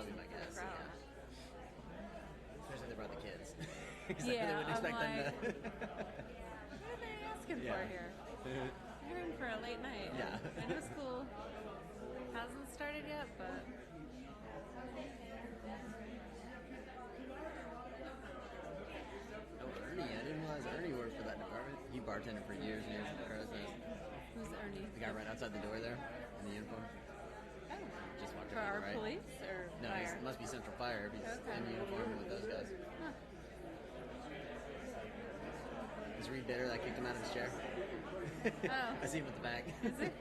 That'll be my guess. crowd. Yeah. Especially if they brought the kids. 'Cause Yeah, I really wouldn't expect them to. What are they asking for Yeah. here? You're in for a late night. Yeah. I know school hasn't started yet, but Oh, Ernie. I didn't realize Ernie worked for that department. He bartended for years and years at the Crow's Nest. who's Ernie? The guy right outside the door there in the uniform. Just walked For up to our the right. police or No, fire? it must be Central Fire. He's Okay. in uniform with those guys. Huh. Is Reed bitter that kicked him out of his chair? Oh. I see him at the back. Is it?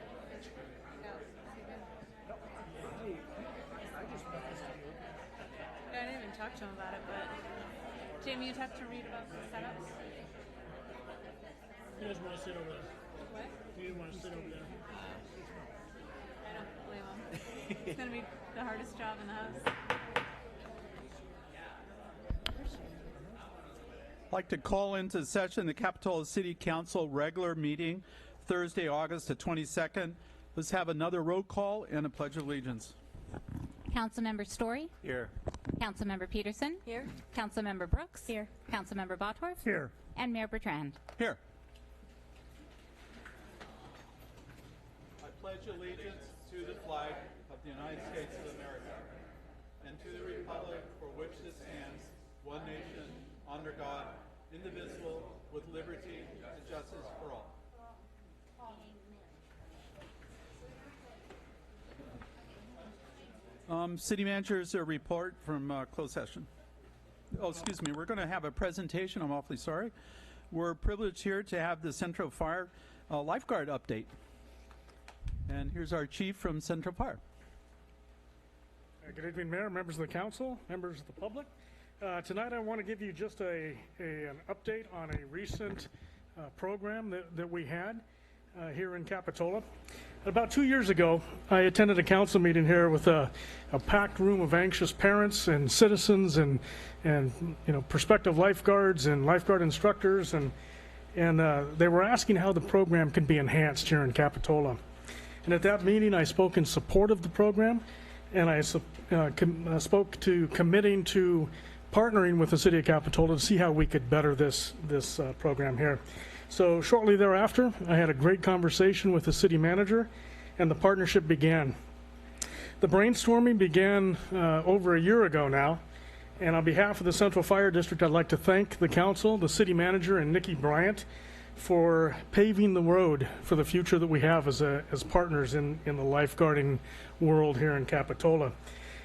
I didn't even talk to him about it, but Jamie, you talked to Reed about the setups? He doesn't want to sit over there. What? He didn't want to sit over there. I don't blame him. It's gonna be the hardest job in the house. I'd like to call into session the Capitola City Council regular meeting Thursday, August the 22nd. Let's have another roll call and a pledge of allegiance. Councilmember Story. Here. Councilmember Peterson. Here. Councilmember Brooks. Here. Councilmember Bottorff. Here. And Mayor Bertrand. Here. I pledge allegiance to the flag of the United States of America and to the republic for which it stands, one nation, under God, indivisible, with liberty and justice for all. City Manager's report from closed session. Oh, excuse me. We're going to have a presentation. I'm awfully sorry. We're privileged here to have the Central Fire lifeguard update. And here's our chief from Central Fire. Good evening, Mayor, members of the council, members of the public. Tonight I want to give you just an update on a recent program that we had here in Capitola. About 2 years ago, I attended a council meeting here with a packed room of anxious parents and citizens and prospective lifeguards and lifeguard instructors, and they were asking how the program can be enhanced here in Capitola. And at that meeting, I spoke in support of the program, and I spoke to committing to partnering with the City of Capitola to see how we could better this program here. So shortly thereafter, I had a great conversation with the city manager, and the partnership began. The brainstorming began over a year ago now, and on behalf of the Central Fire District, I'd like to thank the council, the city manager, and Nikki Bryant for paving the road for the future that we have as partners in the lifeguarding world here in Capitola.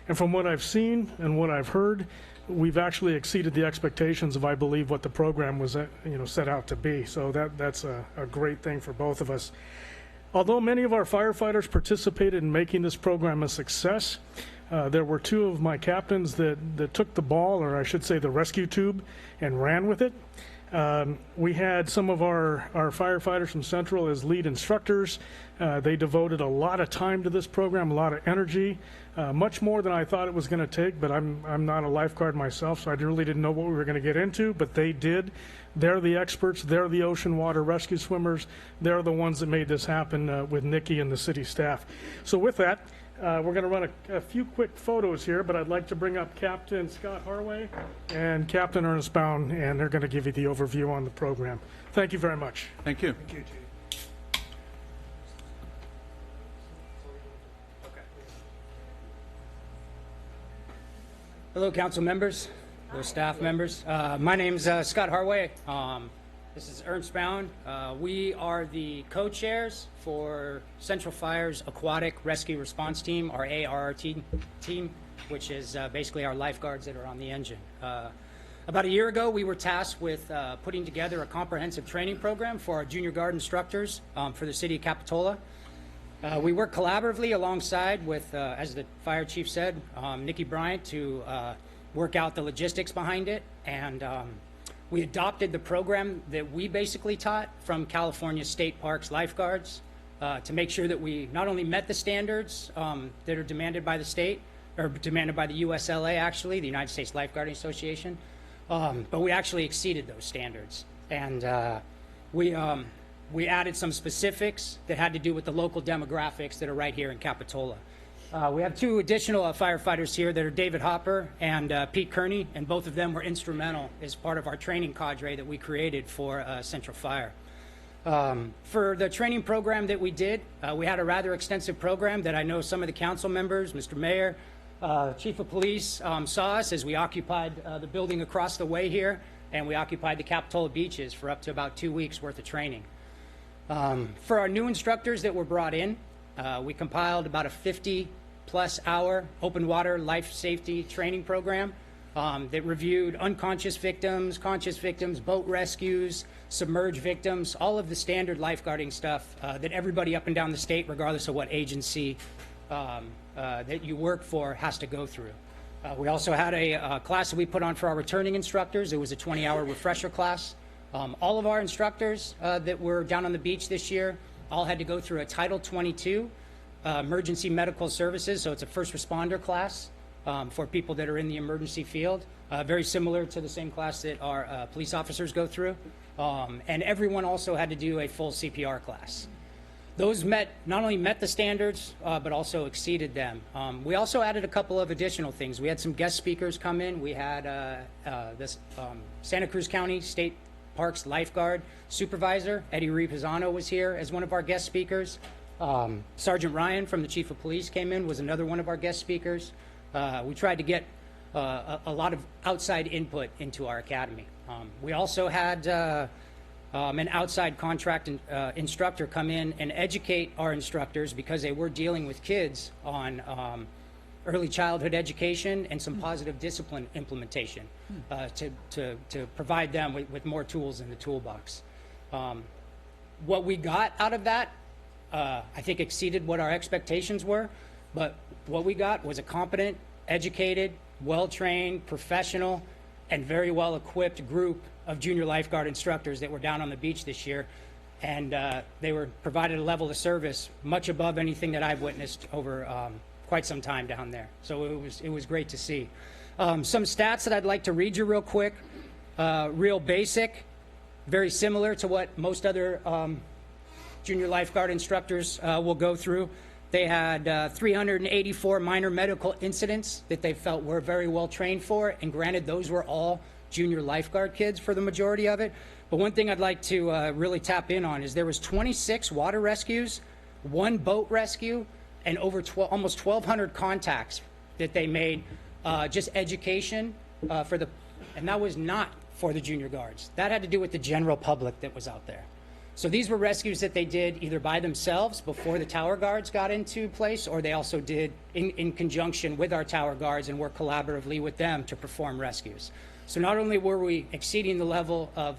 And from what I've seen and what I've heard, we've actually exceeded the expectations of, I believe, what the program was set out to be. So that's a great thing for both of us. Although many of our firefighters participated in making this program a success, there were two of my captains that took the ball, or I should say the rescue tube, and ran with it. We had some of our firefighters from Central as lead instructors. They devoted a lot of time to this program, a lot of energy, much more than I thought it was going to take, but I'm not a lifeguard myself, so I really didn't know what we were going to get into, but they did. They're the experts. They're the ocean water rescue swimmers. They're the ones that made this happen with Nikki and the city staff. So with that, we're going to run a few quick photos here, but I'd like to bring up Captain Scott Harway and Captain Ernest Bound, and they're going to give you the overview on the program. Thank you very much. Thank you. Thank you, Chief. Hello, council members, hello, staff members. My name's Scott Harway. This is Ernst Bound. We are the co-chairs for Central Fire's Aquatic Rescue Response Team, our ARRT team, which is basically our lifeguards that are on the engine. About a year ago, we were tasked with putting together a comprehensive training program for our junior guard instructors for the city of Capitola. We work collaboratively alongside with, as the fire chief said, Nikki Bryant to work out the logistics behind it. And we adopted the program that we basically taught from California State Parks lifeguards to make sure that we not only met the standards that are demanded by the state, or demanded by the USLA actually, the United States Lifeguarding Association, but we actually exceeded those standards. And we added some specifics that had to do with the local demographics that are right here in Capitola. We have two additional firefighters here that are David Hopper and Pete Kearney, and both of them were instrumental as part of our training cadre that we created for Central Fire. For the training program that we did, we had a rather extensive program that I know some of the council members, Mr. Mayor, Chief of Police saw us as we occupied the building across the way here, and we occupied the Capitola beaches for up to about 2 weeks worth of training. For our new instructors that were brought in, we compiled about a 50-plus hour open water life safety training program that reviewed unconscious victims, conscious victims, boat rescues, submerged victims, all of the standard lifeguarding stuff that everybody up and down the state, regardless of what agency that you work for, has to go through. We also had a class that we put on for our returning instructors. It was a 20-hour refresher class. All of our instructors that were down on the beach this year all had to go through a Title 22 emergency medical services, so it's a first responder class for people that are in the emergency field, very similar to the same class that our police officers go through. And everyone also had to do a full CPR class. Those not only met the standards, but also exceeded them. We also added a couple of additional things. We had some guest speakers come in. We had this Santa Cruz County State Parks lifeguard supervisor, Eddie Repisano, was here as one of our guest speakers. Sergeant Ryan from the Chief of Police came in, was another one of our guest speakers. We tried to get a lot of outside input into our academy. We also had an outside contract instructor come in and educate our instructors, because they were dealing with kids, on early childhood education and some positive discipline implementation to provide them with more tools in the toolbox. What we got out of that, I think, exceeded what our expectations were, but what we got was a competent, educated, well-trained, professional, and very well-equipped group of junior lifeguard instructors that were down on the beach this year, and they were provided a level of service much above anything that I've witnessed over quite some time down there. So it was great to see. Some stats that I'd like to read you real quick, real basic, very similar to what most other junior lifeguard instructors will go through. They had 384 minor medical incidents that they felt were very well trained for, and granted, those were all junior lifeguard kids for the majority of it. But one thing I'd like to really tap in on is there was 26 water rescues, 1 boat rescue, and over almost 1,200 contacts that they made, just education and that was not for the junior guards. That had to do with the general public that was out there. So these were rescues that they did either by themselves before the tower guards got into place, or they also did in conjunction with our tower guards and worked collaboratively with them to perform rescues. So not only were we exceeding the level of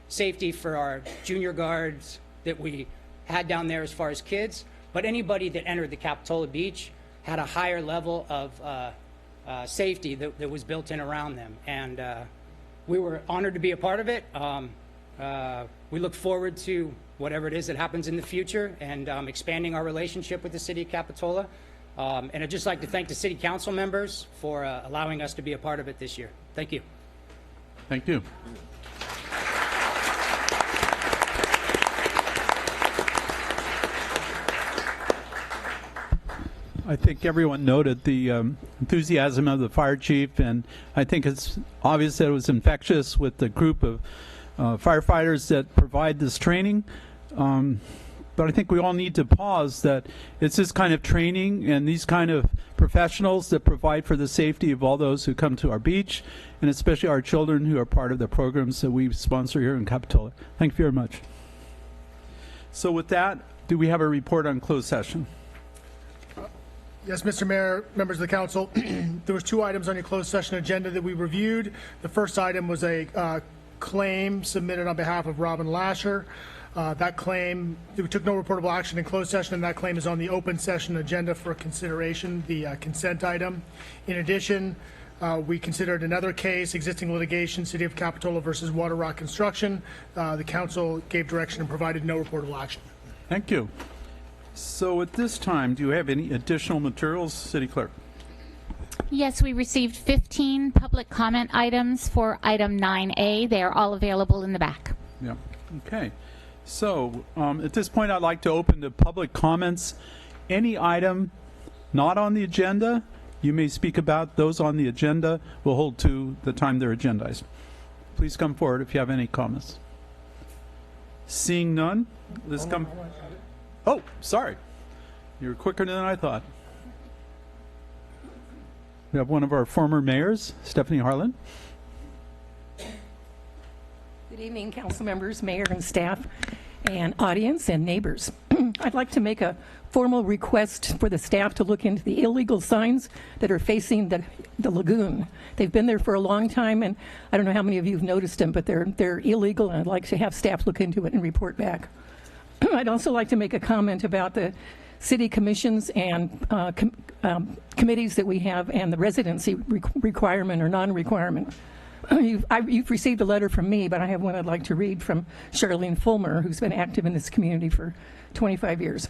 safety for our junior guards that we had down there as far as kids, but anybody that entered the Capitola Beach had a higher level of safety that was built in around them. And we were honored to be a part of it. We look forward to whatever it is that happens in the future, and expanding our relationship with the city of Capitola. And I'd just like to thank the city council members for allowing us to be a part of it this year. Thank you. Thank you. I think everyone noted the enthusiasm of the fire chief, and I think it's obvious that it was infectious with the group of firefighters that provide this training. But I think we all need to pause that it's this kind of training and these kind of professionals that provide for the safety of all those who come to our beach, and especially our children who are part of the programs that we sponsor here in Capitola. Thank you very much. So with that, do we have a report on closed session? Yes, Mr. Mayor, members of the council, there was 2 items on your closed session agenda that we reviewed. The first item was a claim submitted on behalf of Robin Lasher. That claim, we took no reportable action in closed session, and that claim is on the open session agenda for consideration, the consent item. In addition, we considered another case, existing litigation, City of Capitola versus Water Rock Construction. The council gave direction and provided no reportable action. Thank you. So at this time, do you have any additional materials, City Clerk? Yes, we received 15 public comment items for item 9A. They are all available in the back. Yeah. Okay. So at this point, I'd like to open to public comments. Any item not on the agenda, you may speak about. Those on the agenda will hold to the time they're agendized. Please come forward if you have any comments. Seeing none, let's come. Oh, sorry. You're quicker than I thought. We have one of our former mayors, Stephanie Harlan. Good evening, council members, mayor and staff, and audience and neighbors. I'd like to make a formal request for the staff to look into the illegal signs that are facing the lagoon. They've been there for a long time, and I don't know how many of you have noticed them, but they're illegal, and I'd like to have staff look into it and report back. I'd also like to make a comment about the city commissions and committees that we have and the residency requirement or non-requirement. You've received a letter from me, but I have one I'd like to read from Charlene Fulmer, who's been active in this community for 25 years.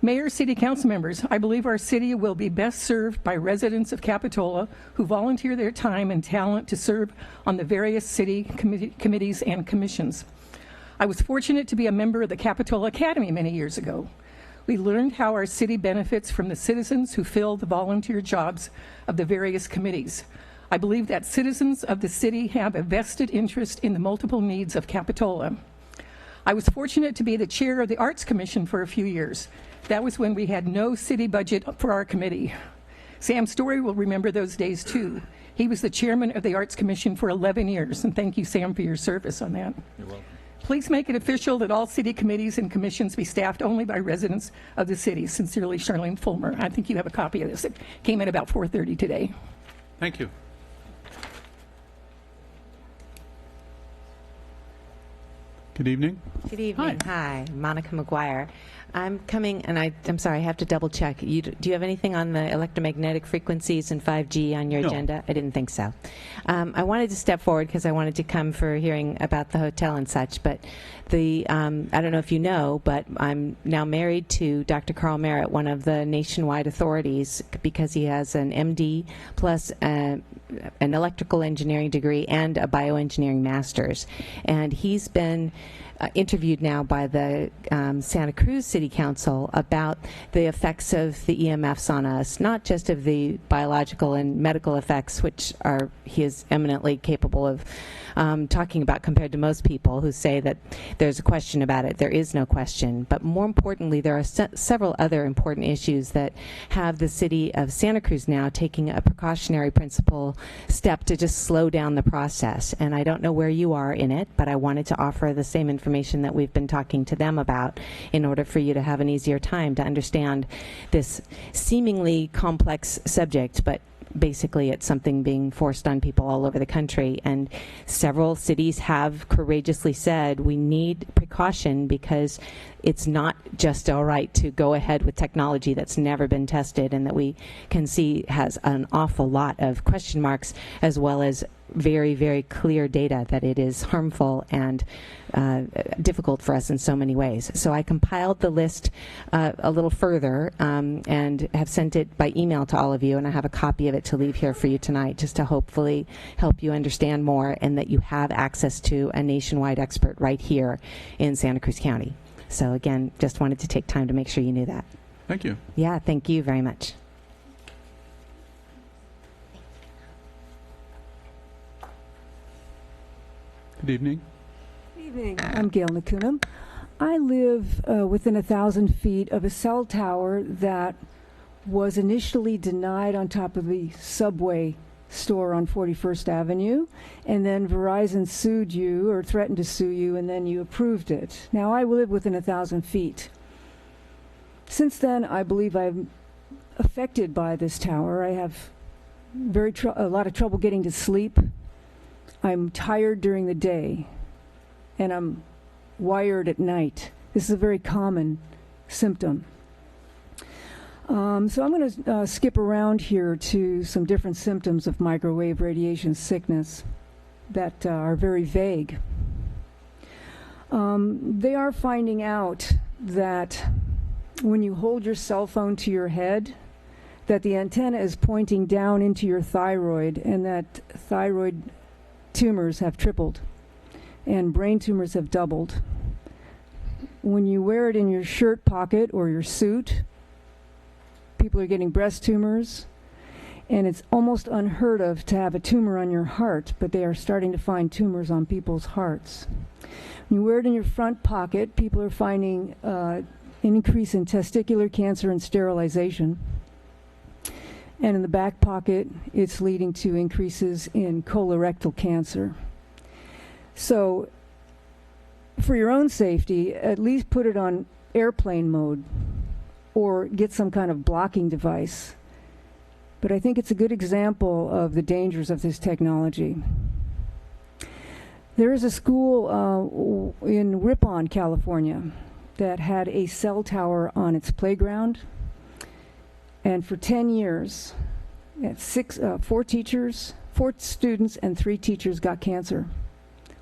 Mayor, city council members, I believe our city will be best served by residents of Capitola who volunteer their time and talent to serve on the various city committees and commissions. I was fortunate to be a member of the Capitola Academy many years ago. We learned how our city benefits from the citizens who fill the volunteer jobs of the various committees. I believe that citizens of the city have a vested interest in the multiple needs of Capitola. I was fortunate to be the chair of the Arts Commission for a few years. That was when we had no city budget for our committee. Sam Story will remember those days too. He was the chairman of the Arts Commission for 11 years, and thank you, Sam, for your service on that. You're welcome. Please make it official that all city committees and commissions be staffed only by residents of the city. Sincerely, Charlene Fulmer. I think you have a copy of this. It came in about 4:30 today. Thank you. Good evening. Good evening. Hi, Monica McGuire. I'm coming, and I'm sorry, I have to double check. Do you have anything on the electromagnetic frequencies and 5G on your No. agenda? I didn't think so. I wanted to step forward because I wanted to come for hearing about the hotel and such, but I don't know if you know, but I'm now married to Dr. Carl Merritt, one of the nationwide authorities, because he has an MD plus an electrical engineering degree and a bioengineering master's. And he's been interviewed now by the Santa Cruz City Council about the effects of the EMFs on us, not just of the biological and medical effects, which he is eminently capable of talking about compared to most people who say that there's a question about it. There is no question. But more importantly, there are several other important issues that have the city of Santa Cruz now taking a precautionary principle step to just slow down the process. And I don't know where you are in it, but I wanted to offer the same information that we've been talking to them about in order for you to have an easier time to understand this seemingly complex subject, but basically it's something being forced on people all over the country. And several cities have courageously said we need precaution because it's not just all right to go ahead with technology that's never been tested and that we can see has an awful lot of question marks, as well as very, very clear data that it is harmful and difficult for us in so many ways. So I compiled the list a little further and have sent it by email to all of you, and I have a copy of it to leave here for you tonight just to hopefully help you understand more and that you have access to a nationwide expert right here in Santa Cruz County. So again, just wanted to take time to make sure you knew that. Thank you. Yeah, thank you very much. Good evening. Good evening. I'm Gail Nakunam. I live within 1,000 feet of a cell tower that was initially denied on top of the Subway store on 41st Avenue, and then Verizon sued you or threatened to sue you, and then you approved it. Now I live within 1,000 feet. Since then, I believe I'm affected by this tower. I have a lot of trouble getting to sleep. I'm tired during the day, and I'm wired at night. This is a very common symptom. So I'm going to skip around here to some different symptoms of microwave radiation sickness that are very vague. They are finding out that when you hold your cell phone to your head, that the antenna is pointing down into your thyroid, and that thyroid tumors have tripled and brain tumors have doubled. When you wear it in your shirt pocket or your suit, People are getting breast tumors, and it's almost unheard of to have a tumor on your heart, but they are starting to find tumors on people's hearts. When you wear it in your front pocket, people are finding an increase in testicular cancer and sterilization. And in the back pocket, it's leading to increases in colorectal cancer. So for your own safety, at least put it on airplane mode or get some kind of blocking device. But I think it's a good example of the dangers of this technology. There is a school in Ripon, California, that had a cell tower on its playground. And for 10 years, 4 students and 3 teachers got cancer.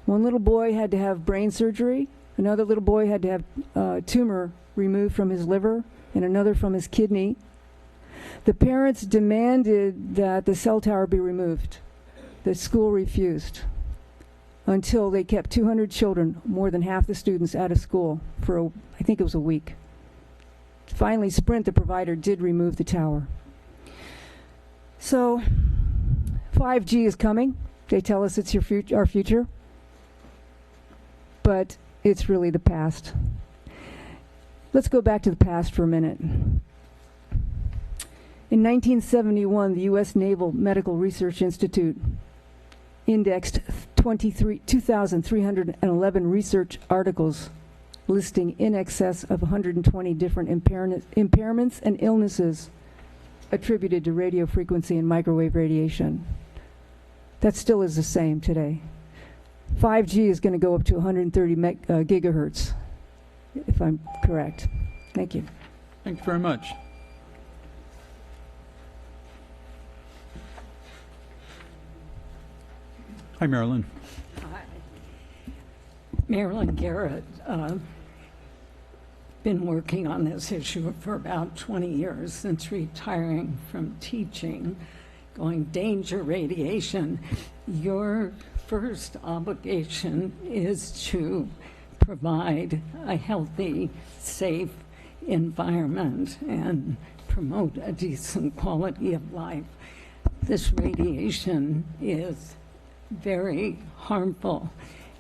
One little boy had to have brain surgery. Another little boy had to have a tumor removed from his liver and another from his kidney. The parents demanded that the cell tower be removed. The school refused until they kept 200 children, more than half the students, out of school for, I think it was a week. Finally, Sprint, the provider, did remove the tower. So 5G is coming. They tell us it's our future. But it's really the past. Let's go back to the past for a minute. In 1971, the U.S. Naval Medical Research Institute indexed 2,311 research articles listing in excess of 120 different impairments and illnesses attributed to radio frequency and microwave radiation. That still is the same today. 5G is going to go up to 130 gigahertz, if I'm correct. Thank you. Thank you very much. Hi, Marilyn. Hi. Marilyn Garrett. Been working on this issue for about 20 years since retiring from teaching, going danger radiation. Your first obligation is to provide a healthy, safe environment and promote a decent quality of life. This radiation is very harmful.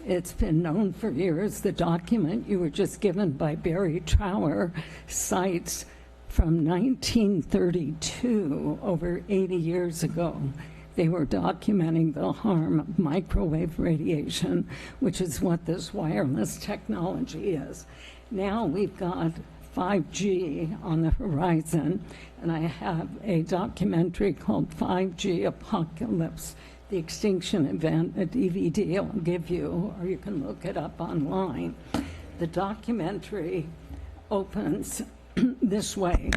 It's been known for years. The document you were just given by Barry Trower cites from 1932, over 80 years ago. They were documenting the harm of microwave radiation, which is what this wireless technology is. Now we've got 5G on the horizon, and I have a documentary called 5G Apocalypse, the Extinction Event, a DVD I'll give you, or you can look it up online. The documentary opens this way.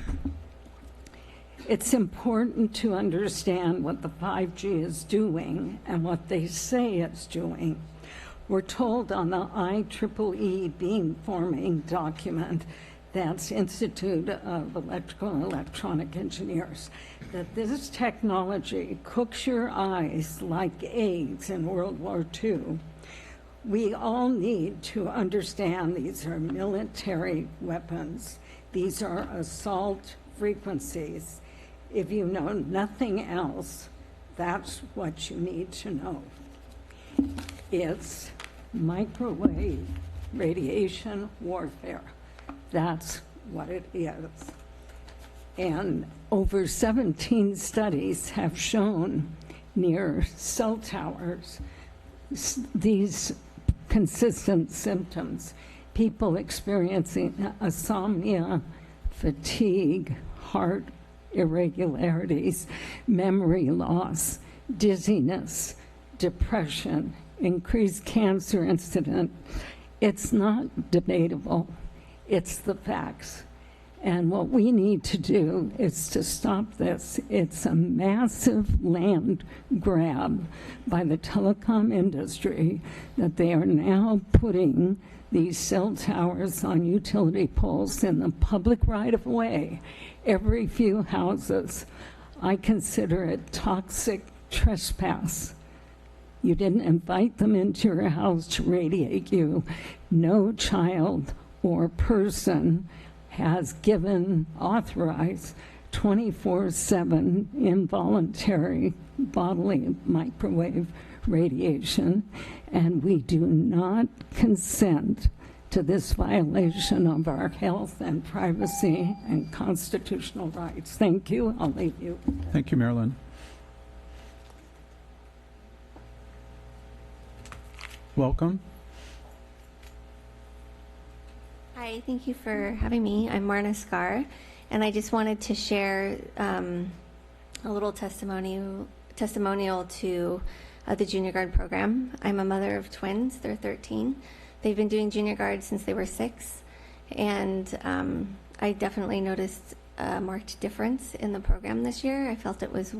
It's important to understand what the 5G is doing and what they say it's doing. We're told on the IEEE beamforming document, that's Institute of Electrical and Electronic Engineers, that this technology cooks your eyes like eggs in World War II. We all need to understand these are military weapons. These are assault frequencies. If you know nothing else, that's what you need to know. It's microwave radiation warfare. That's what it is. And over 17 studies have shown near cell towers these consistent symptoms. People experiencing insomnia, fatigue, heart irregularities, memory loss, dizziness, depression, increased cancer incidence. It's not debatable. It's the facts. And what we need to do is to stop this. It's a massive land grab by the telecom industry that they are now putting these cell towers on utility poles in the public right-of-way, every few houses. I consider it toxic trespass. You didn't invite them into your house to radiate you. No child or person has authorized 24/7 involuntary bodily microwave radiation, and we do not consent to this violation of our health and privacy and constitutional rights. Thank you. I'll leave you. Thank you, Marilyn. Welcome. Hi, thank you for having me. I'm Marna Scar, and I just wanted to share a little testimonial to the Junior Guard program. I'm a mother of twins. They're 13. They've been doing Junior Guard since they were 6, and I definitely noticed a marked difference in the program this year. I felt it was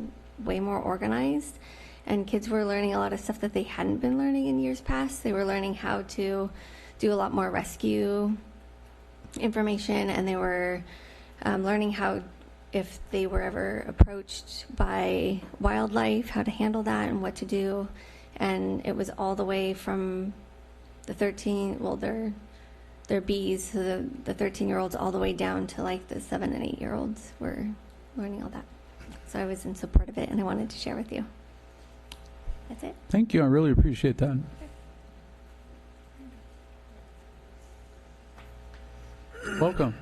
way more organized, and kids were learning a lot of stuff that they hadn't been learning in years past. They were learning how to do a lot more rescue information, and they were learning how, if they were ever approached by wildlife, how to handle that and what to do. And it was all the way from the 13, well, they're bees, so the 13-year-olds all the way down to like the 7 and 8-year-olds were learning all that. So I was in support of it, and I wanted to share with you. That's it. Thank you. I really appreciate that. Welcome.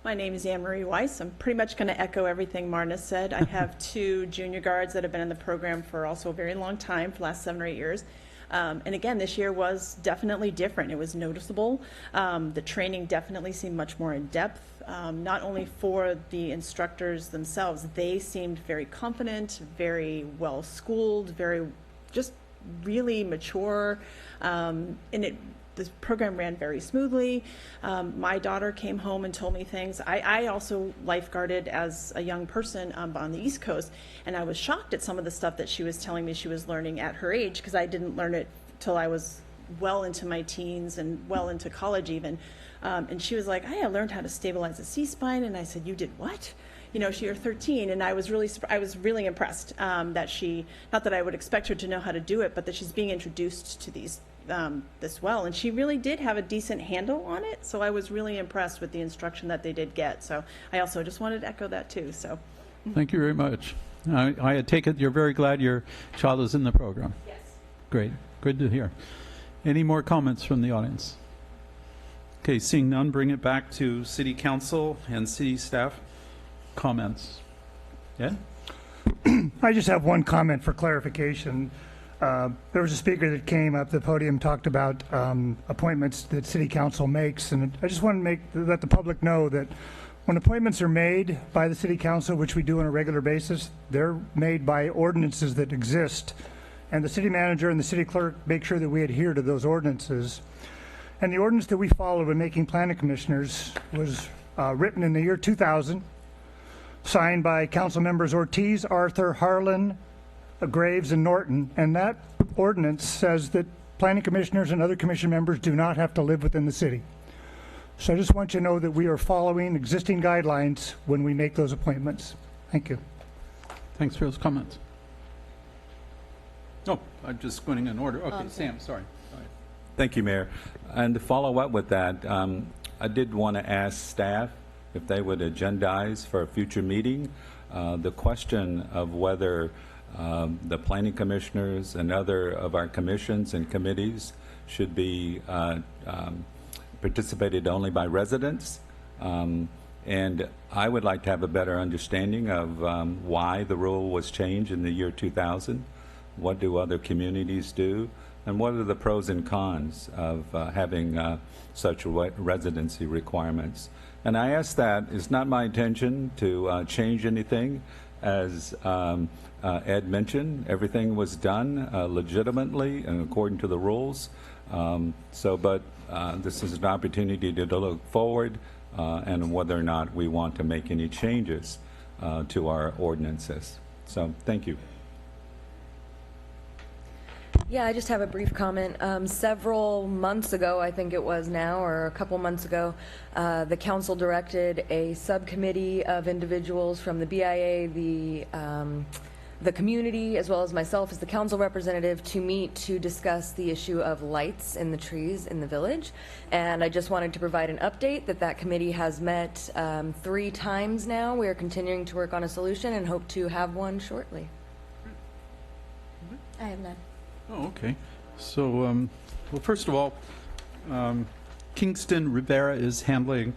My name is Anne Marie Weiss. I'm pretty much going to echo everything Marna said. I have 2 junior guards that have been in the program for also a very long time, for the last 7 or 8 years. And again, this year was definitely different. It was noticeable. The training definitely seemed much more in depth, not only for the instructors themselves. They seemed very confident, very well schooled, very just really mature. This program ran very smoothly. My daughter came home and told me things. I also lifeguarded as a young person on the East Coast, and I was shocked at some of the stuff that she was telling me she was learning at her age, because I didn't learn it till I was well into my teens and well into college even. And she was like, I learned how to stabilize a C-spine, and I said, you did what? You know, you're 13, and I was really impressed that she, not that I would expect her to know how to do it, but that she's being introduced to these this well, and she really did have a decent handle on it. So I was really impressed with the instruction that they did get. So I also just wanted to echo that too. So thank you very much. I take it you're very glad your child is in the program. Yes. Great. Good to hear. Any more comments from the audience? Okay, seeing none, bring it back to City Council and City staff comments. Yeah? I just have one comment for clarification. There was a speaker that came up the podium, talked about appointments that City Council makes, and I just want to let the public know that when appointments are made by the City Council, which we do on a regular basis, they're made by ordinances that exist, and the city manager and the city clerk make sure that we adhere to those ordinances. And the ordinance that we follow in making planning commissioners was written in the year 2000, signed by council members Ortiz, Arthur, Harlan, Graves, and Norton, and that ordinance says that planning commissioners and other commission members do not have to live within the city. So I just want you to know that we are following existing guidelines when we make those appointments. Thank you. Thanks for those comments. Oh, I'm just going in order. Okay, Sam, sorry. Thank you, Mayor. And to follow up with that, I did want to ask staff if they would agendize for a future meeting the question of whether the planning commissioners and other of our commissions and committees should be participated only by residents. And I would like to have a better understanding of why the rule was changed in the year 2000. What do other communities do? And what are the pros and cons of having such residency requirements? And I ask that. It's not my intention to change anything. As Ed mentioned, everything was done legitimately and according to the rules. But this is an opportunity to look forward and whether or not we want to make any changes to our ordinances. So thank you. Yeah, I just have a brief comment. Several months ago, I think it was now, or a couple months ago, the council directed a subcommittee of individuals from the BIA, the the community as well as myself as the council representative to meet to discuss the issue of lights in the trees in the village. And I just wanted to provide an update that committee has met 3 times now. We are continuing to work on a solution and hope to have one shortly. I have none. Oh, okay. So, well, first of all, Kingston Rivera is handling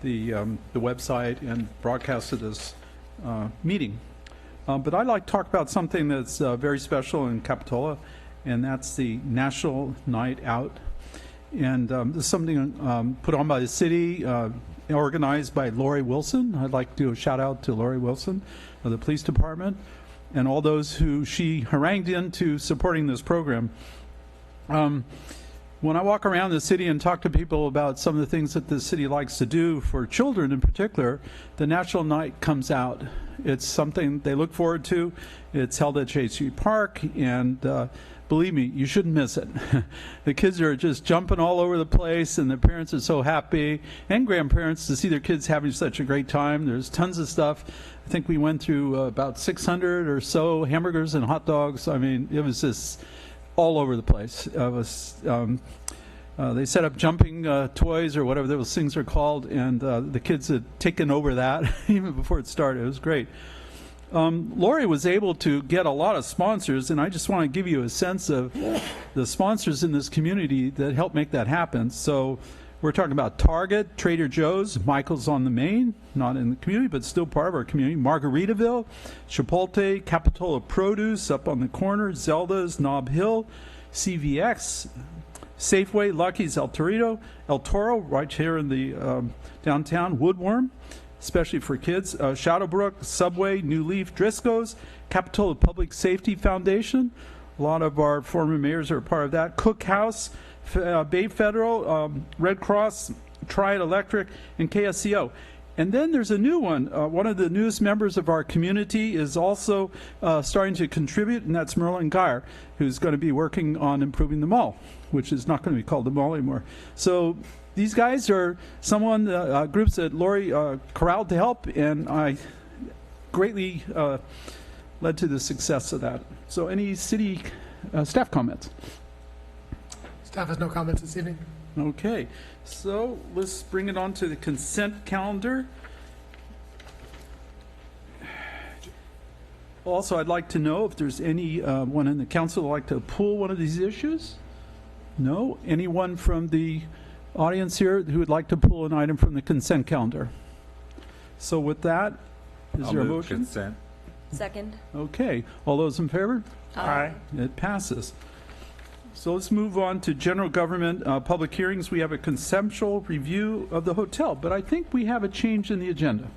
the website and broadcast of this meeting. But I'd like to talk about something that's very special in Capitola, and that's the National Night Out. And this is something put on by the city, organized by Lori Wilson. I'd like to do a shout out to Lori Wilson of the police department and all those who she harangued into supporting this program. When I walk around the city and talk to people about some of the things that the city likes to do for children in particular, the National Night comes out. It's something they look forward to. It's held at Chase Street Park, and believe me, you shouldn't miss it. The kids are just jumping all over the place, and the parents are so happy, and grandparents, to see their kids having such a great time. There's tons of stuff. I think we went through about 600 or so hamburgers and hot dogs. I mean, it was just all over the place. It was, they set up jumping toys or whatever those things are called, and the kids had taken over that even before it started. It was great. Lori was able to get a lot of sponsors, and I just want to give you a sense of the sponsors in this community that helped make that happen. So we're talking about Target, Trader Joe's, Michael's on the Main, not in the community, but still part of our community, Margaritaville, Chipotle, Capitola Produce up on the corner, Zelda's, Nob Hill, CVX, Safeway, Lucky's, El Toro, right here in the downtown, Woodworm, especially for kids, Shadowbrook, Subway, New Leaf, Driscoll's, Capitola Public Safety Foundation. A lot of our former mayors are a part of that. Cookhouse, Bay Federal, Red Cross, Triad Electric, and KSCO. And then there's a new one. One of the newest members of our community is also starting to contribute, and that's Merlin Geyer, who's going to be working on improving the mall, which is not going to be called the mall anymore. So these guys are groups that Lori corralled to help, and I greatly led to the success of that. So any city staff comments? Staff has no comments this evening. Okay, so let's bring it on to the consent calendar. Also, I'd like to know if there's anyone in the council who would like to pull one of these issues. No? Anyone from the audience here who would like to pull an item from the consent calendar? So with that, is there a motion? Consent. Second. Okay. All those in favor? Aye. It passes. So let's move on to general government public hearings. We have a conceptual review of the hotel, but I think we have a change in the agenda.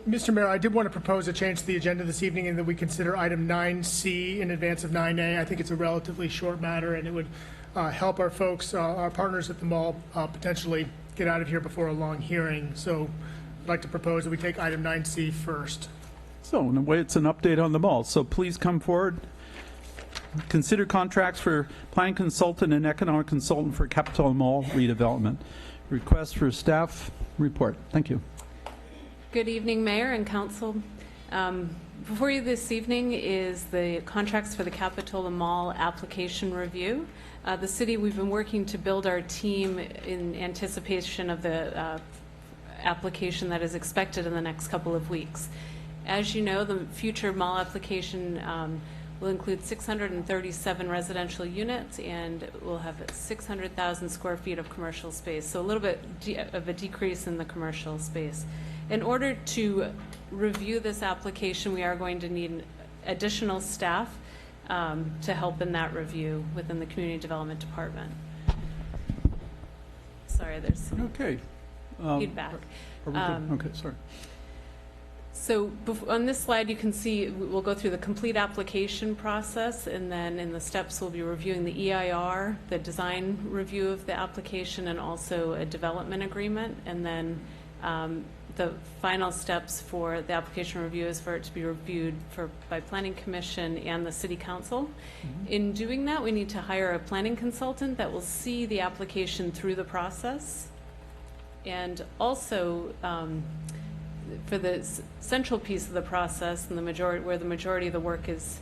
Mr. Mayor, I did want to propose a change to the agenda this evening, and that we consider item 9C in advance of 9A. I think it's a relatively short matter, and it would help our folks, our partners at the mall, potentially get out of here before a long hearing. So I'd like to propose that we take item 9C first. So in a way, it's an update on the mall. So please come forward. Consider contracts for planning consultant and economic consultant for Capitola Mall redevelopment. Request for staff report. Thank you. Good evening, Mayor and Council. Before you this evening is the contracts for the Capitola Mall application review. The city, we've been working to build our team in anticipation of the application that is expected in the next couple of weeks. As you know, the future mall application will include 637 residential units, and we'll have 600,000 square feet of commercial space, so a little bit of a decrease in the commercial space. In order to review this application, we are going to need additional staff to help in that review within the Community Development Department. Sorry, there's some feedback. Okay, sorry. So on this slide, you can see we'll go through the complete application process, and then in the steps we'll be reviewing the EIR, the design review of the application, and also a development agreement. And then the final steps for the application review is for it to be reviewed by Planning Commission and the City Council. Mm-hmm. In doing that, we need to hire a planning consultant that will see the application through the process. And also, for the central piece of the process and where the majority of the work is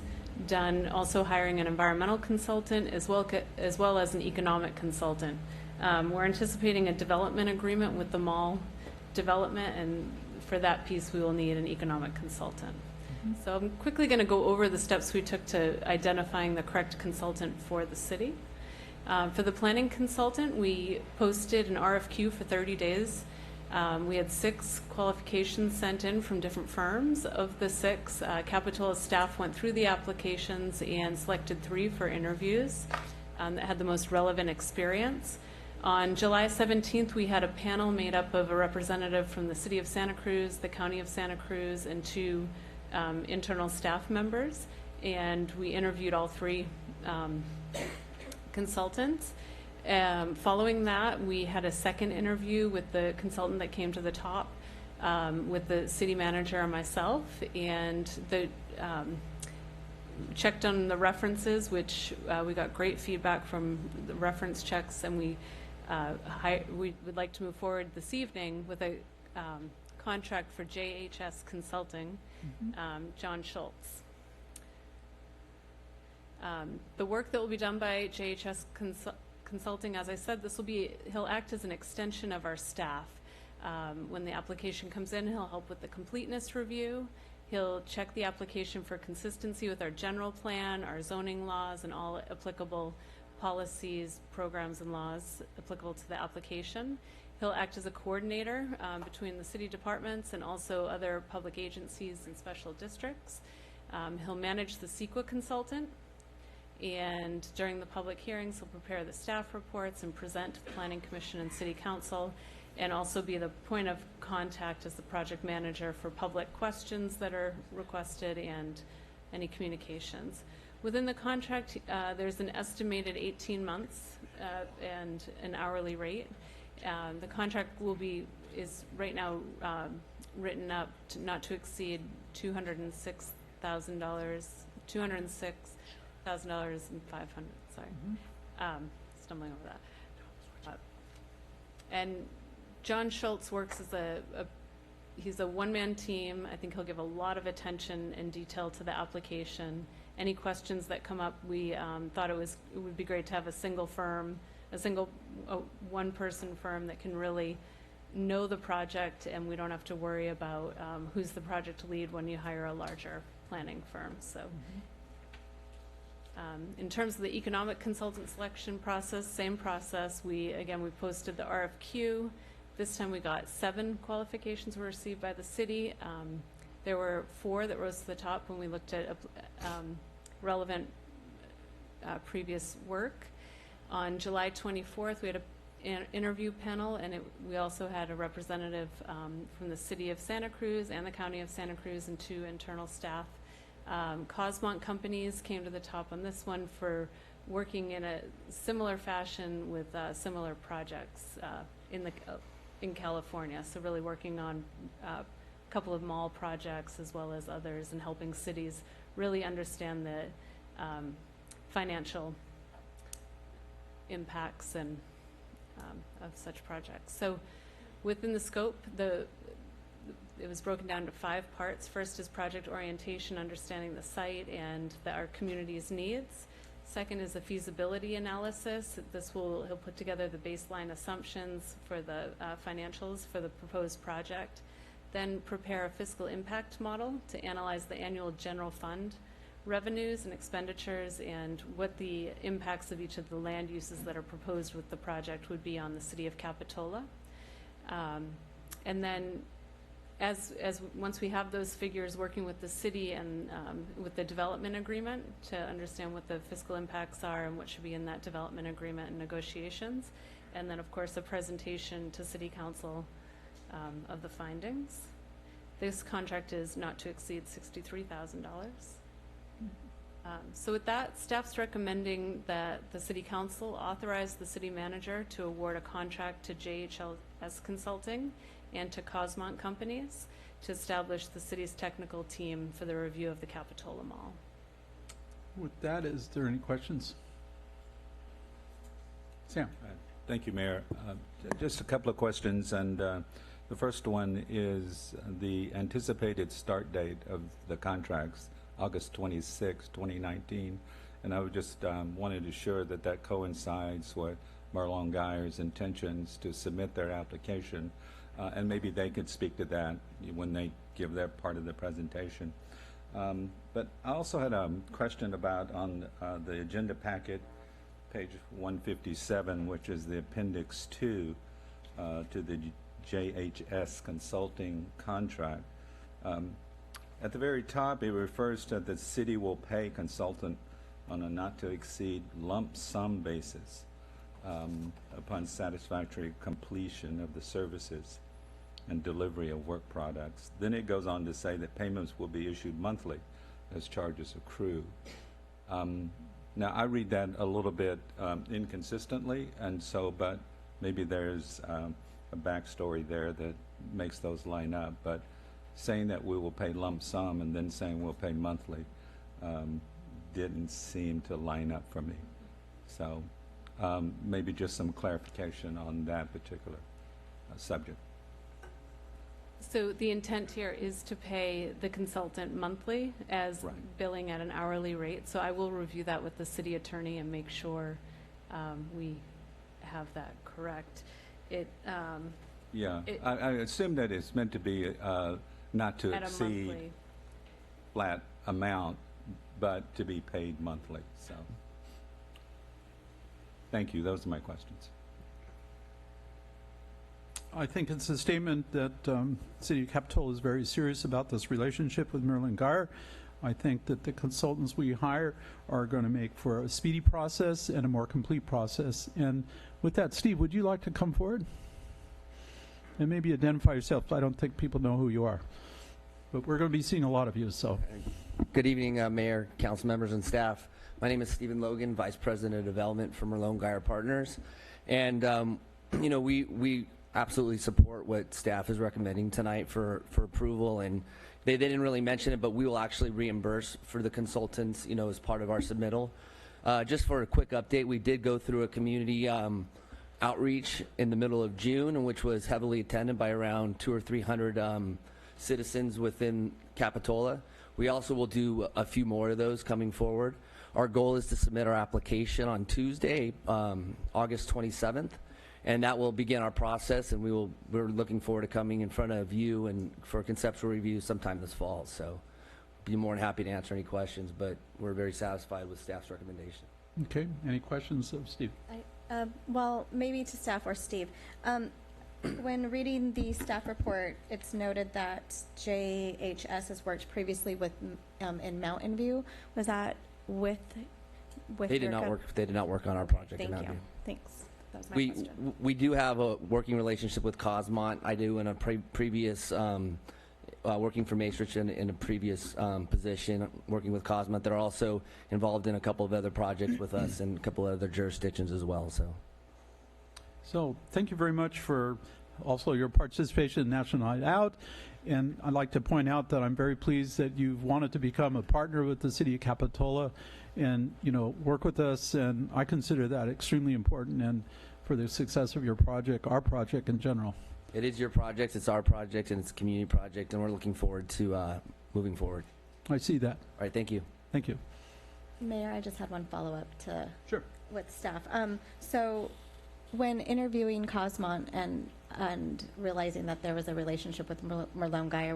done also hiring an environmental consultant as well as an economic consultant. We're anticipating a development agreement with the mall development, and for that piece we will need an economic consultant. So I'm quickly going to go over the steps we took to identifying the correct consultant for the city. For the planning consultant, we posted an RFQ for 30 days. We had 6 qualifications sent in from different firms. Of the 6, Capitola staff went through the applications and selected 3 for interviews that had the most relevant experience. On July 17th, we had a panel made up of a representative from the City of Santa Cruz, the County of Santa Cruz, and 2 internal staff members, and we interviewed all 3 consultants. Following that, we had a second interview with the consultant that came to the top, with the city manager and myself, and the checked on the references, which we got great feedback from the reference checks, and we would like to move forward this evening with a contract for JHS Consulting, John Schultz. The work that will be done by JHS Consulting, as I said, he'll act as an extension of our staff. When the application comes in, he'll help with the completeness review. He'll check the application for consistency with our general plan, our zoning laws, and all applicable policies, programs, and laws applicable to the application. He'll act as a coordinator between the city departments and also other public agencies and special districts. He'll manage the CEQA consultant, and during the public hearings, he'll prepare the staff reports and present to the Planning Commission and City Council, and also be the point of contact as the project manager for public questions that are requested and any communications. Within the contract, there's an estimated 18 months and an hourly rate. The contract is right now written up to not to exceed $206,000 and $500. Sorry, stumbling over that. And John Schultz works as he's a one-man team. I think he'll give a lot of attention and detail to the application. Any questions that come up, we thought it would be great to have a single firm, one-person firm that can really know the project, and we don't have to worry about who's the project lead when you hire a larger planning firm. So, in terms of the economic consultant selection process, same process. We posted the RFQ. This time we got 7 qualifications were received by the city. There were 4 that rose to the top when we looked at relevant previous work. On July 24th, we had an interview panel, and we also had a representative from the City of Santa Cruz and the County of Santa Cruz and 2 internal staff. Cosmont Companies came to the top on this one for working in a similar fashion with similar projects in California. So really working on a couple of mall projects as well as others, and helping cities really understand the financial impacts and of such projects. So within the scope, it was broken down to 5 parts. First is project orientation, understanding the site and our community's needs. Second is a feasibility analysis. He'll put together the baseline assumptions for the financials for the proposed project. Then prepare a fiscal impact model to analyze the annual general fund revenues and expenditures and what the impacts of each of the land uses that are proposed with the project would be on the city of Capitola. And then once we have those figures, working with the city and with the development agreement to understand what the fiscal impacts are and what should be in that development agreement and negotiations. And then, of course, a presentation to City Council of the findings. This contract is not to exceed $63,000. So with that, staff's recommending that the City Council authorize the city manager to award a contract to JHS Consulting and to Cosmont Companies to establish the city's technical team for the review of the Capitola Mall. With that, is there any questions? Sam. Thank you, Mayor. Just a couple of questions, and the first one is the anticipated start date of the contracts August 26, 2019. And I would just wanted to assure that that coincides with Marlon Geyer's intentions to submit their application. And maybe they could speak to that when they give their part of the presentation. But I also had a question about on the agenda packet, page 157, which is the Appendix 2 to the JHS consulting contract. At the very top, it refers to the city will pay consultant on a not-to-exceed lump sum basis upon satisfactory completion of the services and delivery of work products. Then it goes on to say that payments will be issued monthly as charges accrue. Now, I read that a little bit inconsistently, and so, but maybe there's a backstory there that makes those line up. But saying that we will pay lump sum and then saying we'll pay monthly didn't seem to line up for me. So maybe just some clarification on that particular subject. So the intent here is to pay the consultant monthly as billing at an hourly rate. So I will review that with the city attorney and make sure we have that correct. I assume that it's meant to be not to exceed flat amount, but to be paid monthly. So thank you. Those are my questions. I think it's a statement that City of Capitola is very serious about this relationship with Merlin Geyer. I think that the consultants we hire are going to make for a speedy process and a more complete process. And with that, Steve, would you like to come forward? And maybe identify yourself. I don't think people know who you are. But we're going to be seeing a lot of you, so. Good evening, Mayor, council members, and staff. My name is Stephen Logan, Vice President of Development for Merlin Geyer Partners. And, you know, we absolutely support what staff is recommending tonight for approval. And they didn't really mention it, but we will actually reimburse for the consultants, you know, as part of our submittal. Just for a quick update, we did go through a community outreach in the middle of June, which was heavily attended by around 200 or 300 citizens within Capitola. We also will do a few more of those coming forward. Our goal is to submit our application on Tuesday, August 27th, and that will begin our process, and we're looking forward to coming in front of you and for a conceptual review sometime this fall. So be more than happy to answer any questions, but we're very satisfied with staff's recommendation. Okay, any questions of Steve? Well, maybe to staff or Steve. When reading the staff report, it's noted that JHS has worked previously with in Mountain View. Was that with They did not work. They did not work on our project. Thank in you. Mountain View. Thanks. That was my question. We do have a working relationship with Cosmont. I do in a previous working for Maastricht in a previous position, working with Cosmont. They're also involved in a couple of other projects with us and a couple of other jurisdictions as well. So thank you very much for also your participation in National Night Out. And I'd like to point out that I'm very pleased that you've wanted to become a partner with the City of Capitola and, you know, work with us. And I consider that extremely important and for the success of your project, our project in general. It is your project, it's our project, and it's a community project, and we're looking forward to moving forward. I see that. All right, thank you. Thank you. Mayor, I just had one follow-up to with staff. So when interviewing Cosmont and realizing that there was a relationship with Merlin Geyer,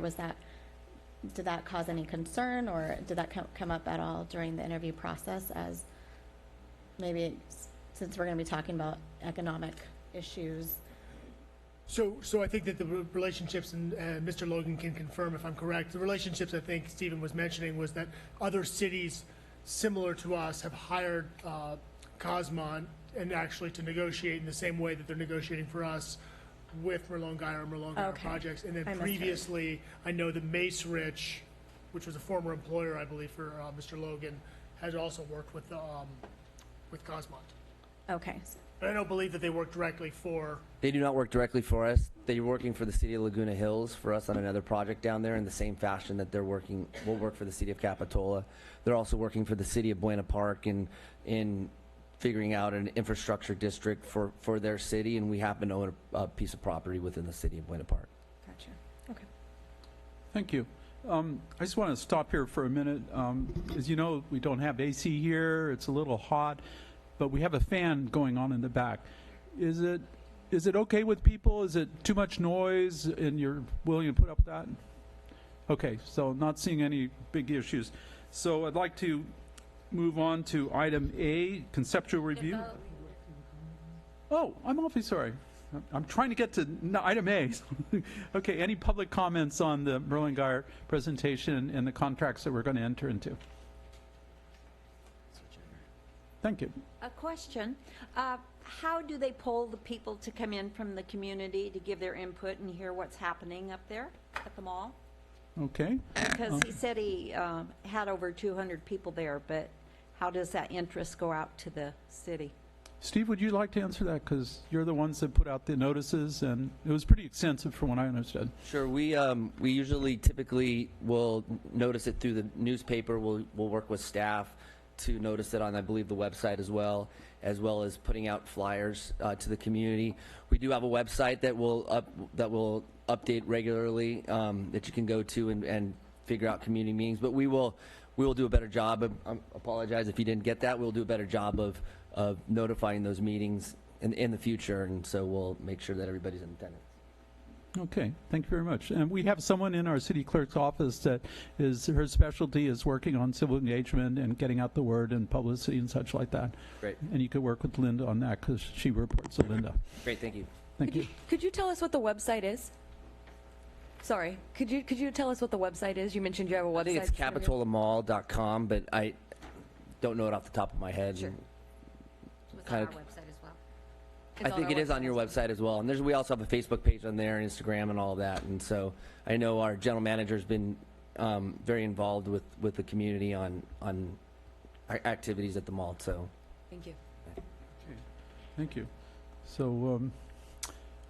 did that cause any concern, or did that come up at all during the interview process, as maybe since we're going to be talking about economic issues? So I think that the relationships, and Mr. Logan can confirm if I'm correct, the relationships I think Stephen was mentioning was that other cities similar to us have hired Cosmont and actually to negotiate in the same way that they're negotiating for us with Merlin Geyer and Merlin Geyer projects. And then previously, I know that Maastricht, which was a former employer, I believe, for Mr. Logan, has also worked with Cosmont. Okay. But I don't believe that they work directly for... They do not work directly for us. They're working for the city of Laguna Hills for us on another project down there in the same fashion that we'll work for the city of Capitola. They're also working for the city of Buena Park in figuring out an infrastructure district for their city, and we happen to own a piece of property within the city of Buena Park. Gotcha. Okay. Thank you. I just want to stop here for a minute. As you know, we don't have AC here. It's a little hot, but we have a fan going on in the back. Is it okay with people? Is it too much noise and you're willing to put up with that? Okay, so not seeing any big issues. So I'd like to move on to item A, conceptual review. Oh, I'm awfully sorry. I'm trying to get to item A. Okay, any public comments on the Merlin Geyer presentation and the contracts that we're going to enter into? Thank you. A question. How do they pull the people to come in from the community to give their input and hear what's happening up there at the mall? Okay. Because he said he had over 200 people there, but how does that interest go out to the city? Steve, would you like to answer that? Because you're the ones that put out the notices, and it was pretty extensive from what I understood. Sure. We usually typically will notice it through the newspaper. We'll work with staff to notice it on, I believe, the website as well as putting out flyers to the community. We do have a website that will update regularly that you can go to and figure out community meetings. But we will do a better job. I apologize if you didn't get that. We'll do a better job of notifying those meetings in the future, and so we'll make sure that everybody's in attendance. Okay, thank you very much. And we have someone in our city clerk's office that her specialty is working on civil engagement and getting out the word and publicity and such like that. Great. And you could work with Linda on that because she reports to Linda. Great, thank you. Thank you. Could you tell us what the website is? Sorry, could you tell us what the website is? You mentioned you have a website. I think it's capitolamall.com, but I don't know it off the top of my head. Sure. It's on our website as well. I think it is on your website as well. And we also have a Facebook page on there and Instagram and all of that. And so I know our general manager has been very involved with the community on our activities at the mall. So thank you. Okay. Thank you. So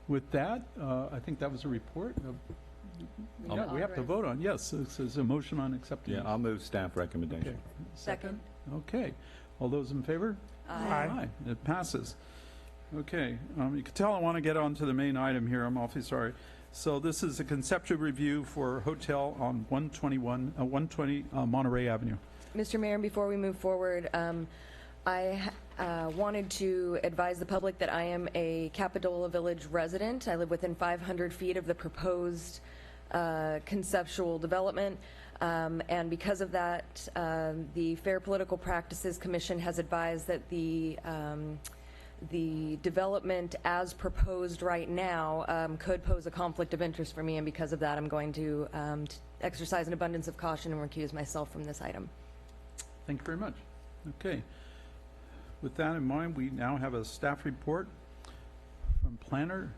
with that, I think that was a report. Yeah, we have to vote on. Yes, there's a motion on accepting. Yeah, I'll move staff recommendation. Okay. Second. Okay. All those in favor? Aye. It passes. Okay. You can tell I want to get on to the main item here. I'm awfully sorry. So this is a conceptual review for hotel on 120 Monterey Avenue. Mr. Mayor, before we move forward, I wanted to advise the public that I am a Capitola Village resident. I live within 500 feet of the proposed conceptual development. And because of that, the Fair Political Practices Commission has advised that the development as proposed right now could pose a conflict of interest for me, and because of that, I'm going to exercise an abundance of caution and recuse myself from this item. Thank you very much. Okay. With that in mind, we now have a staff report from planner.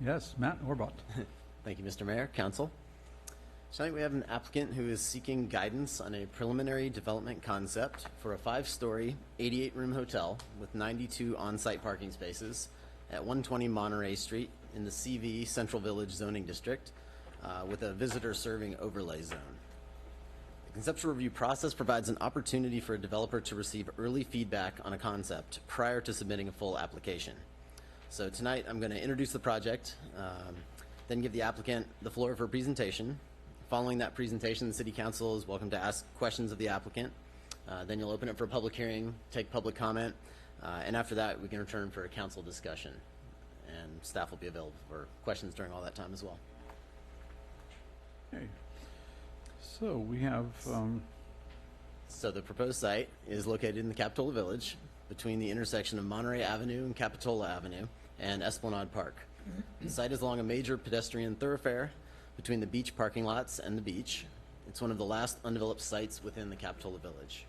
Yes, Matt Orbat. Thank you, Mr. Mayor, Council. Tonight we have an applicant who is seeking guidance on a preliminary development concept for a 5-story, 88-room hotel with 92 on-site parking spaces at 120 Monterey Street in the CV Central Village zoning district with a visitor serving overlay zone. The conceptual review process provides an opportunity for a developer to receive early feedback on a concept prior to submitting a full application. So tonight I'm going to introduce the project, then give the applicant the floor for a presentation. Following that presentation, the City Council is welcome to ask questions of the applicant. Then you'll open it for a public hearing, take public comment, and after that we can return for a council discussion. And staff will be available for questions during all that time as well. Okay. So we have... So the proposed site is located in the Capitola Village between the intersection of Monterey Avenue and Capitola Avenue and Esplanade Park. The site is along a major pedestrian thoroughfare between the beach parking lots and the beach. It's one of the last undeveloped sites within the Capitola Village.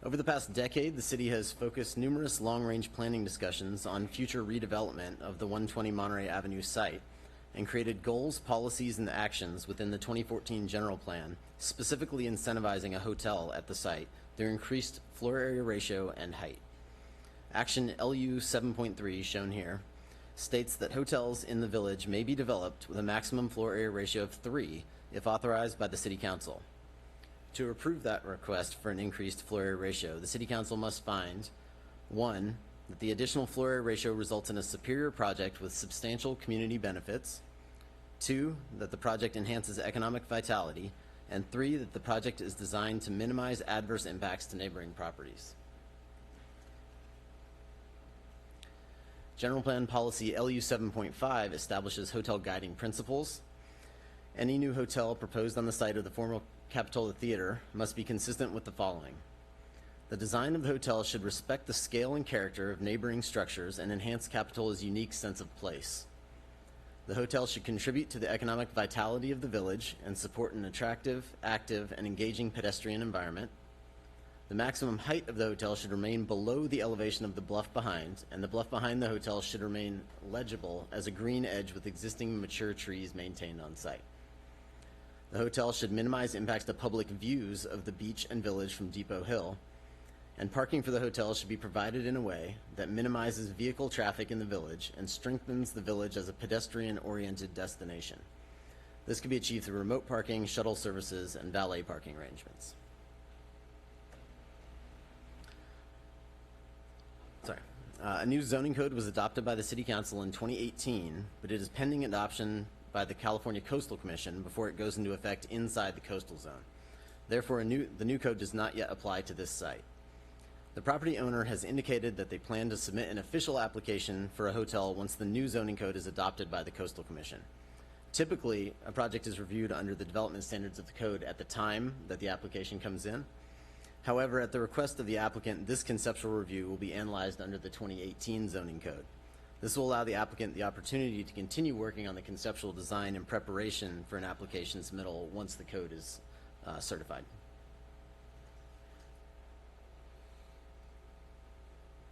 Over the past decade, the city has focused numerous long-range planning discussions on future redevelopment of the 120 Monterey Avenue site and created goals, policies, and actions within the 2014 general plan, specifically incentivizing a hotel at the site through increased floor area ratio and height. Action LU 7.3, shown here, states that hotels in the village may be developed with a maximum floor area ratio of 3 if authorized by the City Council. To approve that request for an increased floor area ratio, the City Council must find, 1, that the additional floor area ratio results in a superior project with substantial community benefits, 2, that the project enhances economic vitality, and 3, that the project is designed to minimize adverse impacts to neighboring properties. General Plan Policy LU 7.5 establishes hotel guiding principles. Any new hotel proposed on the site of the former Capitola Theater must be consistent with the following. The design of the hotel should respect the scale and character of neighboring structures and enhance Capitola's unique sense of place. The hotel should contribute to the economic vitality of the village and support an attractive, active, and engaging pedestrian environment. The maximum height of the hotel should remain below the elevation of the bluff behind, and the bluff behind the hotel should remain legible as a green edge with existing mature trees maintained on site. The hotel should minimize impacts to public views of the beach and village from Depot Hill, and parking for the hotel should be provided in a way that minimizes vehicle traffic in the village and strengthens the village as a pedestrian-oriented destination. This can be achieved through remote parking, shuttle services, and valet parking arrangements. A new zoning code was adopted by the City Council in 2018, but it is pending adoption by the California Coastal Commission before it goes into effect inside the coastal zone. Therefore, the new code does not yet apply to this site. The property owner has indicated that they plan to submit an official application for a hotel once the new zoning code is adopted by the Coastal Commission. Typically, a project is reviewed under the development standards of the code at the time that the application comes in. However, at the request of the applicant, this conceptual review will be analyzed under the 2018 zoning code. This will allow the applicant the opportunity to continue working on the conceptual design in preparation for an application submittal once the code is certified.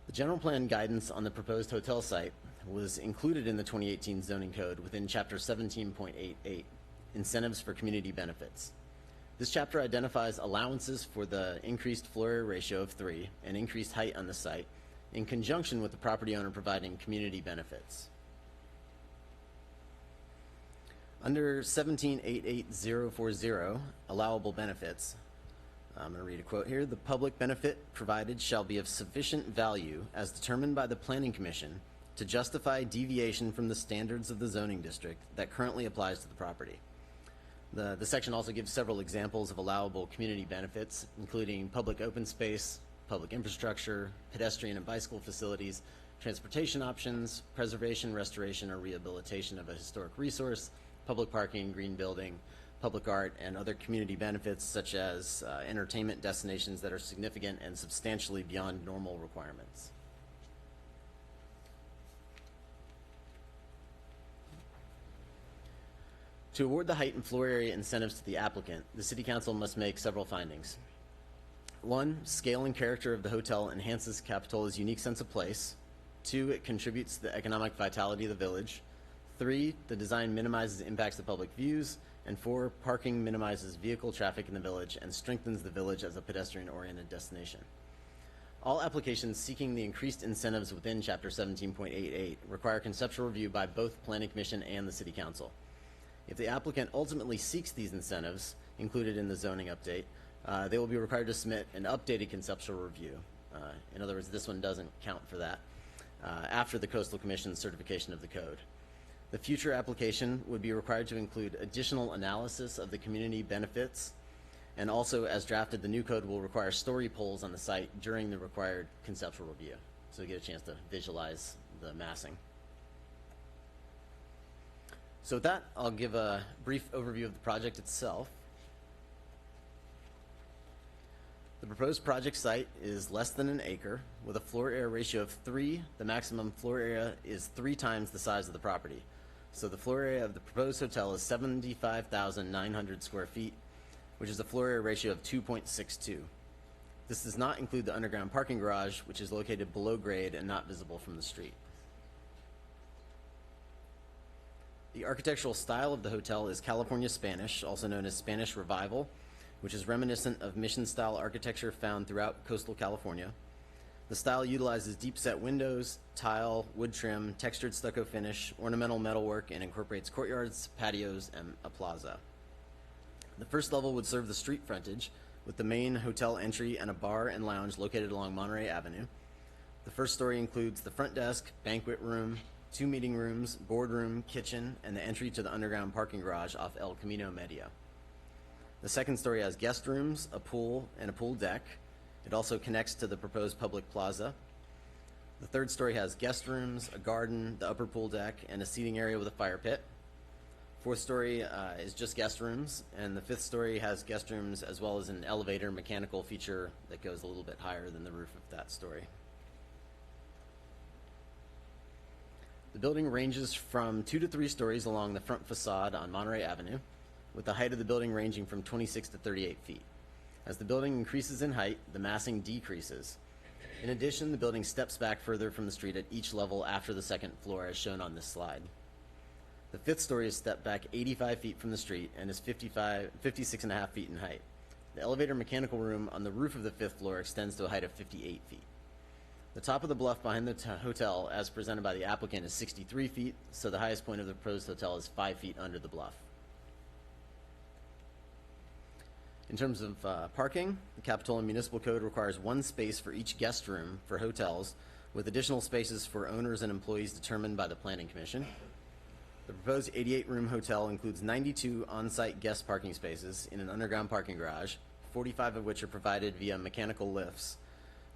The general plan guidance on the proposed hotel site was included in the 2018 zoning code within Chapter 17.88, Incentives for Community Benefits. This chapter identifies allowances for the increased floor area ratio of 3 and increased height on the site in conjunction with the property owner providing community benefits. Under 17.88040, allowable benefits, I'm going to read a quote here. The public benefit provided shall be of sufficient value as determined by the Planning Commission to justify deviation from the standards of the zoning district that currently applies to the property. The section also gives several examples of allowable community benefits, including public open space, public infrastructure, pedestrian and bicycle facilities, transportation options, preservation, restoration, or rehabilitation of a historic resource, public parking, green building, public art, and other community benefits such as entertainment destinations that are significant and substantially beyond normal requirements. To award the height and floor area incentives to the applicant, the City Council must make several findings. 1, scale and character of the hotel enhances Capitola's unique sense of place. 2, it contributes to the economic vitality of the village. 3, the design minimizes impacts to public views. And 4, parking minimizes vehicle traffic in the village and strengthens the village as a pedestrian-oriented destination. All applications seeking the increased incentives within Chapter 17.88 require conceptual review by both Planning Commission and the City Council. If the applicant ultimately seeks these incentives included in the zoning update, they will be required to submit an updated conceptual review. In other words, this one doesn't count for that, after the Coastal Commission's certification of the code. The future application would be required to include additional analysis of the community benefits, and also, as drafted, the new code will require story polls on the site during the required conceptual review, so you get a chance to visualize the massing. So with that, I'll give a brief overview of the project itself. The proposed project site is less than an acre with a floor area ratio of 3. The maximum floor area is 3 times the size of the property. So the floor area of the proposed hotel is 75,900 square feet, which is a floor area ratio of 2.62. This does not include the underground parking garage, which is located below grade and not visible from the street. The architectural style of the hotel is California Spanish, also known as Spanish Revival, which is reminiscent of mission-style architecture found throughout coastal California. The style utilizes deep-set windows, tile, wood trim, textured stucco finish, ornamental metalwork, and incorporates courtyards, patios, and a plaza. The first level would serve the street frontage, with the main hotel entry and a bar and lounge located along Monterey Avenue. The first story includes the front desk, banquet room, 2 meeting rooms, boardroom, kitchen, and the entry to the underground parking garage off El Camino Medio. The second story has guest rooms, a pool, and a pool deck. It also connects to the proposed public plaza. The third story has guest rooms, a garden, the upper pool deck, and a seating area with a fire pit. Fourth story is just guest rooms, and the fifth story has guest rooms as well as an elevator mechanical feature that goes a little bit higher than the roof of that story. The building ranges from 2 to 3 stories along the front facade on Monterey Avenue, with the height of the building ranging from 26 to 38 feet. As the building increases in height, the massing decreases. In addition, the building steps back further from the street at each level after the second floor, as shown on this slide. The fifth story is stepped back 85 feet from the street and is 56.5 feet in height. The elevator mechanical room on the roof of the fifth floor extends to a height of 58 feet. The top of the bluff behind the hotel, as presented by the applicant, is 63 feet, so the highest point of the proposed hotel is 5 feet under the bluff. In terms of parking, the Capitola Municipal Code requires 1 space for each guest room for hotels, with additional spaces for owners and employees determined by the Planning Commission. The proposed 88-room hotel includes 92 on-site guest parking spaces in an underground parking garage, 45 of which are provided via mechanical lifts,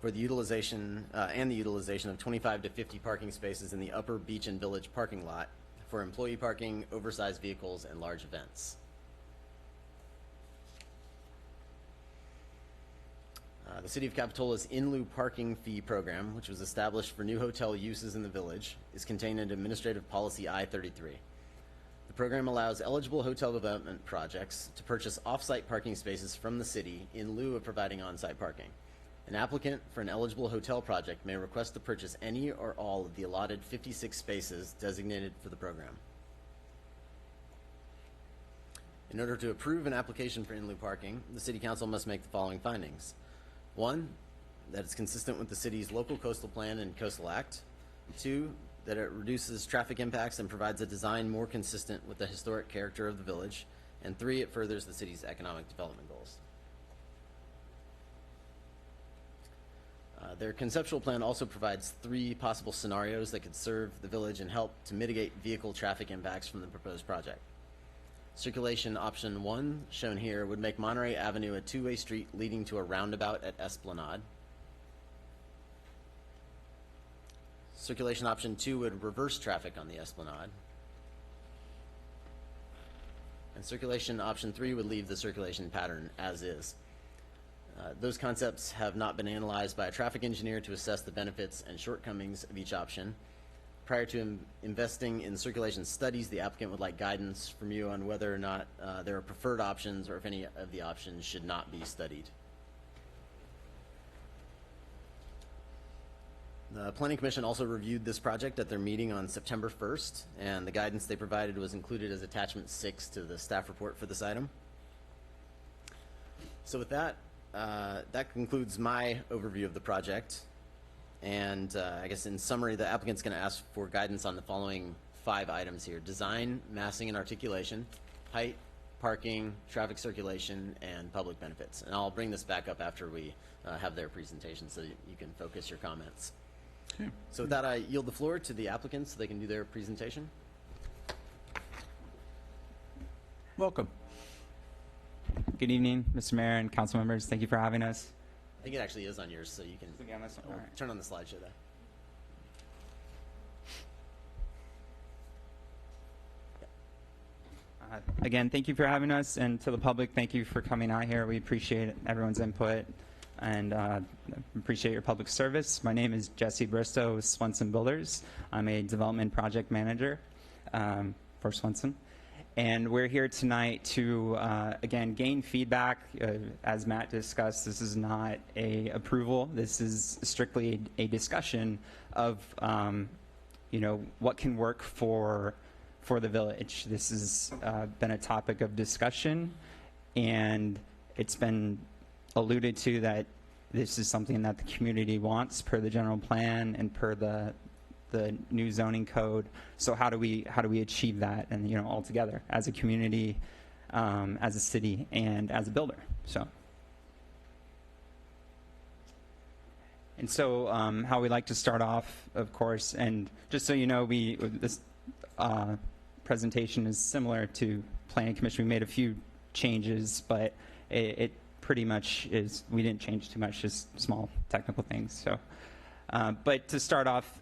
for the utilization of 25 to 50 parking spaces in the upper beach and village parking lot for employee parking, oversized vehicles, and large events. The City of Capitola's in lieu parking fee program, which was established for new hotel uses in the village, is contained in Administrative Policy I-33. The program allows eligible hotel development projects to purchase off-site parking spaces from the city in lieu of providing on-site parking. An applicant for an eligible hotel project may request to purchase any or all of the allotted 56 spaces designated for the program. In order to approve an application for in lieu parking, the City Council must make the following findings. 1, that it's consistent with the city's local coastal plan and coastal act. 2, that it reduces traffic impacts and provides a design more consistent with the historic character of the village. And 3, it furthers the city's economic development goals. Their conceptual plan also provides 3 possible scenarios that could serve the village and help to mitigate vehicle traffic impacts from the proposed project. Circulation option 1, shown here, would make Monterey Avenue a 2-way street leading to a roundabout at Esplanade. Circulation option 2 would reverse traffic on the Esplanade. And circulation option 3 would leave the circulation pattern as is. Those concepts have not been analyzed by a traffic engineer to assess the benefits and shortcomings of each option. Prior to investing in circulation studies, the applicant would like guidance from you on whether or not there are preferred options or if any of the options should not be studied. The Planning Commission also reviewed this project at their meeting on September 1st, and the guidance they provided was included as attachment 6 to the staff report for this item. So with that, that concludes my overview of the project. And I guess in summary, the applicant's going to ask for guidance on the following 5 items here: design, massing and articulation, height, parking, traffic circulation, and public benefits. And I'll bring this back up after we have their presentation so you can focus your comments. Okay. So with that, I yield the floor to the applicants so they can do their presentation. Welcome. Good evening, Mr. Mayor and council members. Thank you for having us. I think it actually is on yours, so you can turn on the slideshow there. Again, thank you for having us, and to the public, thank you for coming out here. We appreciate everyone's input and appreciate your public service. My name is Jesse Bristow with Swenson Builders. I'm a development project manager for Swenson. And we're here tonight to, again, gain feedback. As Matt discussed, this is not a approval. This is strictly a discussion of, what can work for the village. This has been a topic of discussion, and it's been alluded to that this is something that the community wants per the general plan and per the new zoning code. So how do we achieve that, and all together as a community, as a city, and as a builder? So And so how we like to start off, of course, and just so you know, this presentation is similar to Planning Commission. We made a few changes, but it pretty much is, we didn't change too much, just small technical things. So, but to start off,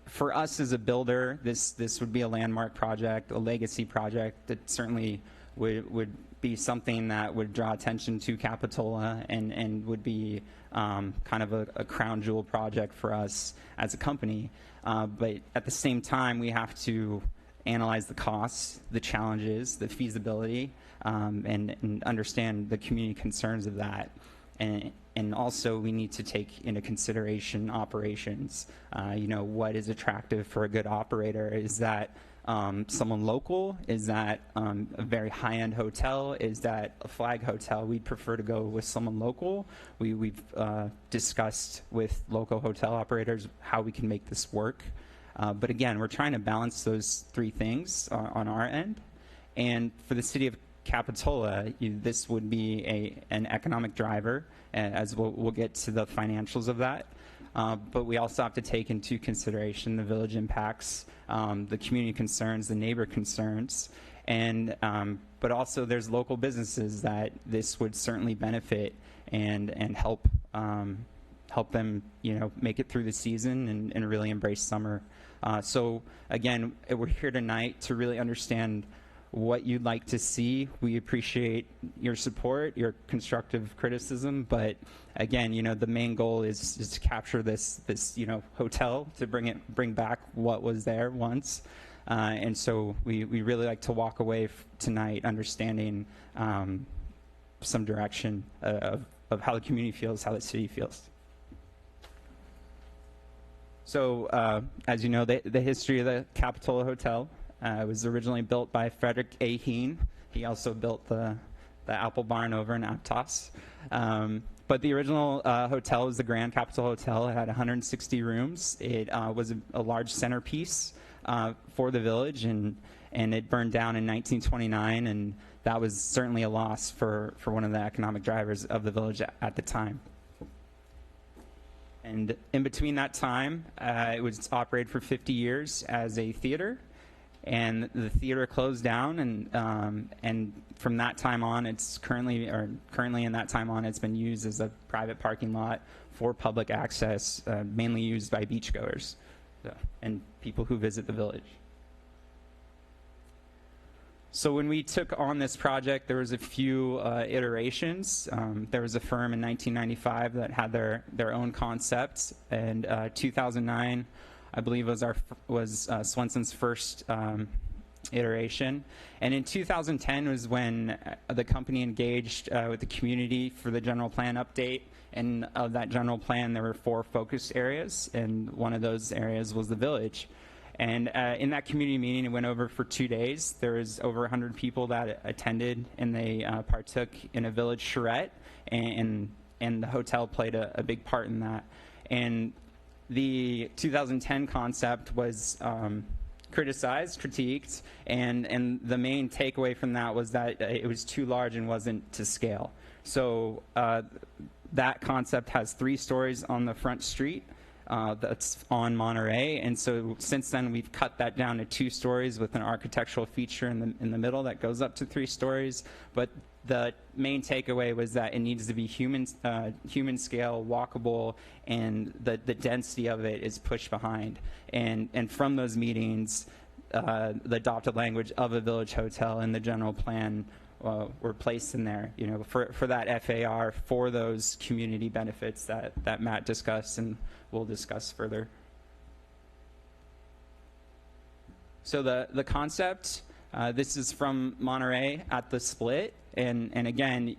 for us as a builder, this would be a landmark project, a legacy project that certainly would be something that would draw attention to Capitola and would be kind of a crown jewel project for us as a company. But at the same time, we have to analyze the costs, the challenges, the feasibility, and understand the community concerns of that. And also we need to take into consideration operations. What is attractive for a good operator? Is that someone local? Is that a very high-end hotel? Is that a flag hotel? We'd prefer to go with someone local. We've discussed with local hotel operators how we can make this work. But again, we're trying to balance those three things on our end. And for the city of Capitola, this would be an economic driver, as we'll get to the financials of that. But we also have to take into consideration the village impacts, the community concerns, the neighbor concerns, and but also there's local businesses that this would certainly benefit and help them make it through the season and really embrace summer. So again, we're here tonight to really understand what you'd like to see. We appreciate your support, your constructive criticism, but again, the main goal is to capture this hotel, to bring back what was there once. And so we really like to walk away tonight understanding some direction of how the community feels, how the city feels. So as you know, the history of the Capitola Hotel was originally built by Frederick A. Heen. He also built the Apple Barn over in Aptos. But the original hotel was the Grand Capitola Hotel. It had 160 rooms. It was a large centerpiece for the village, and it burned down in 1929, and that was certainly a loss for one of the economic drivers of the village at the time. And in between that time, it was operated for 50 years as a theater, and the theater closed down, and from that time on, it's currently in that time on, it's been used as a private parking lot for public access, mainly used by beachgoers and people who visit the village. So when we took on this project, there was a few iterations. There was a firm in 1995 that had their own concepts, and 2009, I believe, was Swenson's first iteration. And in 2010 was when the company engaged with the community for the general plan update. And of that general plan, there were 4 focus areas, and one of those areas was the village. And in that community meeting, it went over for 2 days. There was over 100 people that attended, and they partook in a village charrette, and the hotel played a big part in that. And the 2010 concept was criticized, critiqued, and the main takeaway from that was that it was too large and wasn't to scale. So that concept has 3 stories on the front street. That's on Monterey, and so since then we've cut that down to 2 stories with an architectural feature in the middle that goes up to 3 stories. But the main takeaway was that it needs to be human scale, walkable, and the density of it is pushed behind. And from those meetings, the adopted language of a village hotel and the general plan were placed in there, for that FAR, for those community benefits that Matt discussed and we'll discuss further. So the concept, this is from Monterey at the split, and again,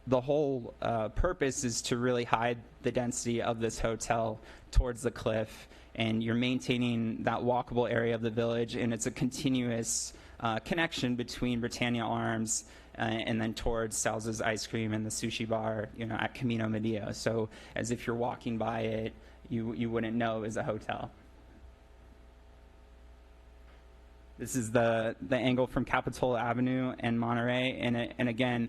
the whole purpose is to really hide the density of this hotel towards the cliff, and you're maintaining that walkable area of the village, and it's a continuous connection between Britannia Arms and then towards Salsa's Ice Cream and the sushi bar, at Camino Medio. So as if you're walking by it, you wouldn't know it was a hotel. This is the angle from Capitola Avenue and Monterey, and again,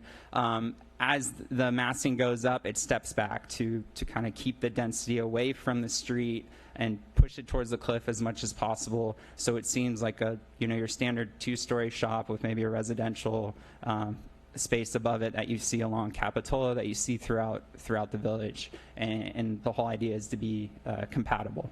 as the massing goes up, it steps back to kind of keep the density away from the street and push it towards the cliff as much as possible. So it seems like your standard 2-story shop with maybe a residential space above it that you see along Capitola, that you see throughout the village, and the whole idea is to be compatible.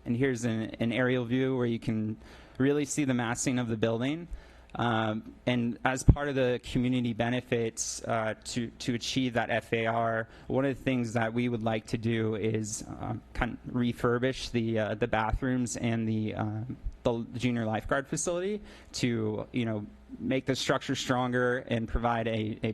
And here's an aerial view where you can really see the massing of the building. And as part of the community benefits to achieve that FAR, one of the things that we would like to do is kind of refurbish the bathrooms and the junior lifeguard facility to make the structure stronger and provide a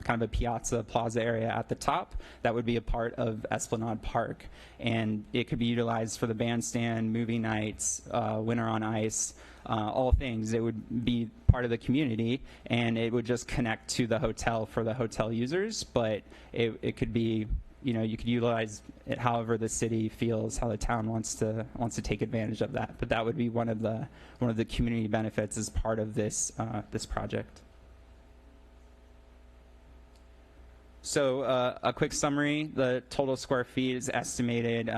kind of a piazza plaza area at the top that would be a part of Esplanade Park, and it could be utilized for the bandstand, movie nights, winter on ice, all things. It would be part of the community, and it would just connect to the hotel for the hotel users, but it could be, you could utilize it however the city feels, how the town wants to take advantage of that. But that would be one of the community benefits as part of this project. So a quick summary: the total square feet is estimated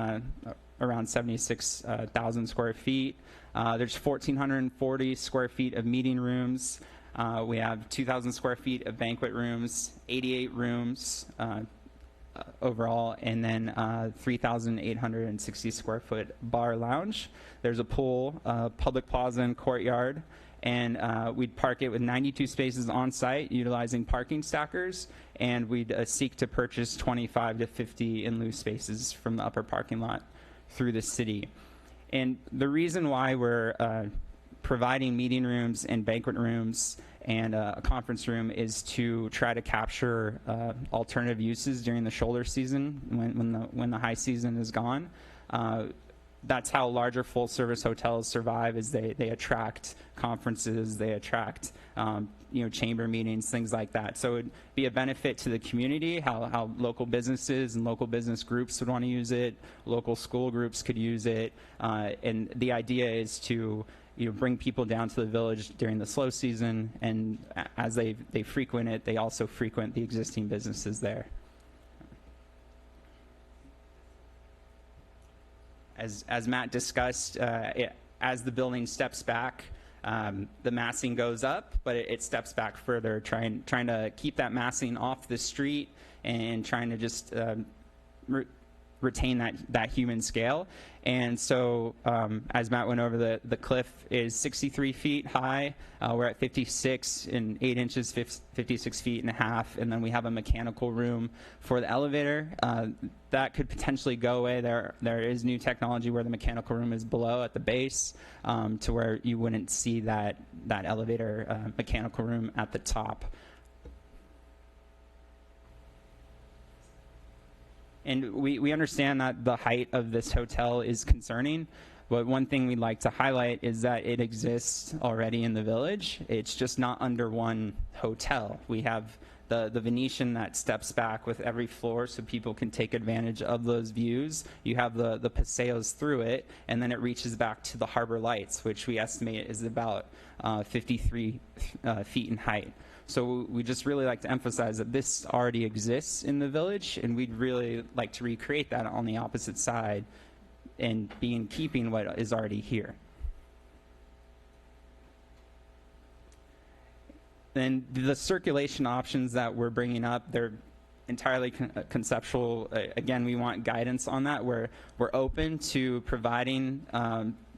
around 76,000 square feet. There's 1,440 square feet of meeting rooms. We have 2,000 square feet of banquet rooms, 88 rooms overall, and then 3,860 square foot bar lounge. There's a pool, public plaza and courtyard, and we'd park it with 92 spaces on site utilizing parking stackers, and we'd seek to purchase 25 to 50 in lieu spaces from the upper parking lot through the city. And the reason why we're providing meeting rooms and banquet rooms and a conference room is to try to capture alternative uses during the shoulder season when the high season is gone. That's how larger full-service hotels survive, is they attract conferences, they attract chamber meetings, things like that. So it'd be a benefit to the community, how local businesses and local business groups would want to use it, local school groups could use it, and the idea is to bring people down to the village during the slow season, and as they frequent it, they also frequent the existing businesses there. As Matt discussed, as the building steps back, the massing goes up, but it steps back further, trying to keep that massing off the street and trying to just retain that human scale. And so as Matt went over, the cliff is 63 feet high. We're at 56 and 8 inches, 56 feet and a half, and then we have a mechanical room for the elevator. That could potentially go away. There is new technology where the mechanical room is below at the base, to where you wouldn't see that elevator mechanical room at the top. And we understand that the height of this hotel is concerning, but one thing we'd like to highlight is that it exists already in the village. It's just not under one hotel. We have the Venetian that steps back with every floor so people can take advantage of those views. You have the paseos through it, and then it reaches back to the Harbor Lights, which we estimate is about 53 feet in height. So we just really like to emphasize that this already exists in the village, and we'd really like to recreate that on the opposite side and be in keeping what is already here. Then the circulation options that we're bringing up, they're entirely conceptual. Again, we want guidance on that. We're open to providing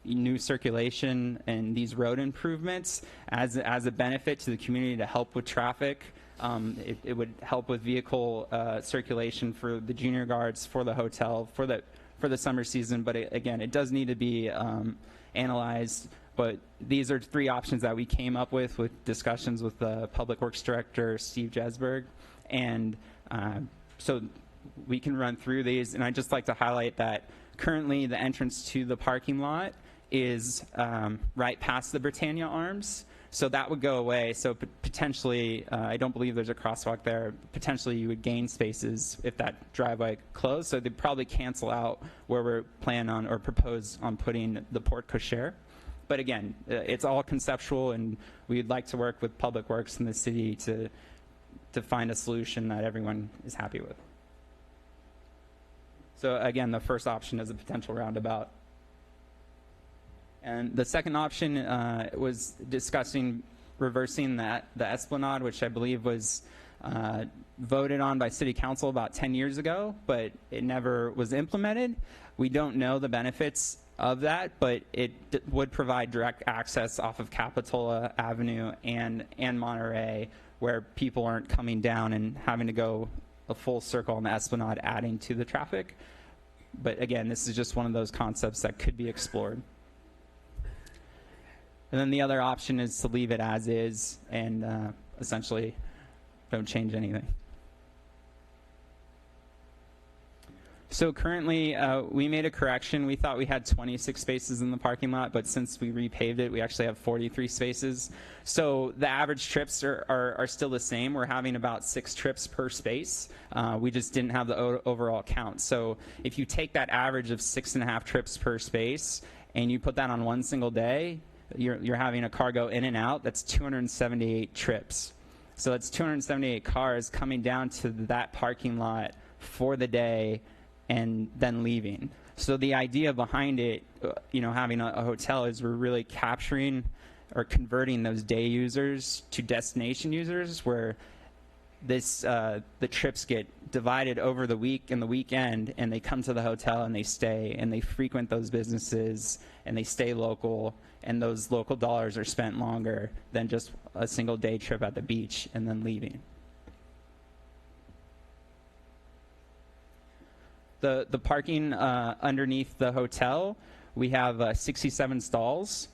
new circulation and these road improvements as a benefit to the community to help with traffic. It would help with vehicle circulation for the junior guards, for the hotel, for the summer season. But again, it does need to be analyzed. But these are 3 options that we came up with discussions with the Public Works Director, Steve Jesberg. And so we can run through these. And I'd just like to highlight that currently the entrance to the parking lot is right past the Britannia Arms. So that would go away. So potentially, I don't believe there's a crosswalk there. Potentially, you would gain spaces if that driveway closed. So they'd probably cancel out where we're planning on or propose on putting the porte cochere. But again, it's all conceptual, and we'd like to work with Public Works in the city to find a solution that everyone is happy with. So again, the first option is a potential roundabout. And the second option was discussing reversing the Esplanade, which I believe was voted on by City Council about 10 years ago, but it never was implemented. We don't know the benefits of that, but it would provide direct access off of Capitola Avenue and Monterey, where people aren't coming down and having to go a full circle on the Esplanade, adding to the traffic. But again, this is just one of those concepts that could be explored. And then the other option is to leave it as is and essentially don't change anything. So currently, we made a correction. We thought we had 26 spaces in the parking lot, but since we repaved it, we actually have 43 spaces. So the average trips are still the same. We're having about 6 trips per space. We just didn't have the overall count. So if you take that average of 6.5 trips per space and you put that on one single day, you're having a car go in and out. That's 278 trips. So that's 278 cars coming down to that parking lot for the day and then leaving. So the idea behind it, having a hotel is we're really capturing or converting those day users to destination users, where the trips get divided over the week and the weekend, and they come to the hotel and they stay and they frequent those businesses and they stay local, and those local dollars are spent longer than just a single day trip at the beach and then leaving. The parking underneath the hotel, we have 67 stalls,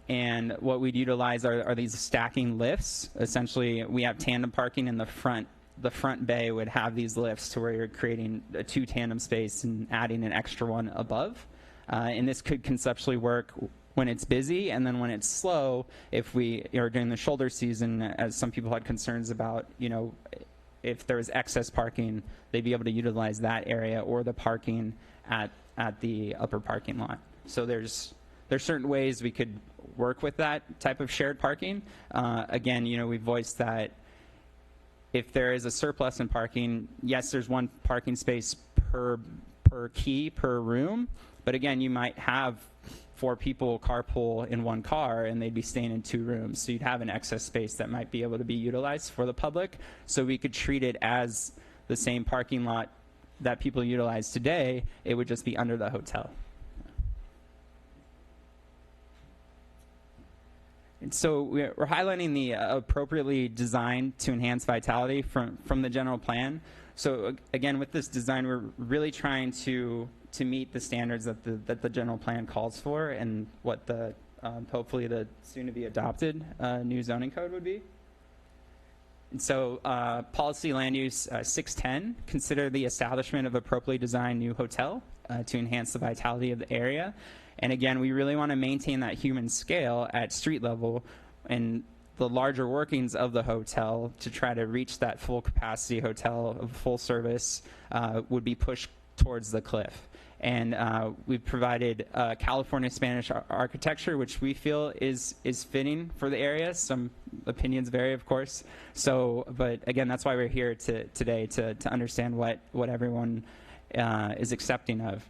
and what we'd utilize are these stacking lifts. Essentially, we have tandem parking in the front. The front bay would have these lifts to where you're creating a 2 tandem space and adding an extra one above. And this could conceptually work when it's busy, and then when it's slow, if we are during the shoulder season, as some people had concerns about, if there was excess parking, they'd be able to utilize that area or the parking at the upper parking lot. So there's certain ways we could work with that type of shared parking. Again, we voiced that if there is a surplus in parking, yes, there's 1 parking space per key per room, but again, you might have 4 people carpool in 1 car and they'd be staying in 2 rooms. So you'd have an excess space that might be able to be utilized for the public. So we could treat it as the same parking lot that people utilize today. It would just be under the hotel. And so we're highlighting the appropriately designed to enhance vitality from the general plan. So again, with this design, we're really trying to meet the standards that the general plan calls for and what the hopefully the soon-to-be adopted new zoning code would be. And so policy land use 610, consider the establishment of appropriately designed new hotel to enhance the vitality of the area. And again, we really want to maintain that human scale at street level and the larger workings of the hotel to try to reach that full capacity hotel of full service would be pushed towards the cliff. And we've provided California Spanish architecture, which we feel is fitting for the area. Some opinions vary, of course. So, but again, that's why we're here today to understand what everyone is accepting of.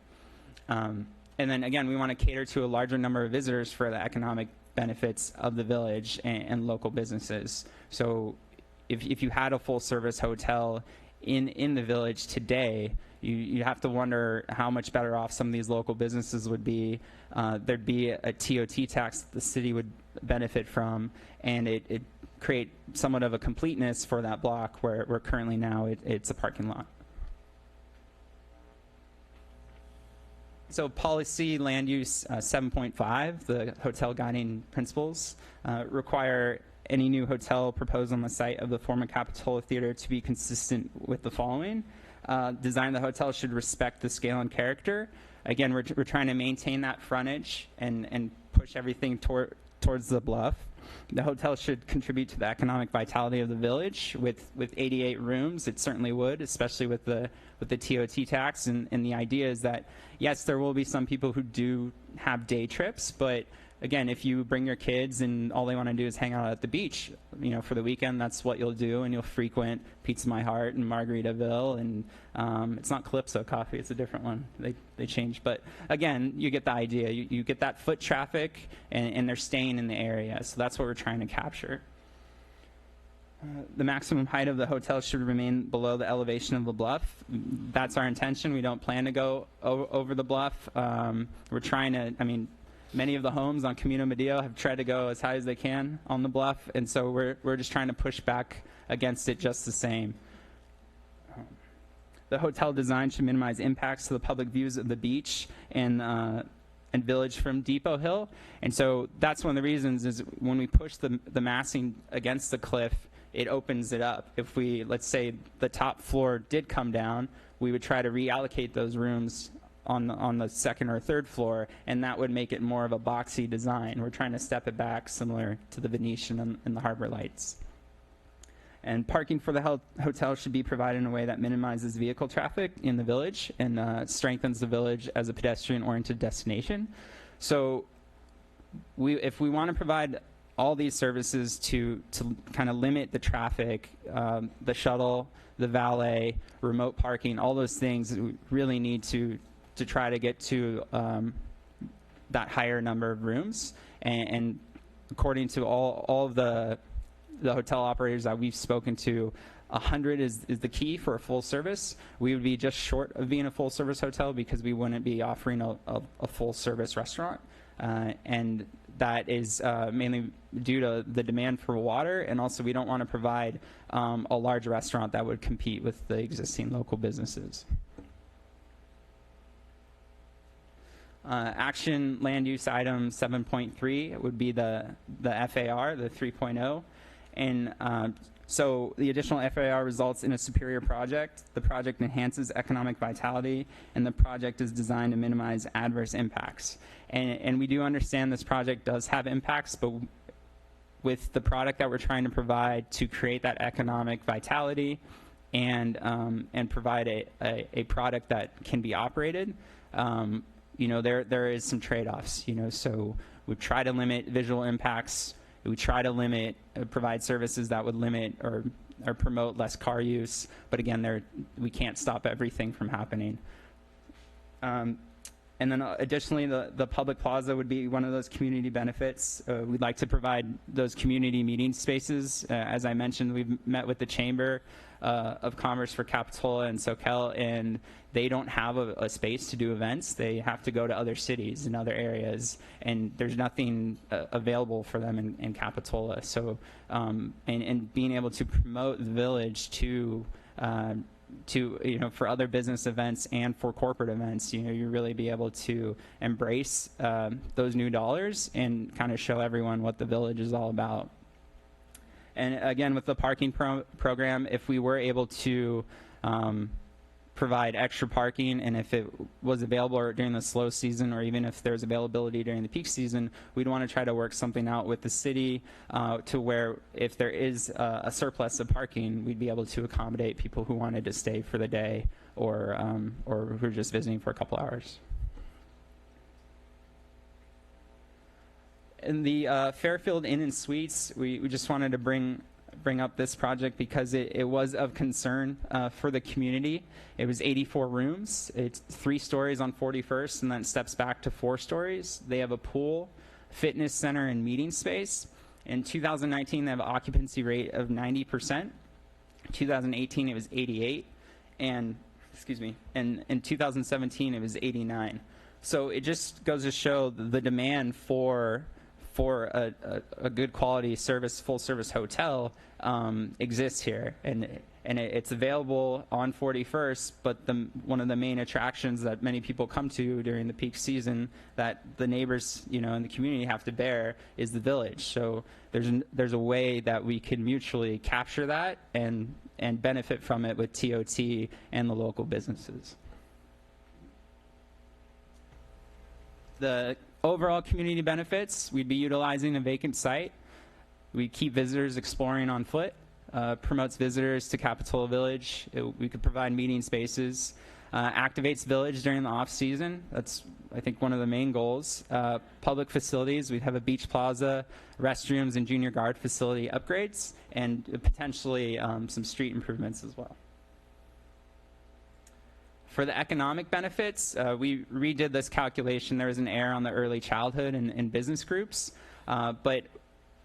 And then again, we want to cater to a larger number of visitors for the economic benefits of the village and local businesses. So if you had a full service hotel in the village today, you have to wonder how much better off some of these local businesses would be. There'd be a TOT tax that the city would benefit from, and it create somewhat of a completeness for that block where currently now it's a parking lot. So policy land use 7.5, the hotel guiding principles, require any new hotel proposed on the site of the former Capitola Theater to be consistent with the following. Design of the hotel should respect the scale and character. Again, we're trying to maintain that frontage and push everything towards the bluff. the hotel should contribute to the economic vitality of the village. With 88 rooms, it certainly would, especially with the TOT tax. And the idea is that, yes, there will be some people who do have day trips, but again, if you bring your kids and all they want to do is hang out at the beach, for the weekend, that's what you'll do, and you'll frequent Pizza My Heart and Margaritaville, and it's not Calypso Coffee, it's a different one. They changed, but again, you get the idea. You get that foot traffic, and they're staying in the area, so that's what we're trying to capture. The maximum height of the hotel should remain below the elevation of the bluff. That's our intention. We don't plan to go over the bluff. We're trying to, many of the homes on Camino Medio have tried to go as high as they can on the bluff, and so we're just trying to push back against it just the same. The hotel design should minimize impacts to the public views of the beach and village from Depot Hill, and so that's one of the reasons is when we push the massing against the cliff, it opens it up. If we, let's say the top floor did come down, we would try to reallocate those rooms on the second or third floor, and that would make it more of a boxy design. We're trying to step it back similar to the Venetian and the Harbor Lights. And parking for the hotel should be provided in a way that minimizes vehicle traffic in the village and strengthens the village as a pedestrian-oriented destination. So if we want to provide all these services to kind of limit the traffic, the shuttle, the valet, remote parking, all those things, we really need to try to get to that higher number of rooms. And according to all of the hotel operators that we've spoken to, 100 is the key for a full service. We would be just short of being a full service hotel because we wouldn't be offering a full service restaurant. And that is mainly due to the demand for water, and also we don't want to provide a large restaurant that would compete with the existing local businesses. Action land use item 7.3 would be the FAR, the 3.0. And so the additional FAR results in a superior project. The project enhances economic vitality, and the project is designed to minimize adverse impacts. And we do understand this project does have impacts, but with the product that we're trying to provide to create that economic vitality and provide a product that can be operated, there is some trade-offs, so we try to limit visual impacts. We try to provide services that would limit or promote less car use, but again, we can't stop everything from happening. And then additionally, the public plaza would be one of those community benefits. We'd like to provide those community meeting spaces. As I mentioned, we've met with the Chamber of Commerce for Capitola and Soquel, and they don't have a space to do events. They have to go to other cities and other areas, and there's nothing available for them in Capitola. So, and being able to promote the village to for other business events and for corporate events, you really be able to embrace those new dollars and kind of show everyone what the village is all about. And again, with the parking program, if we were able to provide extra parking, and if it was available during the slow season, or even if there's availability during the peak season, we'd want to try to work something out with the city to where if there is a surplus of parking, we'd be able to accommodate people who wanted to stay for the day or who are just visiting for a couple hours. In the Fairfield Inn and Suites, we just wanted to bring up this project because it was of concern for the community. It was 84 rooms. It's 3 stories on 41st, and then steps back to 4 stories. They have a pool, fitness center, and meeting space. In 2019, they have an occupancy rate of 90%. 2018, it was 88, and in 2017, it was 89. So it just goes to show the demand for a good quality service, full service hotel exists here, and it's available on 41st. But one of the main attractions that many people come to during the peak season that the neighbors, in the community have to bear is the village. So there's a way that we can mutually capture that and benefit from it with TOT and the local businesses. The overall community benefits, we'd be utilizing a vacant site. we keep visitors exploring on foot, promotes visitors to Capitola Village. We could provide meeting spaces, activates Village during the off-season. That's, I think, one of the main goals. Public facilities, we have a beach plaza, restrooms, and junior guard facility upgrades, and potentially some street improvements as well. For the economic benefits, we redid this calculation. There was an error on the early childhood and business groups, but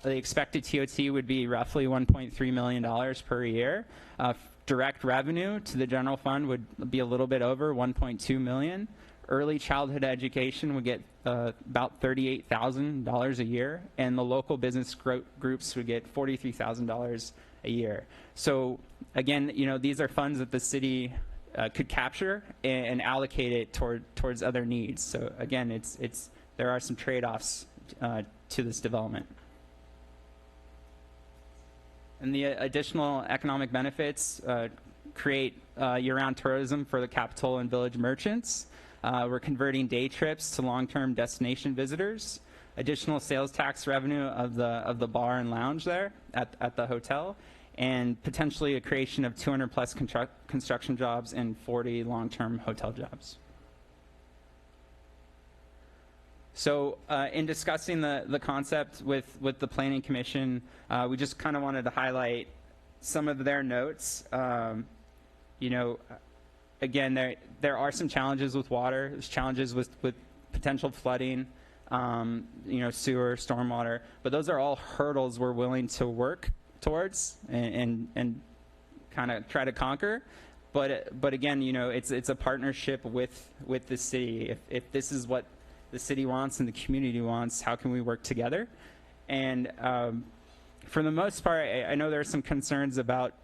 the expected TOT would be roughly $1.3 million per year. Direct revenue to the general fund would be a little bit over $1.2 million. Early childhood education would get about $38,000 a year, and the local business groups would get $43,000 a year. So again, you know, these are funds that the city could capture and allocate it towards other needs. So again, there are some trade-offs to this development. And the additional economic benefits create year-round tourism for the Capitola and Village merchants. We're converting day trips to long-term destination visitors. Additional sales tax revenue of the bar and lounge there at the hotel, and potentially a creation of 200 plus construction jobs and 40 long-term hotel jobs. So in discussing the concept with the Planning Commission, we just kind of wanted to highlight some of their notes. You know, again, there are some challenges with water. There's challenges with potential flooding, you know, sewer, stormwater. But those are all hurdles we're willing to work towards and kind of try to conquer. But again, you know, it's a partnership with the city. If this is what the city wants and the community wants, how can we work together? And for the most part, I know there are some concerns about,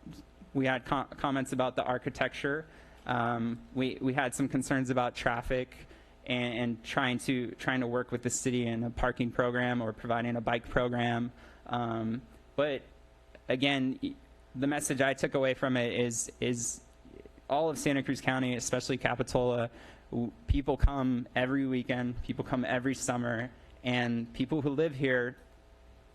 we had comments about the architecture. We had some concerns about traffic and trying to work with the city in a parking program or providing a bike program. But again, the message I took away from it is all of Santa Cruz County, especially Capitola, people come every weekend, people come every summer, and people who live here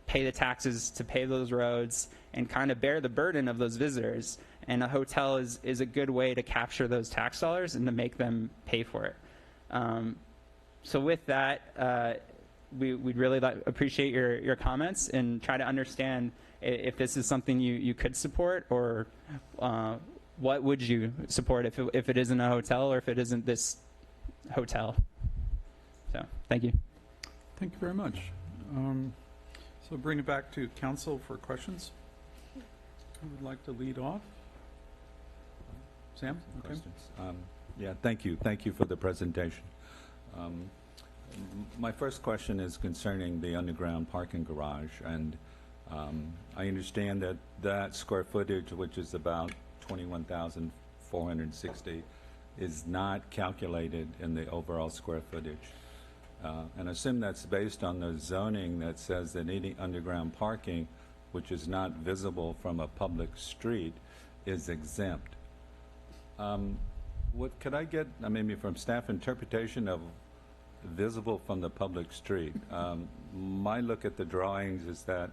pay the taxes to pay those roads and kind of bear the burden of those visitors. And a hotel is a good way to capture those tax dollars and to make them pay for it. So with that, we'd really appreciate your comments and try to understand if this is something you could support, or what would you support if it isn't a hotel or if it isn't this hotel. So thank you. Thank you very much. So bring it back to council for questions. Who would like to lead off? Sam? Okay. Questions? Yeah, thank you. Thank you for the presentation. My first question is concerning the underground parking garage, and I understand that square footage, which is about 21,460, is not calculated in the overall square footage. And I assume that's based on the zoning that says that any underground parking which is not visible from a public street is exempt. What could I get, maybe from staff interpretation of visible from the public street? My look at the drawings is that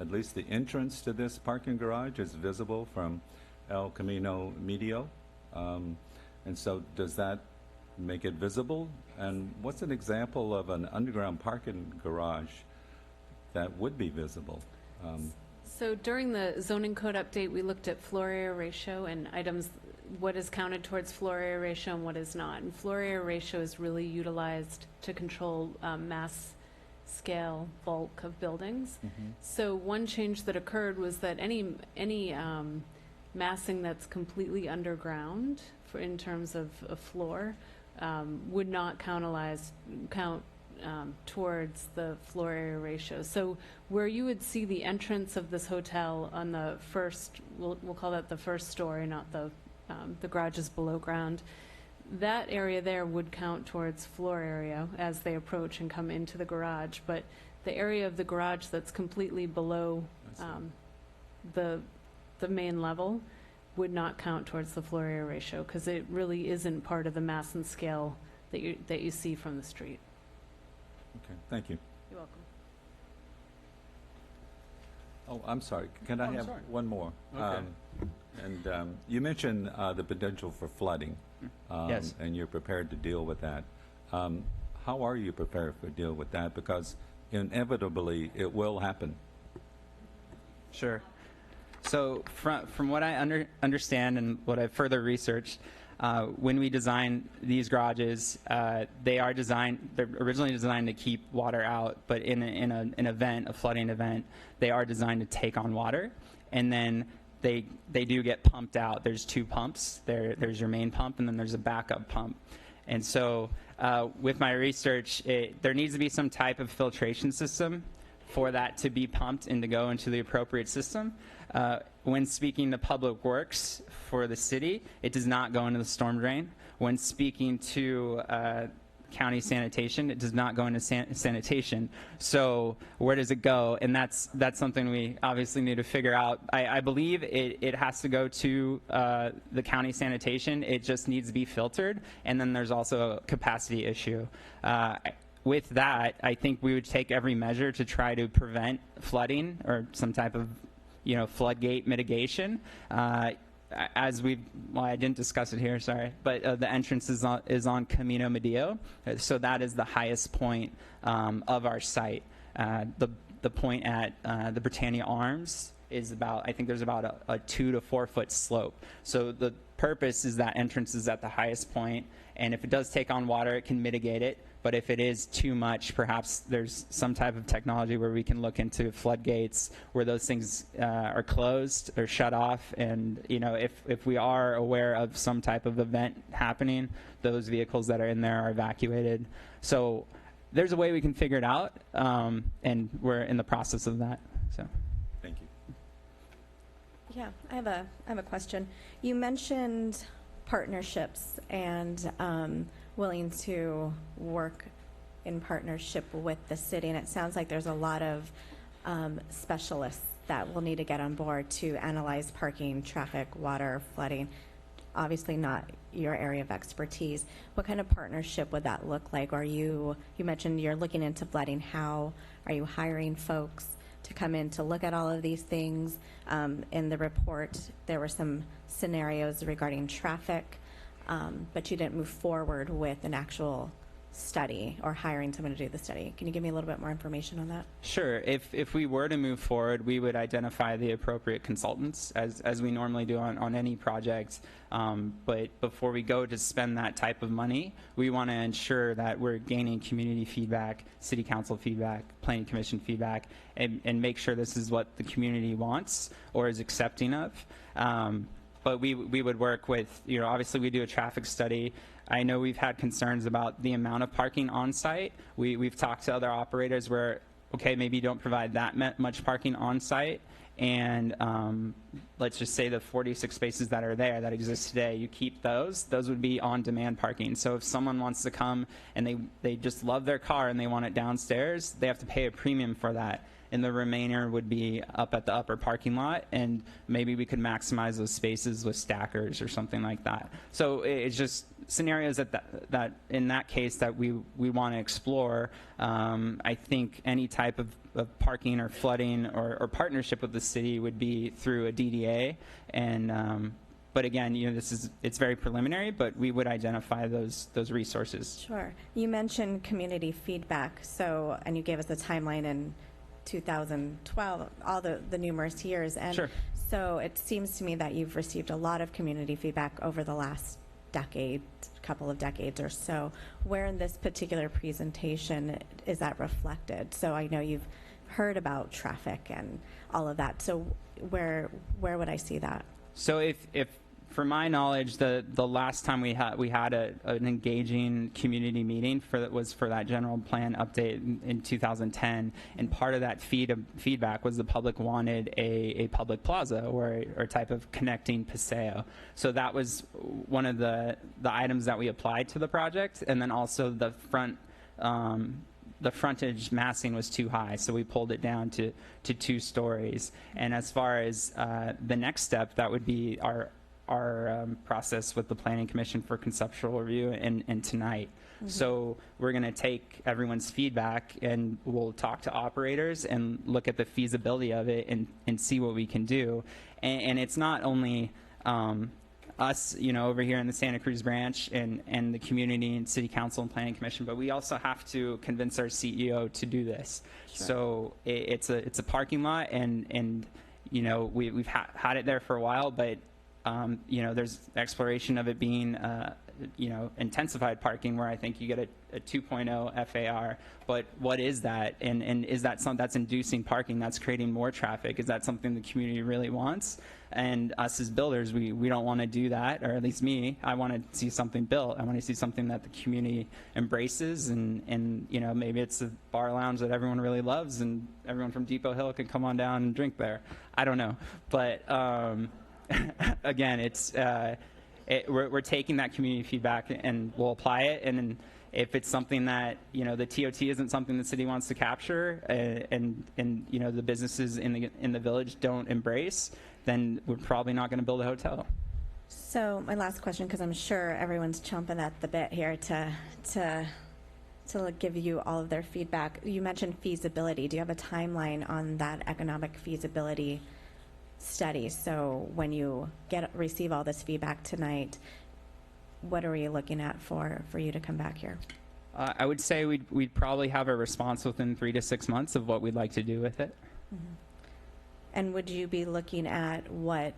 at least the entrance to this parking garage is visible from El Camino Medio. And so does that make it visible? And what's an example of an underground parking garage that would be visible? So during the zoning code update, we looked at floor area ratio and items, what is counted towards floor area ratio and what is not. And floor area ratio is really utilized to control mass scale bulk of buildings. Mm-hmm. So one change that occurred was that any massing that's completely underground in terms of a floor would not count towards the floor area ratio. So where you would see the entrance of this hotel on the first, we'll call that the first story, not the garage is below ground, that area there would count towards floor area as they approach and come into the garage. But the area of the garage that's completely below the main level would not count towards the floor area ratio, because it really isn't part of the mass and scale that you see from the street. Okay, thank you. You're welcome. Oh, I'm sorry. Can I have sorry. one more? Okay. You mentioned the potential for flooding. Yes. And you're prepared to deal with that. How are you prepared to deal with that? Because inevitably it will happen. Sure. So from what I understand and what I've further researched, when we design these garages, they're originally designed to keep water out, but in an event, a flooding event, they are designed to take on water, and then they do get pumped out. There's two pumps. There's your main pump, and then there's a backup pump. And so with my research, there needs to be some type of filtration system for that to be pumped and to go into the appropriate system. When speaking to Public Works for the city, it does not go into the storm drain. When speaking to county sanitation, it does not go into sanitation. So where does it go? And that's something we obviously need to figure out. I believe it has to go to the county sanitation. It just needs to be filtered. And then there's also a capacity issue. With that, I think we would take every measure to try to prevent flooding or some type of, floodgate mitigation. I didn't discuss it here, sorry, but the entrance is on Camino Medio, so that is the highest point of our site. The point at the Britannia Arms is I think there's about a 2 to 4 foot slope. So the purpose is that entrance is at the highest point, and if it does take on water, it can mitigate it. But if it is too much, perhaps there's some type of technology where we can look into floodgates where those things are closed or shut off. And, if we are aware of some type of event happening, those vehicles that are in there are evacuated. So there's a way we can figure it out, and we're in the process of that. So. Thank you. Yeah, I have a question. You mentioned partnerships and willing to work in partnership with the city, and it sounds like there's a lot of specialists that will need to get on board to analyze parking, traffic, water, flooding. Obviously not your area of expertise. What kind of partnership would that look like? You mentioned you're looking into flooding. How are you hiring folks to come in to look at all of these things? In the report, there were some scenarios regarding traffic, but you didn't move forward with an actual study or hiring someone to do the study. Can you give me a little bit more information on that? Sure. If we were to move forward, we would identify the appropriate consultants, as we normally do on any project. But before we go to spend that type of money, we want to ensure that we're gaining community feedback, city council feedback, planning commission feedback, and make sure this is what the community wants or is accepting of. But we would work with, obviously we do a traffic study. I know we've had concerns about the amount of parking on site. We've talked to other operators where, okay, maybe you don't provide that much parking on site, and let's just say the 46 spaces that are there that exist today, you keep those would be on-demand parking. So if someone wants to come and they just love their car and they want it downstairs, they have to pay a premium for that. And the remainder would be up at the upper parking lot, and maybe we could maximize those spaces with stackers or something like that. So it's just scenarios that in that case that we want to explore. I think any type of parking or flooding or partnership with the city would be through a DDA, and but again, it's very preliminary, but we would identify those resources. Sure. You mentioned community feedback, and you gave us a timeline in 2012, all the numerous years. And sure. So it seems to me that you've received a lot of community feedback over the last couple of decades or so. Where in this particular presentation is that reflected? So I know you've heard about traffic and all of that. So where would I see that? So if from my knowledge, the last time we had an engaging community meeting was for that general plan update in 2010, and part of that feedback was the public wanted a public plaza or type of connecting paseo. So that was one of the items that we applied to the project, and then also the frontage massing was too high, so we pulled it down to 2 stories. And as far as the next step, that would be process with the Planning Commission for conceptual review and tonight. So we're going to take everyone's feedback and we'll talk to operators and look at the feasibility of it and see what we can do. And it's not only us, over here in the Santa Cruz branch and the community and city council and planning commission, but we also have to convince our CEO to do this. Sure. So it's a parking lot and we've had it there for a while, but there's exploration of it being intensified parking where I think you get a 2.0 FAR. But what is that? And is that something that's inducing parking, that's creating more traffic? Is that something the community really wants? And us as builders, we don't want to do that, or at least me. I want to see something built. I want to see something that the community embraces, and maybe it's a bar lounge that everyone really loves, and everyone from Depot Hill can come on down and drink there. I don't know, but again, it's we're taking that community feedback and we'll apply it. And if it's something that the TOT isn't something the city wants to capture, and the businesses in the village don't embrace, then we're probably not going to build a hotel. So my last question, because I'm sure everyone's chomping at the bit here to give you all of their feedback. You mentioned feasibility. Do you have a timeline on that economic feasibility study? So when you receive all this feedback tonight, what are we looking at for you to come back here? I would say we'd probably have a response within 3 to 6 months of what we'd like to do with it. Mm-hmm. And would you be looking at what,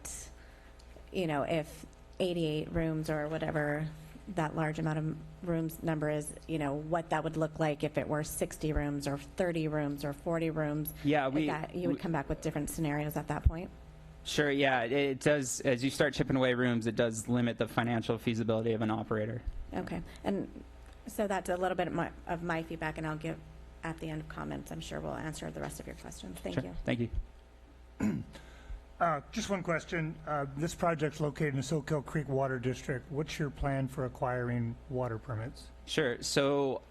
if 88 rooms or whatever that large amount of rooms number is, what that would look like if it were 60 rooms or 30 rooms or 40 rooms? Yeah, you would come back with different scenarios at that point? Sure, yeah, it does. As you start chipping away rooms, it does limit the financial feasibility of an operator. Okay, and so that's a little bit of my feedback, and I'll give at the end of comments. I'm sure we'll answer the rest of your questions. Thank Sure. you. Thank you. Just one question. This project's located in the Soquel Creek Water District. What's your plan for acquiring water permits? Sure. So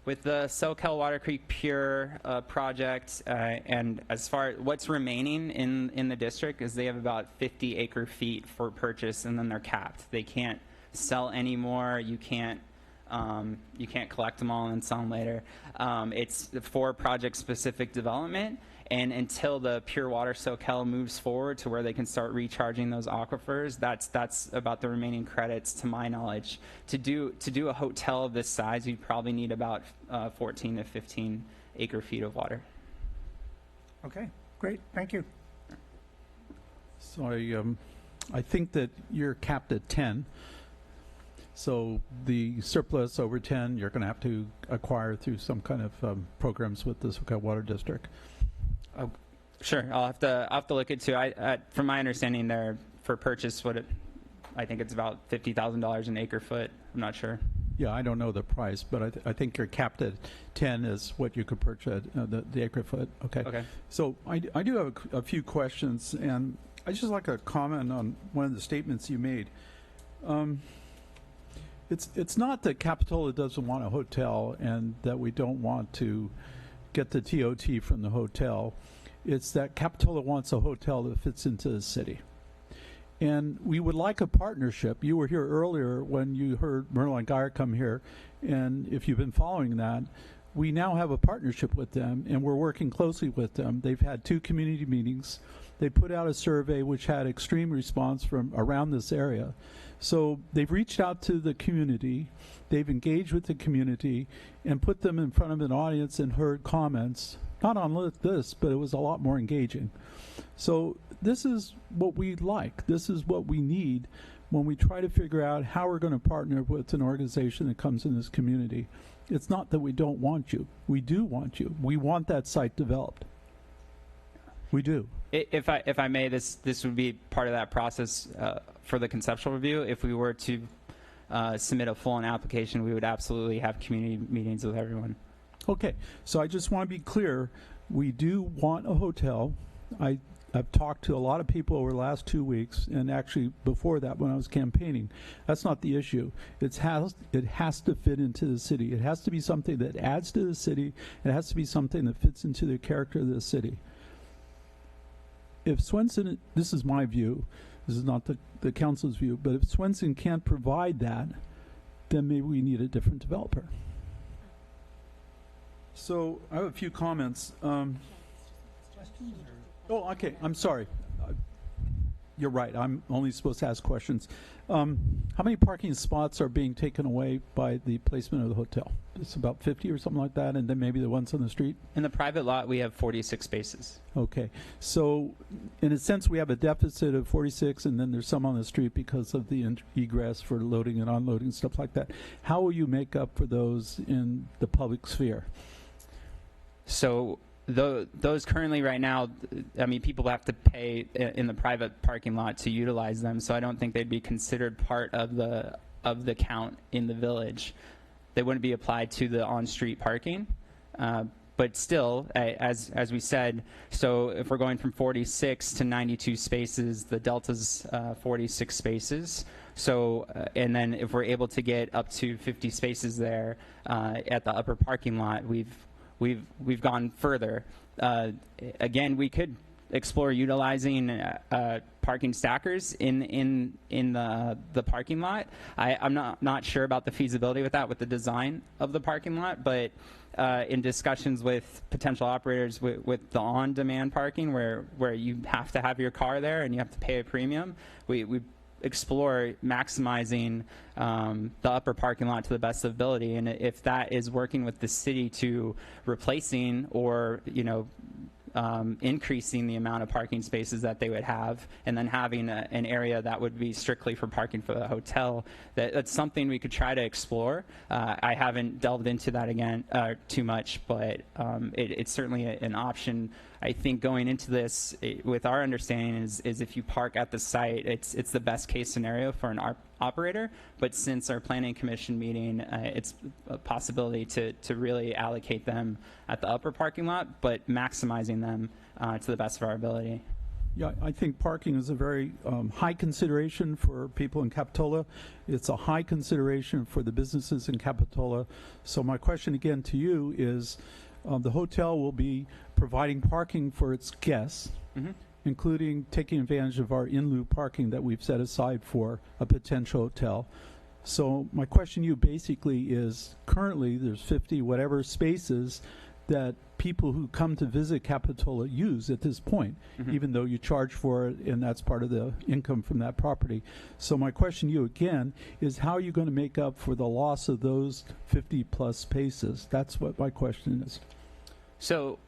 with the Soquel Water Creek Pure project, and as far as what's remaining in the district is they have about 50 acre feet for purchase, and then they're capped. They can't sell anymore. You can't collect them all and then sell them later. It's for project-specific development. And until the Pure Water Soquel moves forward to where they can start recharging those aquifers, that's about the remaining credits to my knowledge. To do a hotel of this size, you'd probably need about 14 to 15 acre feet of water. Okay, great. Thank you. So I think that you're capped at 10. So the surplus over 10, you're going to have to acquire through some kind of programs with the Soquel Water District. Oh, sure. I'll have to look into. From my understanding, there for purchase, I think it's about $50,000 an acre foot. I'm not sure. Yeah, I don't know the price, but I think you're capped at 10 is what you could purchase the acre foot. Okay. Okay. So I do have a few questions, and I just like a comment on one of the statements you made. It's not that Capitola doesn't want a hotel and that we don't want to get the TOT from the hotel. It's that Capitola wants a hotel that fits into the city. And we would like a partnership. You were here earlier when you heard Merlin Geyer come here, and if you've been following that, we now have a partnership with them, and we're working closely with them. They've had 2 community meetings. They put out a survey which had extreme response from around this area. So they've reached out to the community, they've engaged with the community, and put them in front of an audience and heard comments. Not on this, but it was a lot more engaging. So this is what we like. This is what we need when we try to figure out how we're going to partner with an organization that comes in this community. It's not that we don't want you. We do want you. We want that site developed. We do. If I may, this would be part of that process for the conceptual review. If we were to submit a full-on application, we would absolutely have community meetings with everyone. Okay, so I just want to be clear. We do want a hotel. I've talked to a lot of people over the last 2 weeks, and actually before that when I was campaigning. That's not the issue. It has to fit into the city. It has to be something that adds to the city. It has to be something that fits into the character of the city. If Swenson, this is my view, This is not the council's view, but if Swenson can't provide that, then maybe we need a different developer. So I have a few comments. Oh, okay, I'm sorry. You're right, I'm only supposed to ask questions. How many parking spots are being taken away by the placement of the hotel? It's about 50 or something like that, and then maybe the ones on the street? In the private lot, we have 46 spaces. Okay, so in a sense, we have a deficit of 46, and then there's some on the street because of the egress for loading and unloading, stuff like that. How will you make up for those in the public sphere? So those currently right now, I mean, people have to pay in the private parking lot to utilize them, so I don't think they'd be considered part of the count in the village. They wouldn't be applied to the on-street parking. But still, as we said, so if we're going from 46 to 92 spaces, the delta's 46 spaces. So, and then if we're able to get up to 50 spaces there at the upper parking lot, we've gone further. Again, we could explore utilizing parking stackers in the parking lot. I'm not sure about the feasibility with that, with the design of the parking lot, but in discussions with potential operators with the on-demand parking, where you have to have your car there and you have to pay a premium, we explore maximizing the upper parking lot to the best of ability. And if that is working with the city to replacing or, increasing the amount of parking spaces that they would have, and then having an area that would be strictly for parking for the hotel, that's something we could try to explore. I haven't delved into that again too much, but it's certainly an option. I think going into this, with our understanding, is if you park at the site, it's the best case scenario for an operator. But since our planning commission meeting, it's a possibility to really allocate them at the upper parking lot, but maximizing them to the best of our ability. Yeah, I think parking is a very high consideration for people in Capitola. It's a high consideration for the businesses in Capitola. So my question again to you is, the hotel will be providing parking for its guests, including taking advantage of our in lieu parking that we've set aside for a potential hotel. So my question to you basically is, currently there's 50 whatever spaces that people who come to visit Capitola use at this point, even though you charge for it and that's part of the income from that property. So my question to you again is, how are you going to make up for the loss of those 50 plus spaces? That's what my question is. So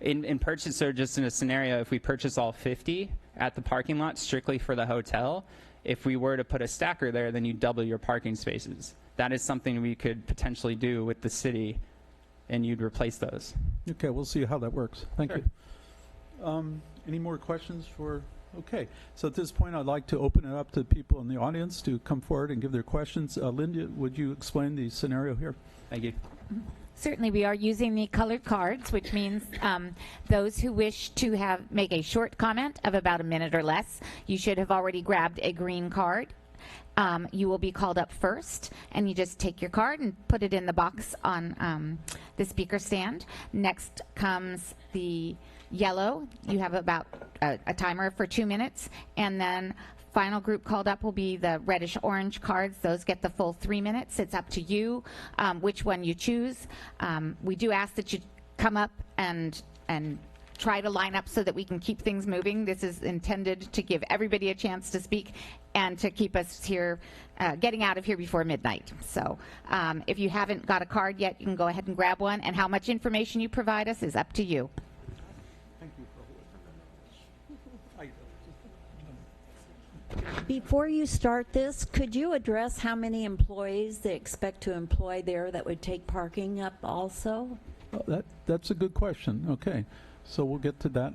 in purchase, or just in a scenario, if we purchase all 50 at the parking lot strictly for the hotel, if we were to put a stacker there, then you double your parking spaces. That is something we could potentially do with the city, and you'd replace those. Okay, we'll see how that works. Thank Sure. you. Any more questions for? Okay, so at this point, I'd like to open it up to people in the audience to come forward and give their questions. Linda, would you explain the scenario here? Thank you. Certainly, we are using the colored cards, which means those who wish to make a short comment of about a minute or less, you should have already grabbed a green card. You will be called up first, and you just take your card and put it in the box on the speaker stand. Next comes the yellow. You have about a timer for 2 minutes, and then final group called up will be the reddish orange cards. Those get the full 3 minutes. It's up to you which one you choose. We do ask that you come up and try to line up so that we can keep things moving. This is intended to give everybody a chance to speak and to keep us here, getting out of here before midnight. So if you haven't got a card yet, you can go ahead and grab one, and how much information you provide us is up to you. Before you start this, could you address how many employees they expect to employ there that would take parking up also? That's a good question. Okay, so we'll get to that.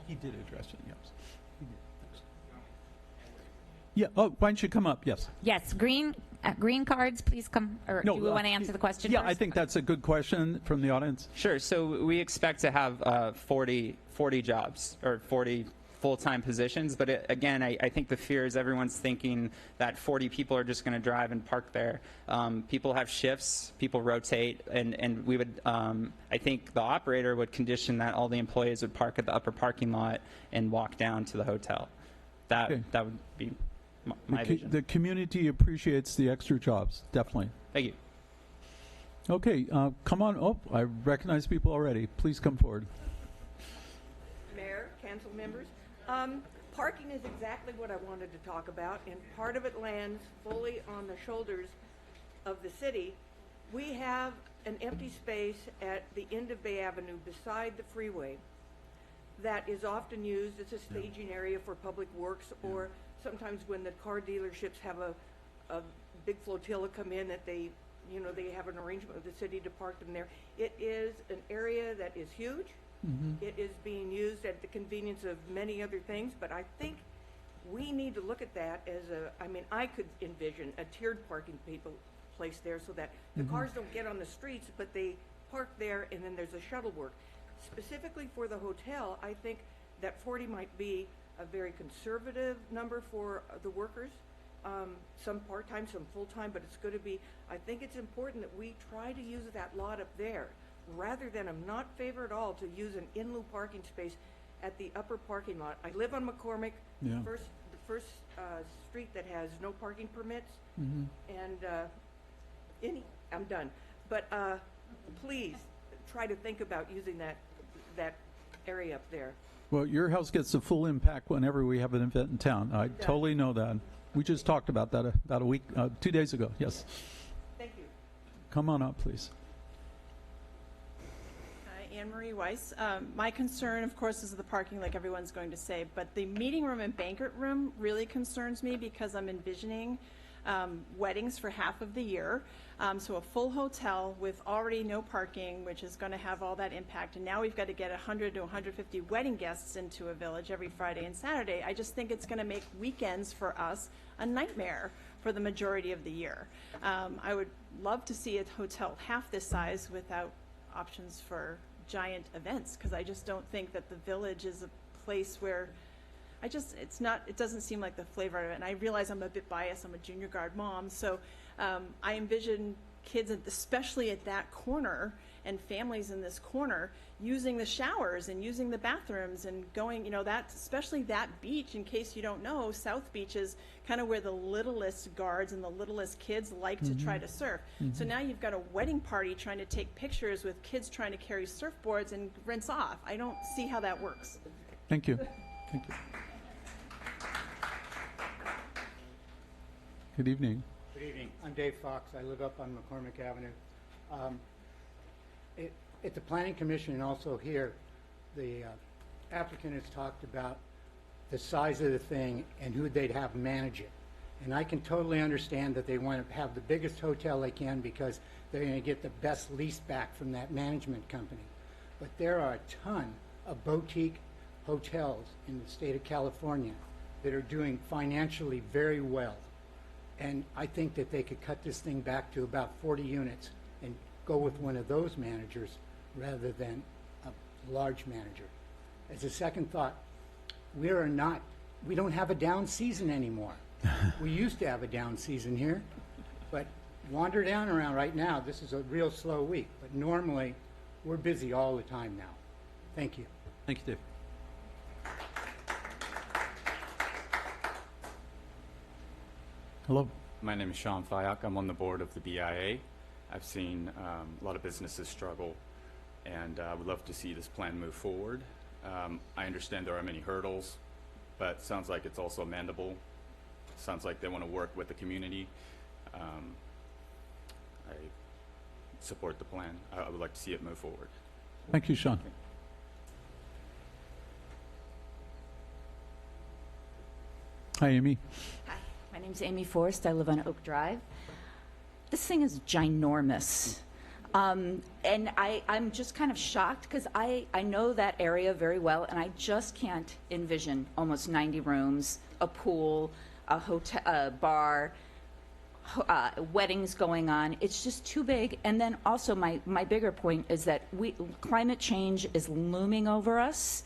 He did address it, yes. Yeah, oh, why don't you come up? Yes. Yes, green cards, please come. Or No, do we want to answer the question Yeah, first? I think that's a good question from the audience. Sure. So we expect to have 40 jobs, or 40 full-time positions. But again, I think the fear is everyone's thinking that 40 people are just going to drive and park there. People have shifts, people rotate, and we would, I think the operator would condition that all the employees would park at the upper parking lot and walk down to the hotel. That would be my vision. The community appreciates the extra jobs, definitely. Thank you. Okay, come on. Oh, I recognize people already. Please come forward. Mayor, council members, parking is exactly what I wanted to talk about, and part of it lands fully on the shoulders of the city. We have an empty space at the end of Bay Avenue beside the freeway that is often used as a staging area for public works, or sometimes when the car dealerships have a big flotilla come in, that they have an arrangement with the city to park them there. It is an area that is huge. It is being used at the convenience of many other things, but I think we need to look at that as I could envision a tiered parking place there so that the cars don't get on the streets, but they park there and then there's a shuttle work. Specifically for the hotel, I think that 40 might be a very conservative number for the workers. Some part-time, some full-time, but it's going to be, I think it's important that we try to use that lot up there rather than, I'm not favor at all to use an in-lieu parking space at the upper parking lot. I live on McCormick, the first street that has no parking permits, and I'm done. But please try to think about using that area up there. Well, your house gets the full impact whenever we have an event in town. I totally know that. We just talked about that about a week, 2 days ago. Yes. Thank you. Come on up, please. Anne Marie Weiss. My concern, of course, is the parking, like everyone's going to say, but the meeting room and banquet room really concerns me because I'm envisioning weddings for half of the year. So a full hotel with already no parking, which is going to have all that impact. And now we've got to get 100 to 150 wedding guests into a village every Friday and Saturday. I just think it's going to make weekends for us a nightmare for the majority of the year. I would love to see a hotel half this size without options for giant events, because I just don't think that the village is a place where it doesn't seem like the flavor of it. And I realize I'm a bit biased. I'm a junior guard mom. So I envision kids, especially at that corner, and families in this corner, using the showers and using the bathrooms and going, especially that beach, in case you don't know, South Beach is kind of where the littlest guards and the littlest kids like to try to surf. So now you've got a wedding party trying to take pictures with kids trying to carry surfboards and rinse off. I don't see how that works. Thank you. Thank you. Good evening. Good evening. I'm Dave Fox. I live up on McCormick Avenue. At the Planning Commission and also here, the applicant has talked about the size of the thing and who they'd have manage it. And I can totally understand that they want to have the biggest hotel they can because they're going to get the best lease back from that management company. But there are a ton of boutique hotels in the state of California that are doing financially very well. And I think that they could cut this thing back to about 40 units and go with one of those managers rather than a large manager. As a second thought, we don't have a down season anymore. We used to have a down season here, but wander down around right now, this is a real slow week. But normally, we're busy all the time now. Thank you. Thank you, Dave. Hello. My name is Sean Fayok. I'm on the board of the BIA. I've seen a lot of businesses struggle, and I would love to see this plan move forward. I understand there are many hurdles, but it sounds like it's also amendable. Sounds like they want to work with the community. I support the plan. I would like to see it move forward. Thank you, Sean. Hi, Amy. Hi, my name's Amy Forrest. I live on Oak Drive. This thing is ginormous. And I'm just kind of shocked because I know that area very well, and I just can't envision almost 90 rooms, a pool, a hotel, a bar, weddings going on. It's just too big. And then also my bigger point is that climate change is looming over us.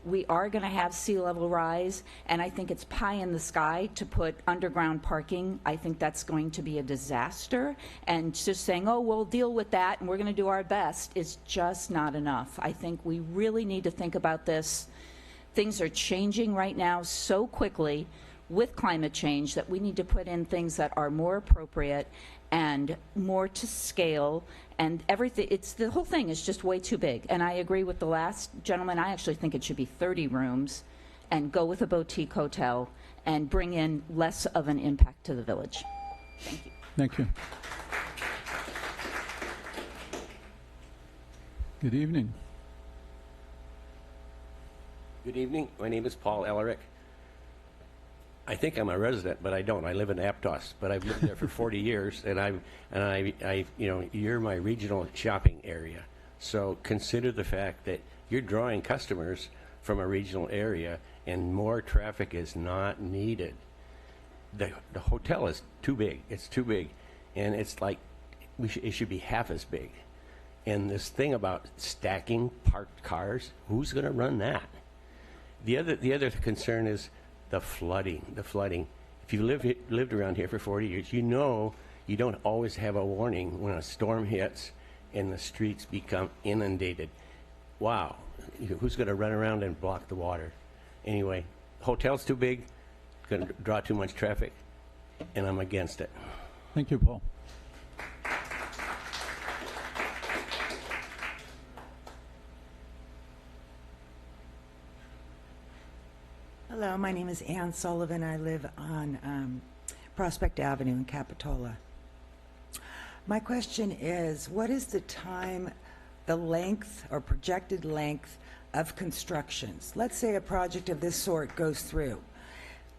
We are going to have sea level rise, and I think it's pie in the sky to put underground parking. I think that's going to be a disaster, and just saying, oh, we'll deal with that and we're going to do our best is just not enough. I think we really need to think about this. Things are changing right now so quickly with climate change that we need to put in things that are more appropriate and more to scale, and everything. The whole thing is just way too big. And I agree with the last gentleman. I actually think it should be 30 rooms and go with a boutique hotel and bring in less of an impact to the village. Thank you. Thank you. Good evening. Good evening. My name is Paul Ellerick. I think I'm a resident, but I don't. I live in Aptos, but I've lived there for 40 years, and I, you know, you're my regional shopping area. So consider the fact that you're drawing customers from a regional area, and more traffic is not needed. The hotel is too big. It's too big, and it's like it should be half as big. And this thing about stacking parked cars, who's going to run that? The other concern is the flooding. If you lived around here for 40 years, you know you don't always have a warning when a storm hits and the streets become inundated. Wow, who's going to run around and block the water? Anyway, hotel's too big, going to draw too much traffic, and I'm against it. Thank you, Paul. Hello, my name is Ann Sullivan. I live on Prospect Avenue in Capitola. My question is, what is the length or projected length of constructions? Let's say a project of this sort goes through.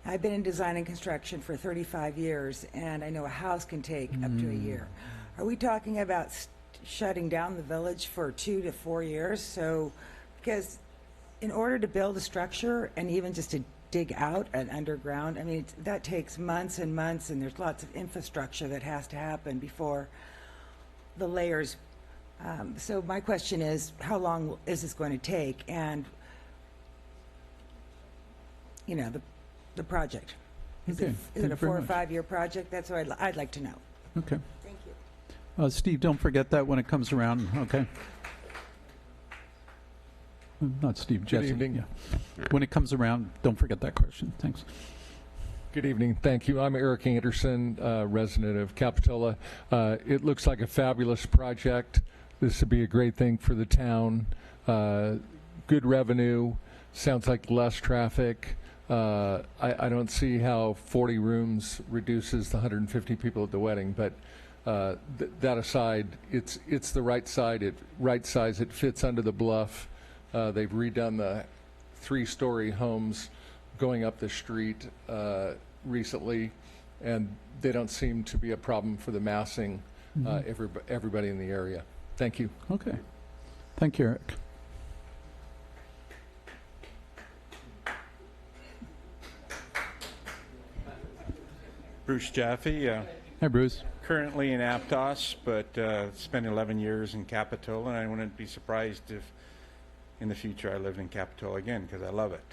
I've been in design and construction for 35 years, and I know a house can take up to a year. Are we talking about shutting down the village for 2 to 4 years? So, because in order to build a structure and even just to dig out an underground, I mean, that takes months and months, and there's lots of infrastructure that has to happen before the layers. So my question is, how long is this going to take? And, you know, the project. Is Okay. it Thank a you 4 very or much. 5 year project? That's what I'd like to know. Okay. Thank you. Steve, don't forget that when it comes around, okay? Not Steve, Jesse. evening. Yeah. When it comes around, don't forget that question. Thanks. Good evening. Thank you. I'm Eric Anderson, resident of Capitola. It looks like a fabulous project. This would be a great thing for the town. Good revenue. Sounds like less traffic. I don't see how 40 rooms reduces the 150 people at the wedding, but that aside, it's the right size. It fits under the bluff. They've redone the 3-story homes going up the street recently, and they don't seem to be a problem for the massing everybody in the area. Thank you. Okay. Thank you, Eric. Bruce Jaffe. Hi, Bruce. Currently in Aptos, but spent 11 years in Capitola, and I wouldn't be surprised if in the future I lived in Capitola again, because I love it.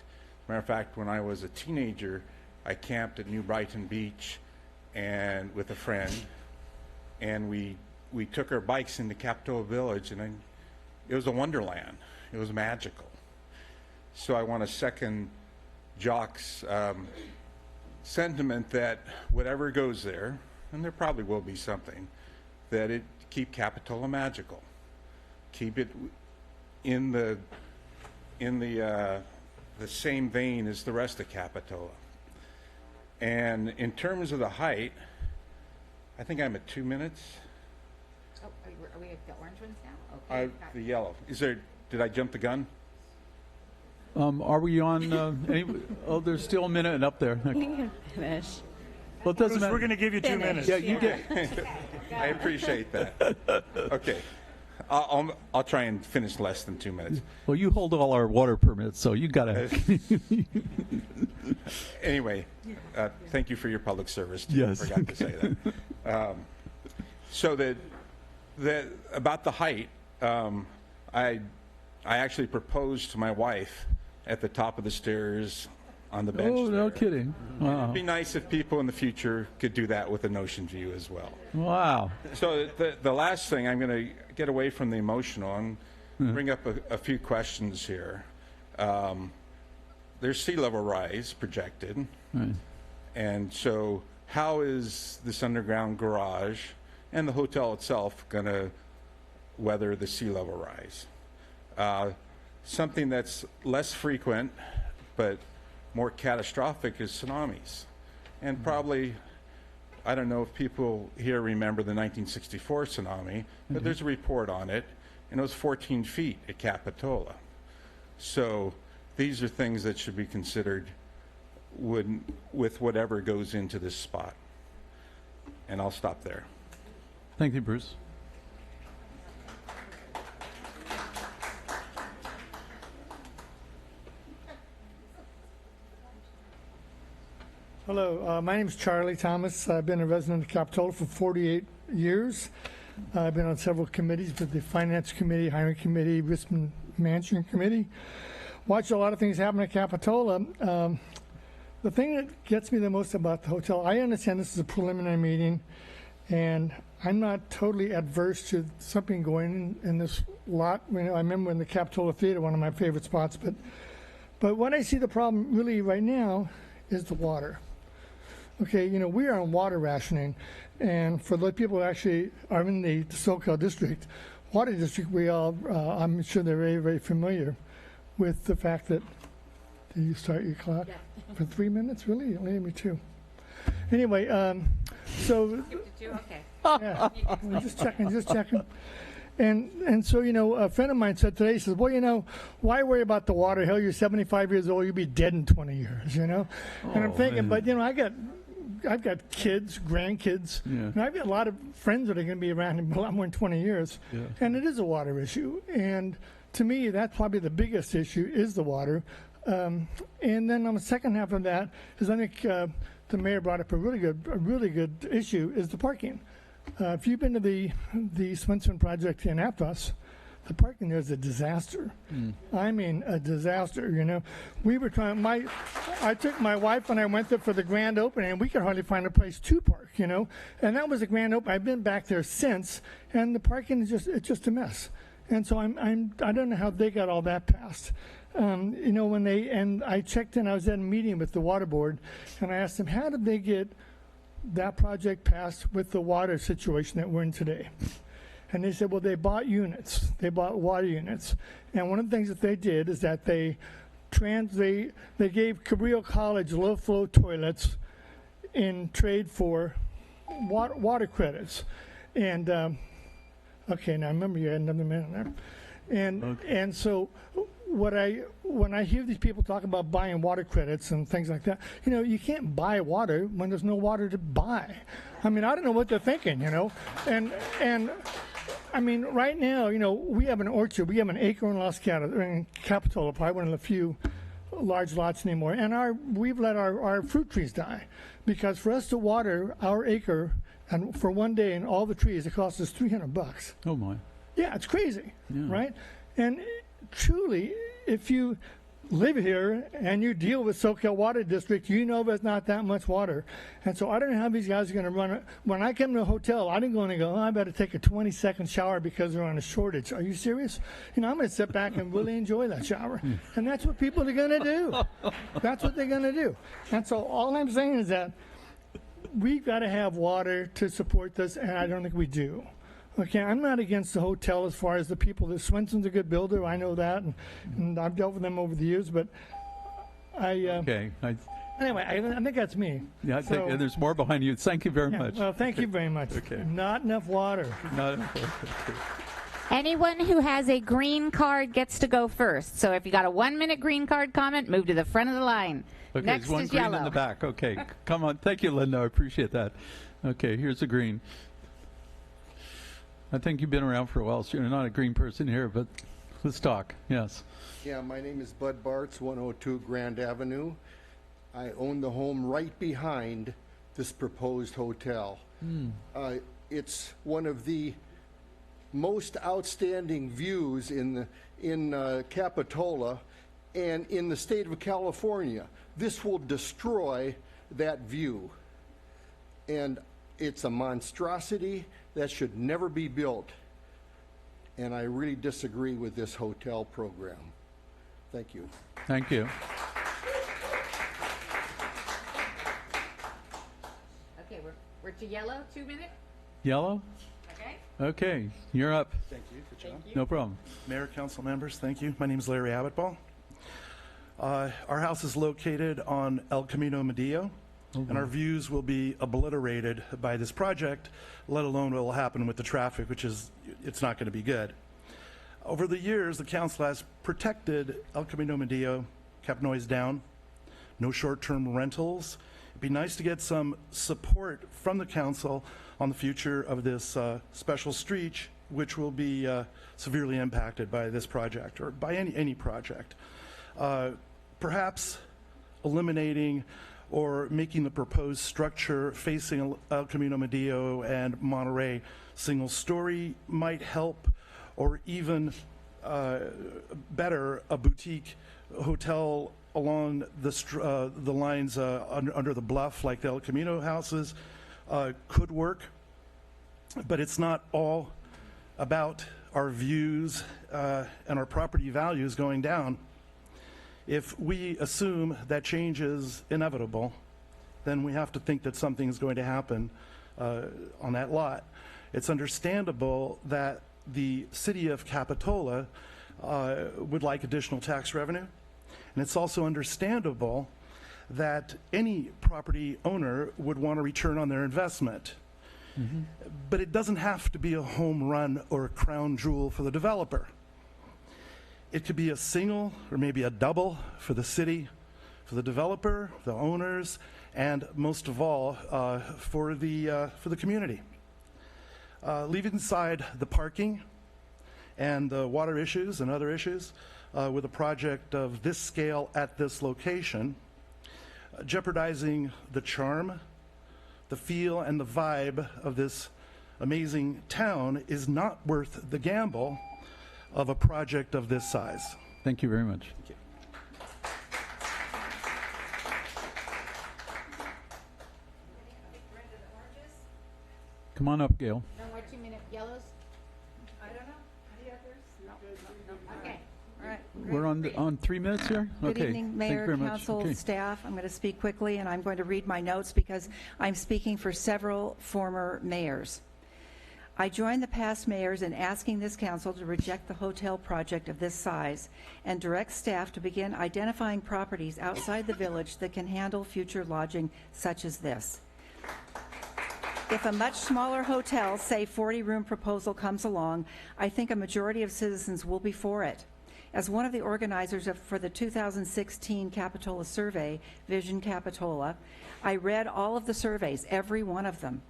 Matter of fact, when I was a teenager, I camped at New Brighton Beach and with a friend, and we took our bikes into Capitola Village, and it was a wonderland. It was magical. So I want to second Jock's sentiment that whatever goes there, and there probably will be something, that it keep Capitola magical. Keep it in the same vein as the rest of Capitola. And in terms of the height, I think I'm at 2 minutes. Oh, are we at the orange ones now? Okay. The yellow. Did I jump the gun? Are we on any? Oh, there's still a minute up there. You can finish. Well, it doesn't matter. We're going to give you 2 minutes. Yeah, you get. I appreciate that. Okay. I'll try and finish less than 2 minutes. Well, you hold all our water permits, so you got to. Anyway, thank you for your public service. Too. Yes. I forgot to say that. So that about the height, I actually proposed to my wife at the top of the stairs on the bench. Oh, no kidding. Wow. It'd be nice if people in the future could do that with an ocean view as well. Wow. So the last thing, I'm going to get away from the emotional and bring up a few questions here. There's sea level rise projected. Right. And so how is this underground garage and the hotel itself going to weather the sea level rise? Something that's less frequent but more catastrophic is tsunamis. And probably, I don't know if people here remember the 1964 tsunami, but there's a report on it, and it was 14 feet at Capitola. So these are things that should be considered with whatever goes into this spot. And I'll stop there. Thank you, Bruce. Hello, my name is Charlie Thomas. I've been a resident of Capitola for 48 years. I've been on several committees, with the Finance Committee, Hiring Committee, Risk Management Committee. Watched a lot of things happen at Capitola. The thing that gets me the most about the hotel, I understand this is a preliminary meeting, and I'm not totally adverse to something going in this lot. You know, I remember in the Capitola Theater, one of my favorite spots, but what I see the problem really right now is the water. Okay, you know, we are on water rationing, and for the people who actually are in the SoCal district, water district, we all, I'm sure they're very, very familiar with the fact that, did you start your clock? Yeah. For 3 minutes? Really? You only gave me 2. Anyway, so. Okay. Yeah, just checking. And so, you know, a friend of mine said today, he says, well, you know, why worry about the water? Hell, you're 75 years old, you'll be dead in 20 years, you know? And I'm thinking, man. but, you know, I've got kids, grandkids, and I've got a lot of friends that are going to be around in a lot more than 20 years. Yeah. And it is a water issue. And to me, that's probably the biggest issue is the water. And then on the second half of that is I think the mayor brought up a really good issue is the parking. If you've been to the Swenson project in Aptos, the parking there is a disaster. I mean, a disaster, you know. We were trying, I took my wife and I went there for the grand opening, and we could hardly find a place to park, you know. And that was a grand opening. I've been back there since, and the parking is it's just a mess. And so I don't know how they got all that passed. You know, and I checked in, I was at a meeting with the water board, and I asked them, how did they get that project passed with the water situation that we're in today? And they said, well, they bought units. They bought water units. And one of the things that they did is that they gave Cabrillo College low-flow toilets in trade for water credits. And, okay, now remember you had another minute there. And so when I hear these people talk about buying water credits and things like that, you know, you can't buy water when there's no water to buy. I mean, I don't know what they're thinking, you know. And I mean, right now, you know, we have an orchard. We have an acre in Capitola, probably one of the few large lots anymore. And we've let our fruit trees die because for us to water our acre and for one day and all the trees, it costs us $300. Oh my. Yeah, it's crazy, right? And truly, if you live here and you deal with SoCal Water District, you know there's not that much water. And so I don't know how these guys are going to run it. When I come to a hotel, I didn't go in and go, oh, I better take a 20-second shower because they're on a shortage. Are you serious? You know, I'm going to sit back and really enjoy that shower. And that's what people are going to do. That's what they're going to do. And so all I'm saying is that we've got to have water to support this, and I don't think we do. Okay, I'm not against the hotel as far as the people. Swenson's a good builder, I know that, and I've dealt with them over the years, but okay. Anyway, I think that's me. Yeah, and there's more behind you. Thank you very much. Well, thank you very much. Okay. Not enough water. Not enough water. Okay. Anyone who has a green card gets to go first. So if you got a 1-minute green card comment, move to the front of the line. Okay, Next there's one is green yellow. in the back. Okay, come on. Thank you, Linda. I appreciate that. Okay, here's the green. I think you've been around for a while, so you're not a green person here, but let's talk. Yes. Yeah, my name is Bud Bartz, 102 Grand Avenue. I own the home right behind this proposed hotel. It's one of the most outstanding views in Capitola, And in the state of California, this will destroy that view. And it's a monstrosity that should never be built. And I really disagree with this hotel program. Thank you. Thank you. Okay, we're to yellow, 2 minutes? Yellow? Okay. Okay, you're up. Thank you. Good job. No problem. Mayor, council members, thank you. My name is Larry Abbott-Ball. Our house is located on El Camino Medio, and our views will be obliterated by this project, let alone what will happen with the traffic, which is, it's not going to be good. Over the years, the council has protected El Camino Medio, kept noise down, no short-term rentals. It'd be nice to get some support from the council on the future of this special street, which will be severely impacted by this project, or by any project. Perhaps eliminating or making the proposed structure facing El Camino Medio and Monterey single story might help, or even better, a boutique hotel along the lines under the bluff, like the El Camino houses, could work. But it's not all about our views and our property values going down. If we assume that change is inevitable, then we have to think that something is going to happen on that lot. It's understandable that the city of Capitola would like additional tax revenue, and it's also understandable that any property owner would want a return on their investment. But it doesn't have to be a home run or a crown jewel for the developer. It could be a single or maybe a double for the city, for the developer, the owners, and most of all, for the community. Leaving aside the parking and the water issues and other issues with a project of this scale at this location, jeopardizing the charm, the feel, and the vibe of this amazing town is not worth the gamble of a project of this size. Thank you very much. Thank you. Come on up, Gail. No more 2 minute yellows? I don't know. Any others? No. Okay. All right. We're on 3 minutes here? Good Okay. evening, Thank you Mayor, very much. Council, Okay. staff. I'm going to speak quickly, and I'm going to read my notes because I'm speaking for several former mayors. I join the past mayors in asking this council to reject the hotel project of this size and direct staff to begin identifying properties outside the village that can handle future lodging such as this. If a much smaller hotel, say 40-room proposal comes along, I think a majority of citizens will be for it. As one of the organizers for the 2016 Capitola survey, Vision Capitola, I read all of the surveys, every one of them.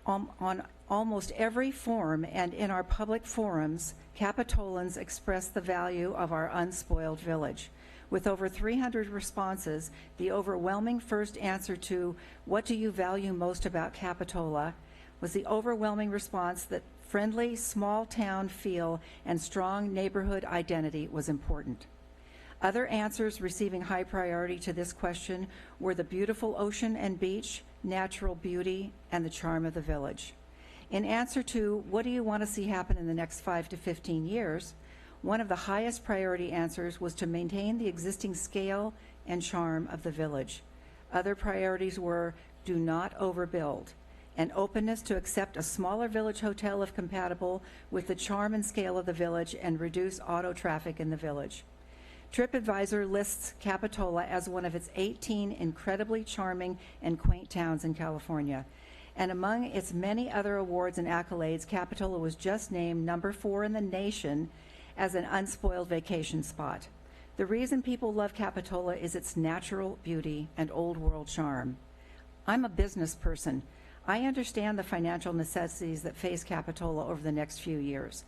On almost every form and in our public forums, Capitolans express the value of our unspoiled village. With over 300 responses, the overwhelming first answer to "What do you value most about Capitola?" was the overwhelming response that friendly, small-town feel and strong neighborhood identity was important. Other answers receiving high priority to this question were the beautiful ocean and beach, natural beauty, and the charm of the village. In answer to "What do you want to see happen in the next 5 to 15 years?" one of the highest priority answers was to maintain the existing scale and charm of the village. Other priorities were "do not overbuild," an openness to accept a smaller village hotel if compatible with the charm and scale of the village and reduce auto traffic in the village. TripAdvisor lists Capitola as one of its 18 incredibly charming and quaint towns in California. And among its many other awards and accolades, Capitola was just named number 4 in the nation as an unspoiled vacation spot. The reason people love Capitola is its natural beauty and old world charm. I'm a business person. I understand the financial necessities that face Capitola over the next few years.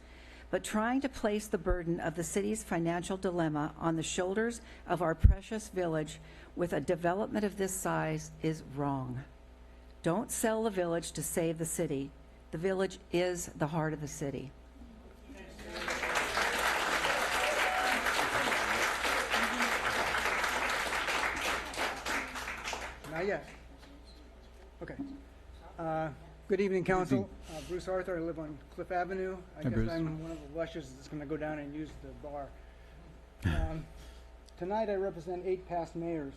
But trying to place the burden of the city's financial dilemma on the shoulders of our precious village with a development of this size is wrong. Don't sell the village to save the city. The village is the heart of the city. Good evening, Council. Bruce Arthur, I live on Cliff Avenue. I Hi, guess Bruce. I'm one of the lushes that's going to go down and use the bar. Tonight I represent 8 past mayors.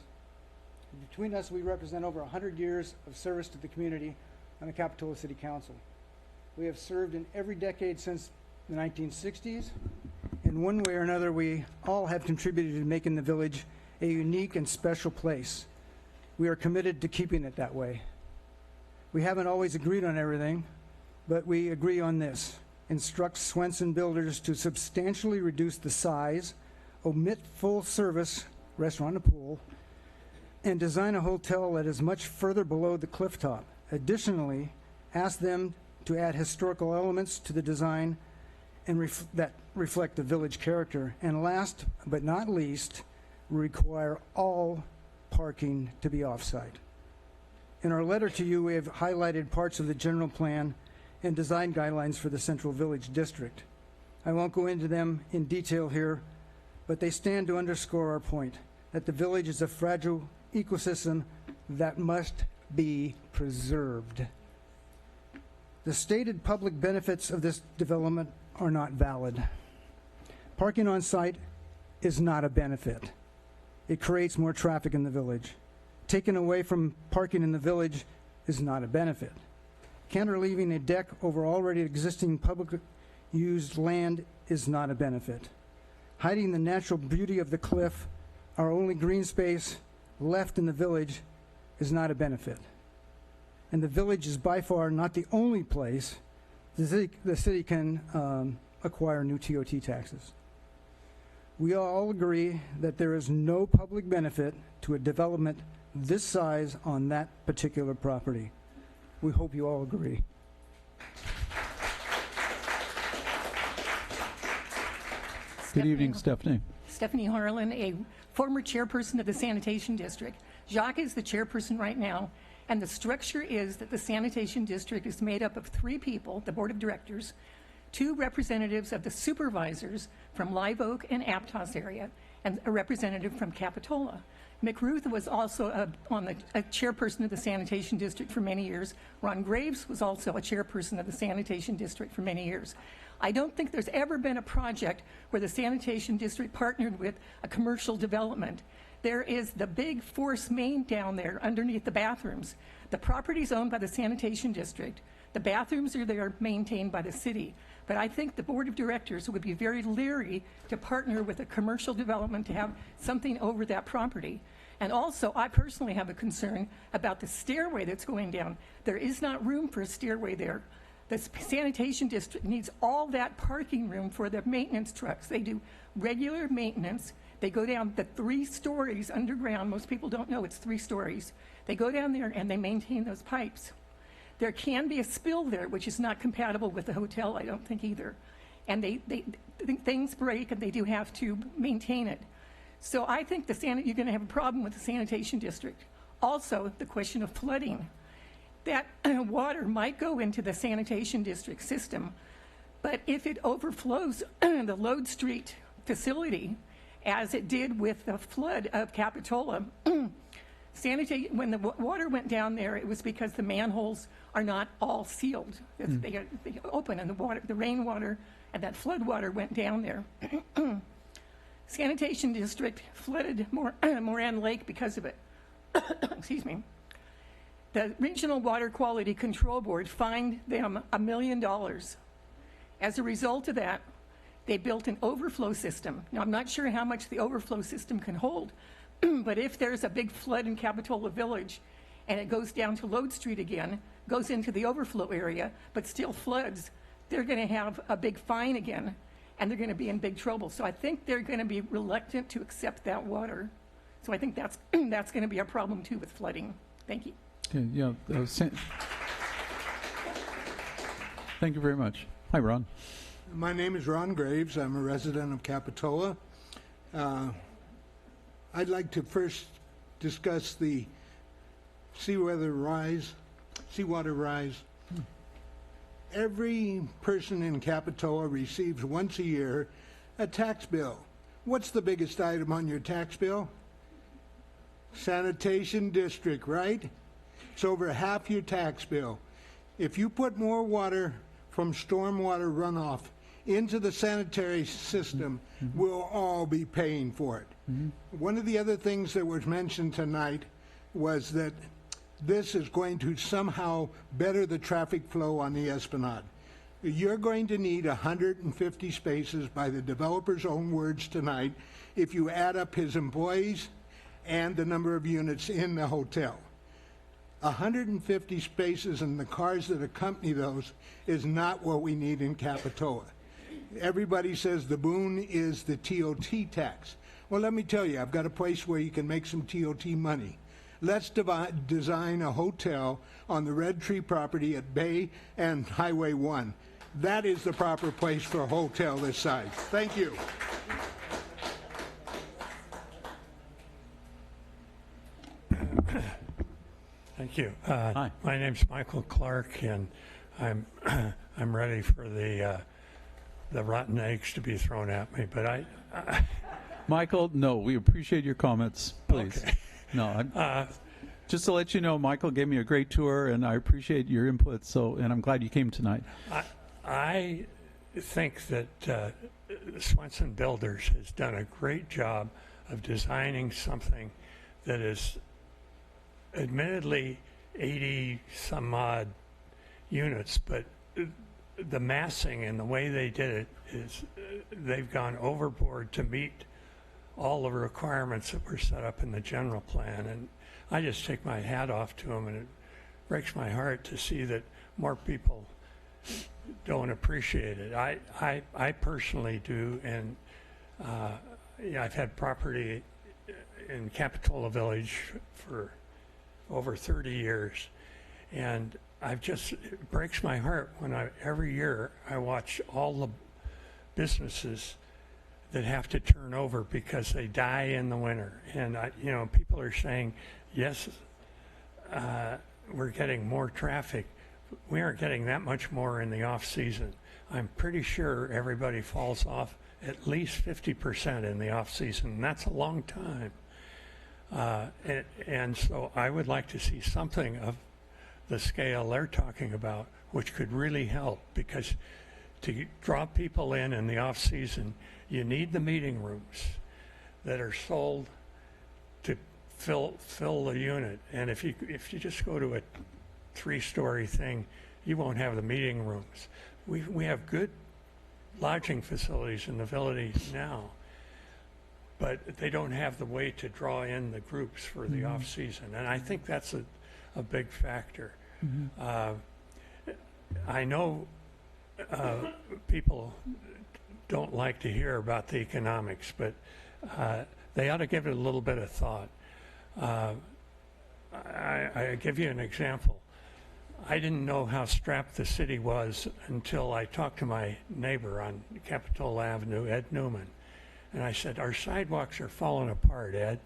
Between us, we represent over 100 years of service to the community on the Capitola City Council. We have served in every decade since the 1960s. In one way or another, we all have contributed to making the village a unique and special place. We are committed to keeping it that way. We haven't always agreed on everything, but we agree on this. Instruct Swenson Builders to substantially reduce the size, omit full-service restaurant and pool, and design a hotel that is much further below the cliff top. Additionally, ask them to add historical elements to the design and that reflect the village character. And last but not least, require all parking to be off-site. In our letter to you, we have highlighted parts of the general plan and design guidelines for the Central Village District. I won't go into them in detail here, but they stand to underscore our point that the village is a fragile ecosystem that must be preserved. The stated public benefits of this development are not valid. Parking on site is not a benefit. It creates more traffic in the village. Taken away from parking in the village is not a benefit. Cantilevering a deck over already existing public used land is not a benefit. Hiding the natural beauty of the cliff, our only green space left in the village, is not a benefit. And the village is by far not the only place the city can acquire new TOT taxes. We all agree that there is no public benefit to a development this size on that particular property. We hope you all agree. Good evening, Stephanie. Stephanie Harlan, a former chairperson of the Sanitation District. Jacques is the chairperson right now, and the structure is that the Sanitation District is made up of 3 people, the Board of Directors, 2 representatives of the supervisors from Live Oak and Aptos area, and a representative from Capitola. McRuth was also a chairperson of the Sanitation District for many years. Ron Graves was also a chairperson of the Sanitation District for many years. I don't think there's ever been a project where the Sanitation District partnered with a commercial development. There is the big force main down there underneath the bathrooms. The property is owned by the Sanitation District. The bathrooms are there maintained by the city. But I think the Board of Directors would be very leery to partner with a commercial development to have something over that property. And also, I personally have a concern about the stairway that's going down. There is not room for a stairway there. The Sanitation District needs all that parking room for the maintenance trucks. They do regular maintenance. They go down the 3 stories underground. Most people don't know it's 3 stories. They go down there and they maintain those pipes. There can be a spill there, which is not compatible with the hotel, I don't think either. And things break and they do have to maintain it. So I think you're going to have a problem with the Sanitation District. Also, the question of flooding. That water might go into the Sanitation District system, but if it overflows the Lode Street facility, as it did with the flood of Capitola, when the water went down there, it was because the manholes are not all sealed. They open, and the rainwater and that flood water went down there. Sanitation District flooded Moran Lake because of it. Excuse me. The Regional Water Quality Control Board fined them $1 million. As a result of that, they built an overflow system. Now, I'm not sure how much the overflow system can hold, but if there's a big flood in Capitola Village and it goes down to Lode Street again, goes into the overflow area, but still floods, they're going to have a big fine again, and they're going to be in big trouble. So I think they're going to be reluctant to accept that water. So I think that's going to be a problem too with flooding. Thank you. Okay, yeah. Thank you very much. Hi, Ron. My name is Ron Graves. I'm a resident of Capitola. I'd like to first discuss the seawater rise. Every person in Capitola receives once a year a tax bill. What's the biggest item on your tax bill? Sanitation District, right? It's over half your tax bill. If you put more water from stormwater runoff into the sanitary system, we'll all be paying for it. One of the other things that was mentioned tonight was that this is going to somehow better the traffic flow on the Esplanade. You're going to need 150 spaces, by the developer's own words tonight, if you add up his employees and the number of units in the hotel. 150 spaces and the cars that accompany those is not what we need in Capitola. Everybody says the boon is the TOT tax. Well, let me tell you, I've got a place where you can make some TOT money. Let's design a hotel on the Red Tree property at Bay and Highway 1. That is the proper place for a hotel this size. Thank you. Thank you. Hi. My name's Michael Clark, and I'm I'm ready for the rotten eggs to be thrown at me. But I Michael, no, we appreciate your comments, please. Okay. No, just to let you know, Michael gave me a great tour, and I appreciate your input. So, and I'm glad you came tonight. I think that Swenson Builders has done a great job of designing something that is admittedly 80 some odd units, but the massing and the way they did it is they've gone overboard to meet all the requirements that were set up in the general plan. And I just take my hat off to them, and it breaks my heart to see that more people don't appreciate it. I personally do, and yeah, I've had property in Capitola Village for over 30 years, and it breaks my heart when every year I watch all the businesses that have to turn over because they die in the winter. And people are saying, yes, we're getting more traffic. We aren't getting that much more in the off season. I'm pretty sure everybody falls off at least 50% in the off season, and that's a long time. And so I would like to see something of the scale they're talking about, which could really help, because to draw people in the off season, you need the meeting rooms that are sold to fill the unit. And if you just go to a 3-story thing, you won't have the meeting rooms. We have good lodging facilities in the village now, but they don't have the way to draw in the groups for the off season, and I think that's a big factor. I know people don't like to hear about the economics, but they ought to give it a little bit of thought. I give you an example. I didn't know how strapped the city was until I talked to my neighbor on Capitola Avenue, Ed Newman. And I said, our sidewalks are falling apart, Ed.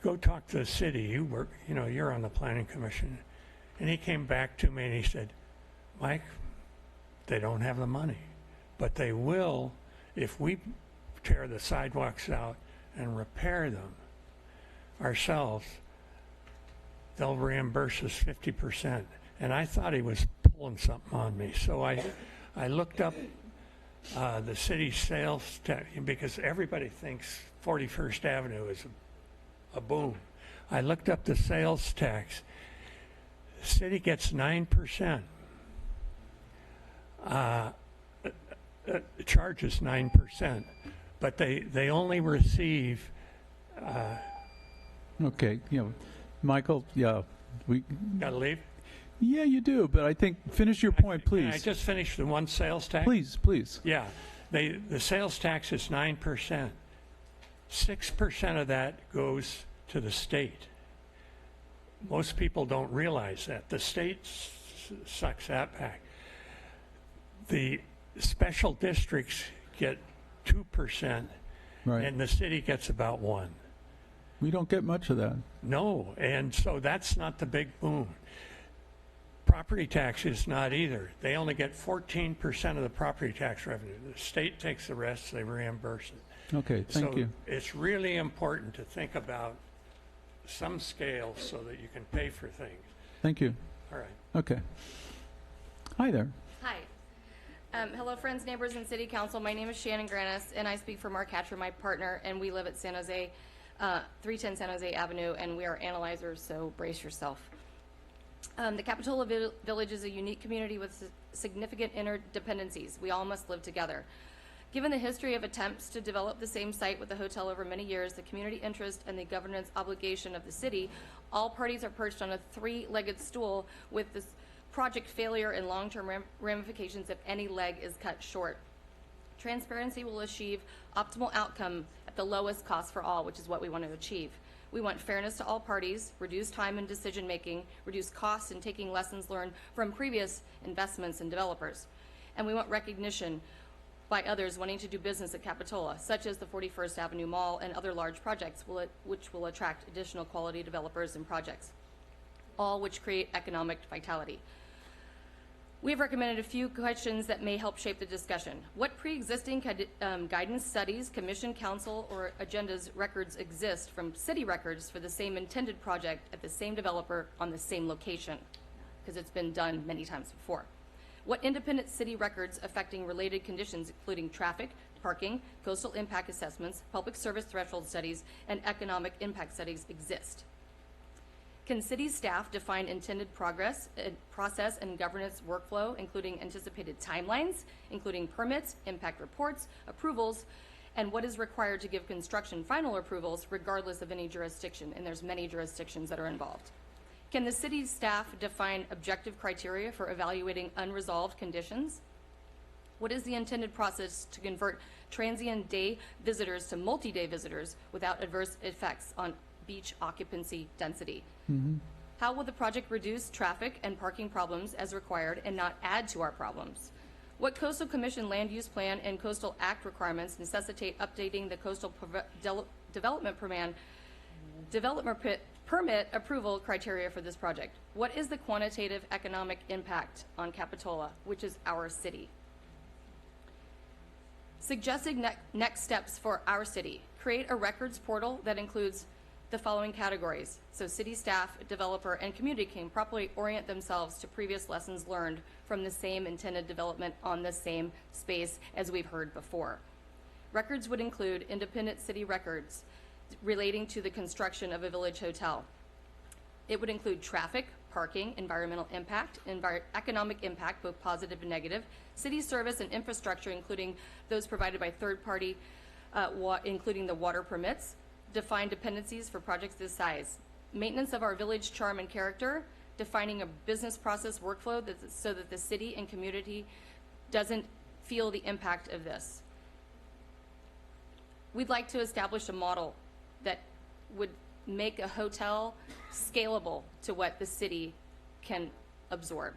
Go talk to the city. You're on the planning commission. And he came back to me and he said, Mike, they don't have the money, but they will if we tear the sidewalks out and repair them ourselves. They'll reimburse us 50%. And I thought he was pulling something on me. So I looked up the city sales tax, because everybody thinks 41st Avenue is a boom. I looked up the sales tax. The city gets 9%. Charges 9%, but they only receive. Okay, Michael, yeah, we Gotta leave. Yeah, you do, but I think finish your point, please. Can I just finish the one sales tax? Please. Yeah, the sales tax is 9%. 6% of that goes to the state. Most people don't realize that. The state sucks that back. The special districts get 2%, right, and the city gets about 1%. We don't get much of that. No, and so that's not the big boom. Property tax is not either. They only get 14% of the property tax revenue. The state takes the rest, they reimburse it. Okay, thank you. It's really important to think about some scale so that you can pay for things. Thank you. All right. Okay. Hi there. Hi. Hello, friends, neighbors, and city council. My name is Shannon Granis, and I speak for Mark Hatcher, my partner, and we live at San Jose, 310 San Jose Avenue, and we are analyzers, so brace yourself. The Capitola Village is a unique community with significant interdependencies. We all must live together. Given the history of attempts to develop the same site with the hotel over many years, the community interest and the governance obligation of the city, all parties are perched on a three-legged stool with this project failure and long-term ramifications if any leg is cut short. Transparency will achieve optimal outcome at the lowest cost for all, which is what we want to achieve. We want fairness to all parties, reduce time in decision-making, reduce costs in taking lessons learned from previous investments and developers. And we want recognition by others wanting to do business at Capitola, such as the 41st Avenue Mall and other large projects which will attract additional quality developers and projects, all which create economic vitality. We have recommended a few questions that may help shape the discussion. What pre-existing guidance studies, commission, council, or agendas records exist from city records for the same intended project at the same developer on the same location? Because it's been done many times before. What independent city records affecting related conditions, including traffic, parking, coastal impact assessments, public service threshold studies, and economic impact studies exist? Can city staff define intended progress, process, and governance workflow, including anticipated timelines, including permits, impact reports, approvals, and what is required to give construction final approvals regardless of any jurisdiction? And there's many jurisdictions that are involved. Can the city staff define objective criteria for evaluating unresolved conditions? What is the intended process to convert transient day visitors to multi-day visitors without adverse effects on beach occupancy density? How will the project reduce traffic and parking problems as required and not add to our problems? What Coastal Commission Land Use Plan and Coastal Act requirements necessitate updating the Coastal Development Permit approval criteria for this project? What is the quantitative economic impact on Capitola, which is our city? Suggested next steps for our city. Create a records portal that includes the following categories, so city staff, developer, and community can properly orient themselves to previous lessons learned from the same intended development on the same space as we've heard before. Records would include independent city records relating to the construction of a village hotel. It would include traffic, parking, environmental impact, economic impact, both positive and negative, city service and infrastructure, including those provided by third party, including the water permits, define dependencies for projects this size, maintenance of our village charm and character, defining a business process workflow so that the city and community doesn't feel the impact of this. We'd like to establish a model that would make a hotel scalable to what the city can absorb.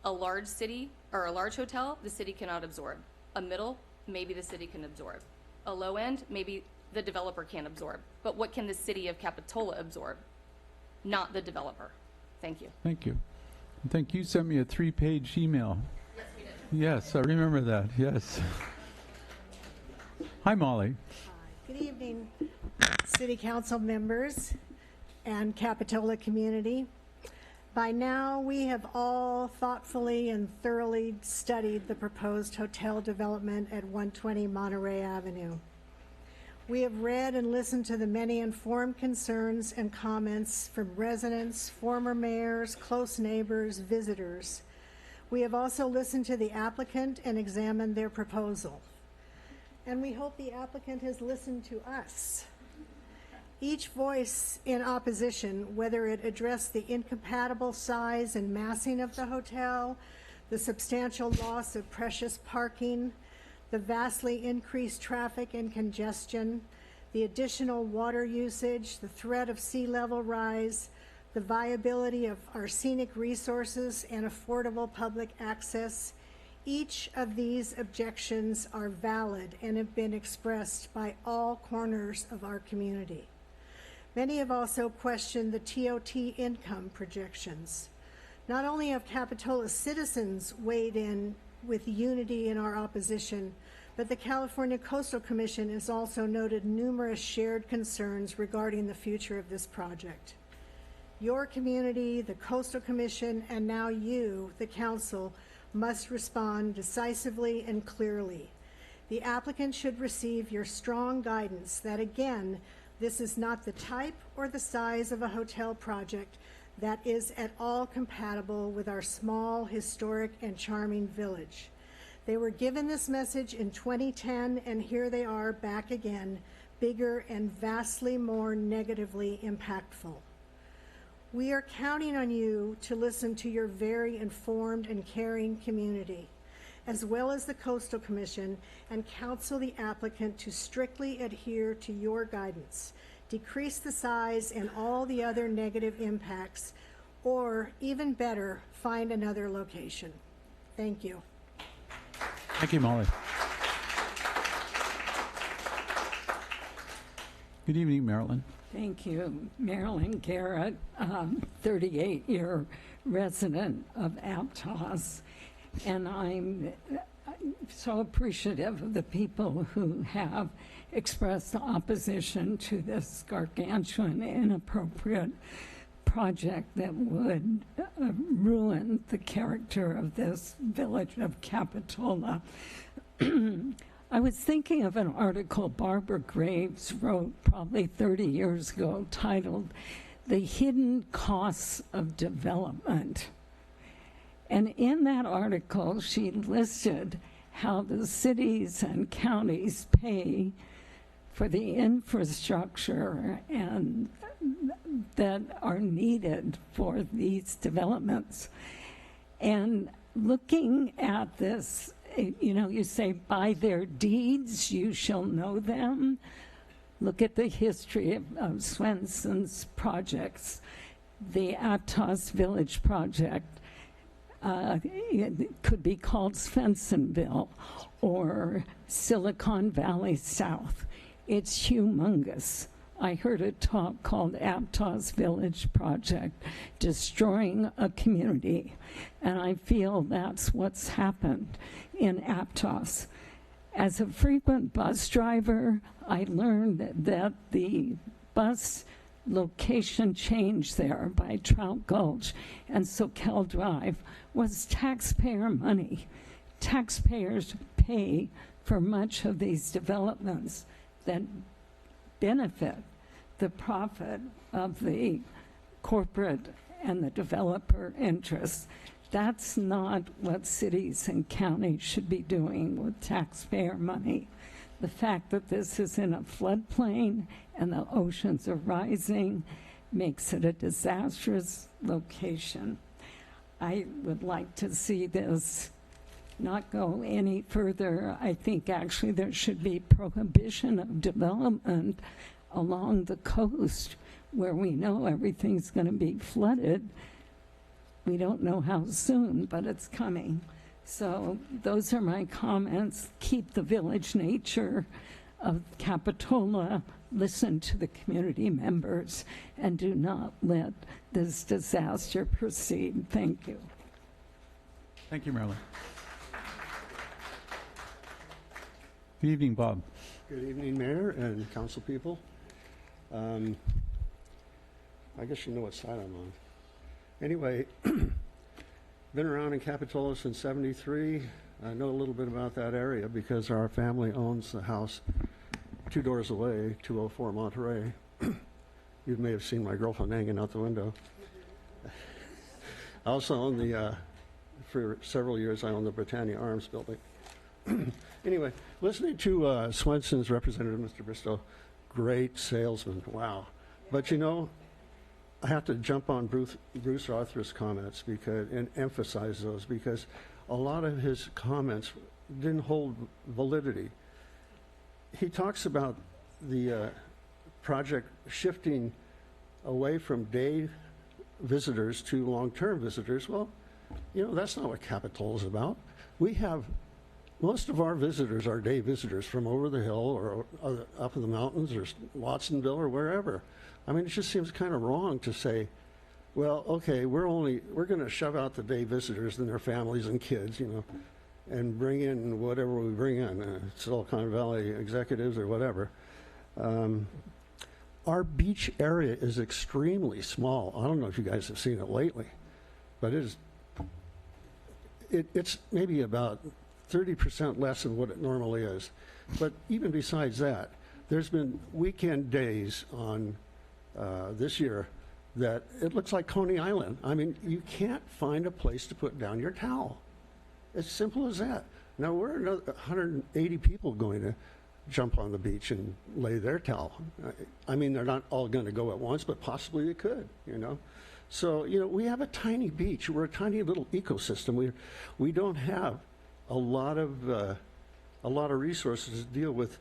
A large city or a large hotel, the city cannot absorb. A middle, maybe the city can absorb. A low end, maybe the developer can't absorb. But what can the city of Capitola absorb? Not the developer. Thank you. Thank you. I think you sent me a 3-page email. Yes, we did. Yes, I remember that. Yes. Hi, Molly. Good evening, City Council members and Capitola community. By now, we have all thoughtfully and thoroughly studied the proposed hotel development at 120 Monterey Avenue. We have read and listened to the many informed concerns and comments from residents, former mayors, close neighbors, visitors. We have also listened to the applicant and examined their proposal. And we hope the applicant has listened to us. Each voice in opposition, whether it addressed the incompatible size and massing of the hotel, the substantial loss of precious parking, the vastly increased traffic and congestion, the additional water usage, the threat of sea level rise, the viability of our scenic resources and affordable public access, each of these objections are valid and have been expressed by all corners of our community. Many have also questioned the TOT income projections. Not only have Capitola citizens weighed in with unity in our opposition, but the California Coastal Commission has also noted numerous shared concerns regarding the future of this project. Your community, the Coastal Commission, and now you, the council, must respond decisively and clearly. The applicant should receive your strong guidance that, again, this is not the type or the size of a hotel project that is at all compatible with our small, historic, and charming village. They were given this message in 2010, and here they are back again, bigger and vastly more negatively impactful. We are counting on you to listen to your very informed and caring community, as well as the Coastal Commission, and counsel the applicant to strictly adhere to your guidance, decrease the size and all the other negative impacts, or even better, find another location. Thank you. Thank you, Molly. Good evening, Marilyn. Thank you. Marilyn Garrett, 38-year resident of Aptos, and I'm so appreciative of the people who have expressed opposition to this gargantuan, inappropriate project that would ruin the character of this village of Capitola. I was thinking of an article Barbara Graves wrote probably 30 years ago titled "The Hidden Costs of Development." And in that article, she listed how the cities and counties pay for the infrastructure and that are needed for these developments. And looking at this, you know, you say, by their deeds you shall know them. Look at the history of Swenson's projects. The Aptos Village project it could be called Svensonville or Silicon Valley South. It's humongous. I heard a talk called Aptos Village Project, Destroying a Community, and I feel that's what's happened in Aptos. As a frequent bus driver, I learned that the bus location change there by Trout Gulch and Soquel Drive was taxpayer money. Taxpayers pay for much of these developments that benefit the profit of the corporate and the developer interests. That's not what cities and counties should be doing with taxpayer money. The fact that this is in a floodplain and the oceans are rising makes it a disastrous location. I would like to see this not go any further. I think actually there should be prohibition of development along the coast where we know everything's going to be flooded. We don't know how soon, but it's coming. So those are my comments. Keep the village nature of Capitola, listen to the community members, and do not let this disaster proceed. Thank you. Thank you, Marilyn. Good evening, Bob. Good evening, Mayor and council people. I guess you know what side I'm on. Anyway, been around in Capitola since '73. I know a little bit about that area because our family owns the house 2 doors away, 204 Monterey. You may have seen my girlfriend hanging out the window. I also own for several years, I owned the Britannia Arms building. Anyway, listening to Swenson's representative, Mr. Bristow, great salesman, wow. But you know, I have to jump on Bruce Arthur's comments and emphasize those because a lot of his comments didn't hold validity. He talks about the project shifting away from day visitors to long-term visitors. Well, you know, that's not what Capitola is about. We have most of our visitors are day visitors from over the hill or up in the mountains or Watsonville or wherever. I mean, it just seems kind of wrong to say, well, okay, we're going to shove out the day visitors and their families and kids, you know, and bring in whatever we bring in, Silicon Valley executives or whatever. our beach area is extremely small. I don't know if you guys have seen it lately, but it's maybe about 30% less than what it normally is. But even besides that, there's been weekend days on this year that it looks like Coney Island. I mean, you can't find a place to put down your towel. It's simple as that. Now, we're another 180 people going to jump on the beach and lay their towel. I mean, they're not all going to go at once, but possibly they could, you know. So, you know, we have a tiny beach. We're a tiny little ecosystem. We don't have a lot of resources to deal with.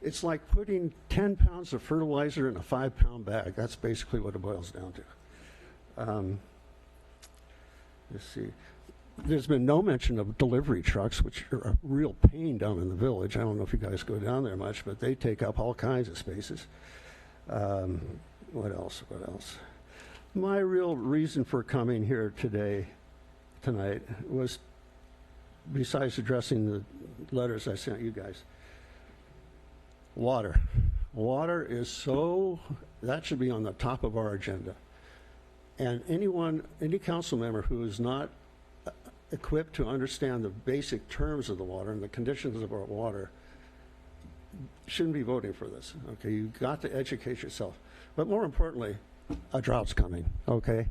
It's like putting 10 pounds of fertilizer in a 5-pound bag. That's basically what it boils down to. Let's see. There's been no mention of delivery trucks, which are a real pain down in the village. I don't know if you guys go down there much, but they take up all kinds of spaces. What else? My real reason for coming here tonight, was, besides addressing the letters I sent you guys, water. Water is that should be on the top of our agenda. And any council member who is not equipped to understand the basic terms of the water and the conditions of our water shouldn't be voting for this. Okay, you've got to educate yourself. But more importantly, a drought's coming, okay?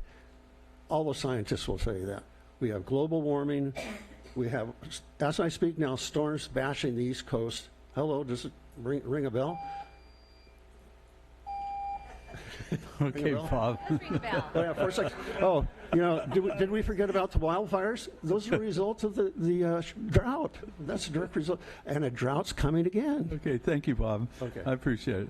All the scientists will tell you that. We have global warming. We have, as I speak now, storms bashing the East Coast. Hello, does it ring a bell? Okay, Bob. Oh, you know, did we forget about the wildfires? Those are a result of the drought. That's a direct result. And a drought's coming again. Okay, thank you, Bob. Okay. I appreciate it.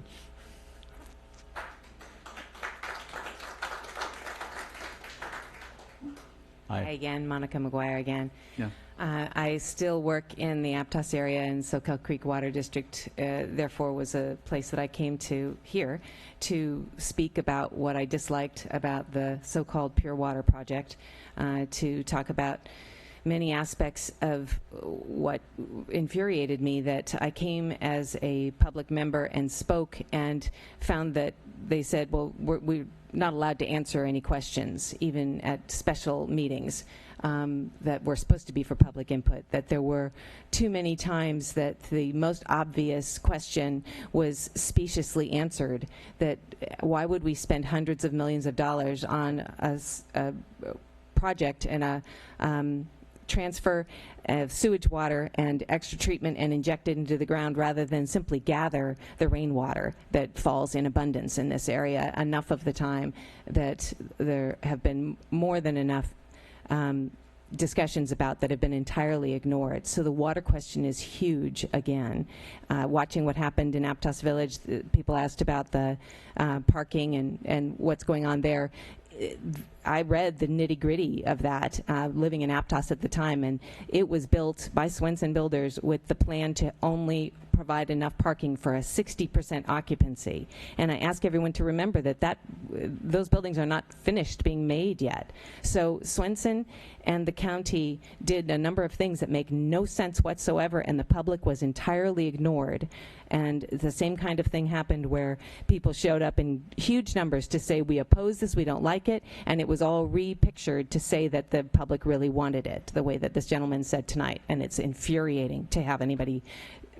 Hi again, Monica McGuire again. Yeah. I still work in the Aptos area and Soquel Creek Water District, therefore was a place that I came to here to speak about what I disliked about the so-called Pure Water Project, to talk about many aspects of what infuriated me, that I came as a public member and spoke and found that they said, well, we're not allowed to answer any questions, even at special meetings that were supposed to be for public input, that there were too many times that the most obvious question was speciously answered, that why would we spend hundreds of millions of dollars on a project and a transfer of sewage water and extra treatment and inject it into the ground rather than simply gather the rainwater that falls in abundance in this area enough of the time that there have been more than enough discussions about that have been entirely ignored. So the water question is huge again. Watching what happened in Aptos Village, people asked about the parking and what's going on there. I read the nitty-gritty of that, living in Aptos at the time, and it was built by Swenson Builders with the plan to only provide enough parking for a 60% occupancy. And I ask everyone to remember that those buildings are not finished being made yet. So Swenson and the county did a number of things that make no sense whatsoever, and the public was entirely ignored. And the same kind of thing happened where people showed up in huge numbers to say, we oppose this, we don't like it, and it was all repictured to say that the public really wanted it, the way that this gentleman said tonight. And it's infuriating to have anybody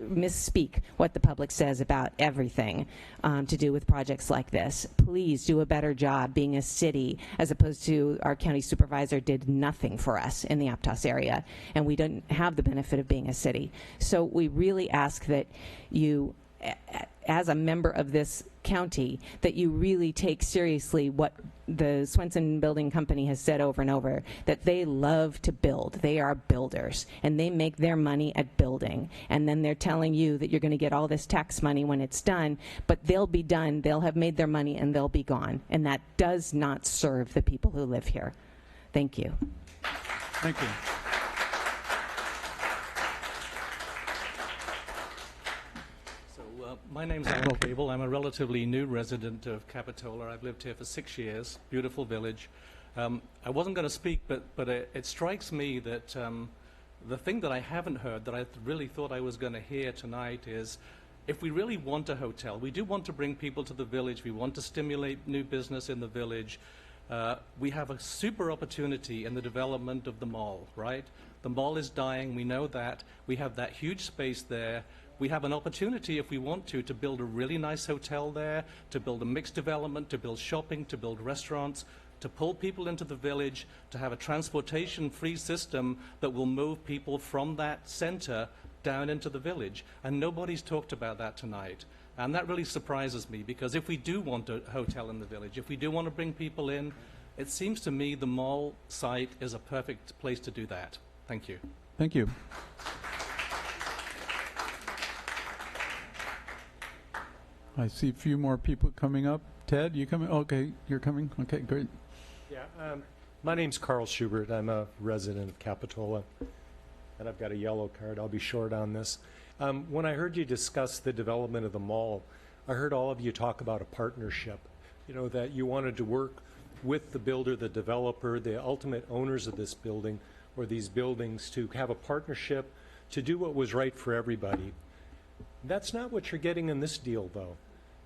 misspeak what the public says about everything to do with projects like this. Please do a better job being a city, as opposed to our county supervisor did nothing for us in the Aptos area, and we didn't have the benefit of being a city. So we really ask that you, as a member of this county, that you really take seriously what the Swenson Building Company has said over and over, that they love to build. They are builders, and they make their money at building. And then they're telling you that you're going to get all this tax money when it's done, but they'll be done, they'll have made their money, and they'll be gone. And that does not serve the people who live here. Thank you. Thank you. My name's Alan Gable. I'm a relatively new resident of Capitola. I've lived here for 6 years. Beautiful village. I wasn't going to speak, but it strikes me that the thing that I haven't heard that I really thought I was going to hear tonight is if we really want a hotel, we do want to bring people to the village, we want to stimulate new business in the village, we have a super opportunity in the development of the mall, right? The mall is dying, we know that. We have that huge space there. We have an opportunity, if we want to build a really nice hotel there, to build a mixed development, to build shopping, to build restaurants, to pull people into the village, to have a transportation-free system that will move people from that center down into the village. And nobody's talked about that tonight. And that really surprises me, because if we do want a hotel in the village, if we do want to bring people in, it seems to me the mall site is a perfect place to do that. Thank you. Thank you. I see a few more people coming up. Ted, you coming? Okay, you're coming. Okay, great. Yeah, my name's Carl Schubert. I'm a resident of Capitola, and I've got a yellow card. I'll be short on this. When I heard you discuss the development of the mall, I heard all of you talk about a partnership, you know, that you wanted to work with the builder, the developer, the ultimate owners of this building or these buildings to have a partnership to do what was right for everybody. That's not what you're getting in this deal, though,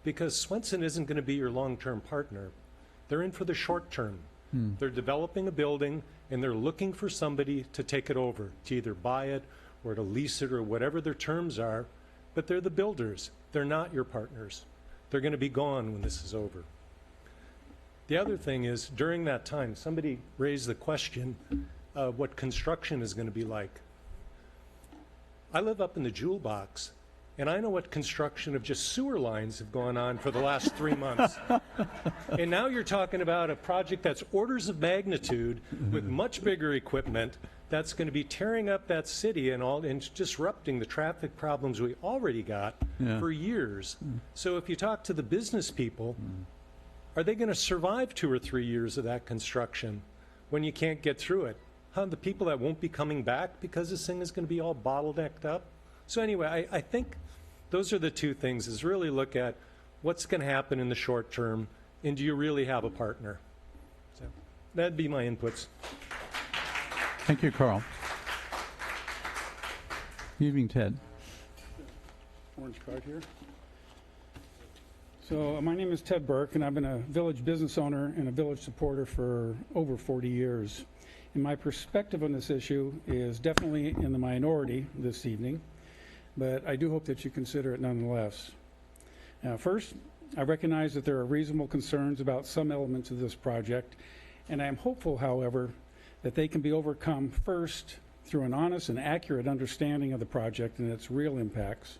because Swenson isn't going to be your long-term partner. They're in for the short term. They're developing a building, and they're looking for somebody to take it over, to either buy it or to lease it or whatever their terms are, but they're the builders. They're not your partners. They're going to be gone when this is over. The other thing is, during that time, somebody raised the question of what construction is going to be like. I live up in the Jewel Box, and I know what construction of just sewer lines have gone on for the last 3 months. And now you're talking about a project that's orders of magnitude with much bigger equipment that's going to be tearing up that city and disrupting the traffic problems we already got for years. So if you talk to the business people, are they going to survive 2 or 3 years of that construction when you can't get through it? The people that won't be coming back because this thing is going to be all bottlenecked up? So anyway, I think those are the two things, is really look at what's going to happen in the short term, and do you really have a partner? So that'd be my inputs. Thank you, Carl. Good evening, Ted. Orange card here. So my name is Ted Burke, and I've been a village business owner and a village supporter for over 40 years. And my perspective on this issue is definitely in the minority this evening, but I do hope that you consider it nonetheless. First, I recognize that there are reasonable concerns about some elements of this project, and I am hopeful, however, that they can be overcome first through an honest and accurate understanding of the project and its real impacts,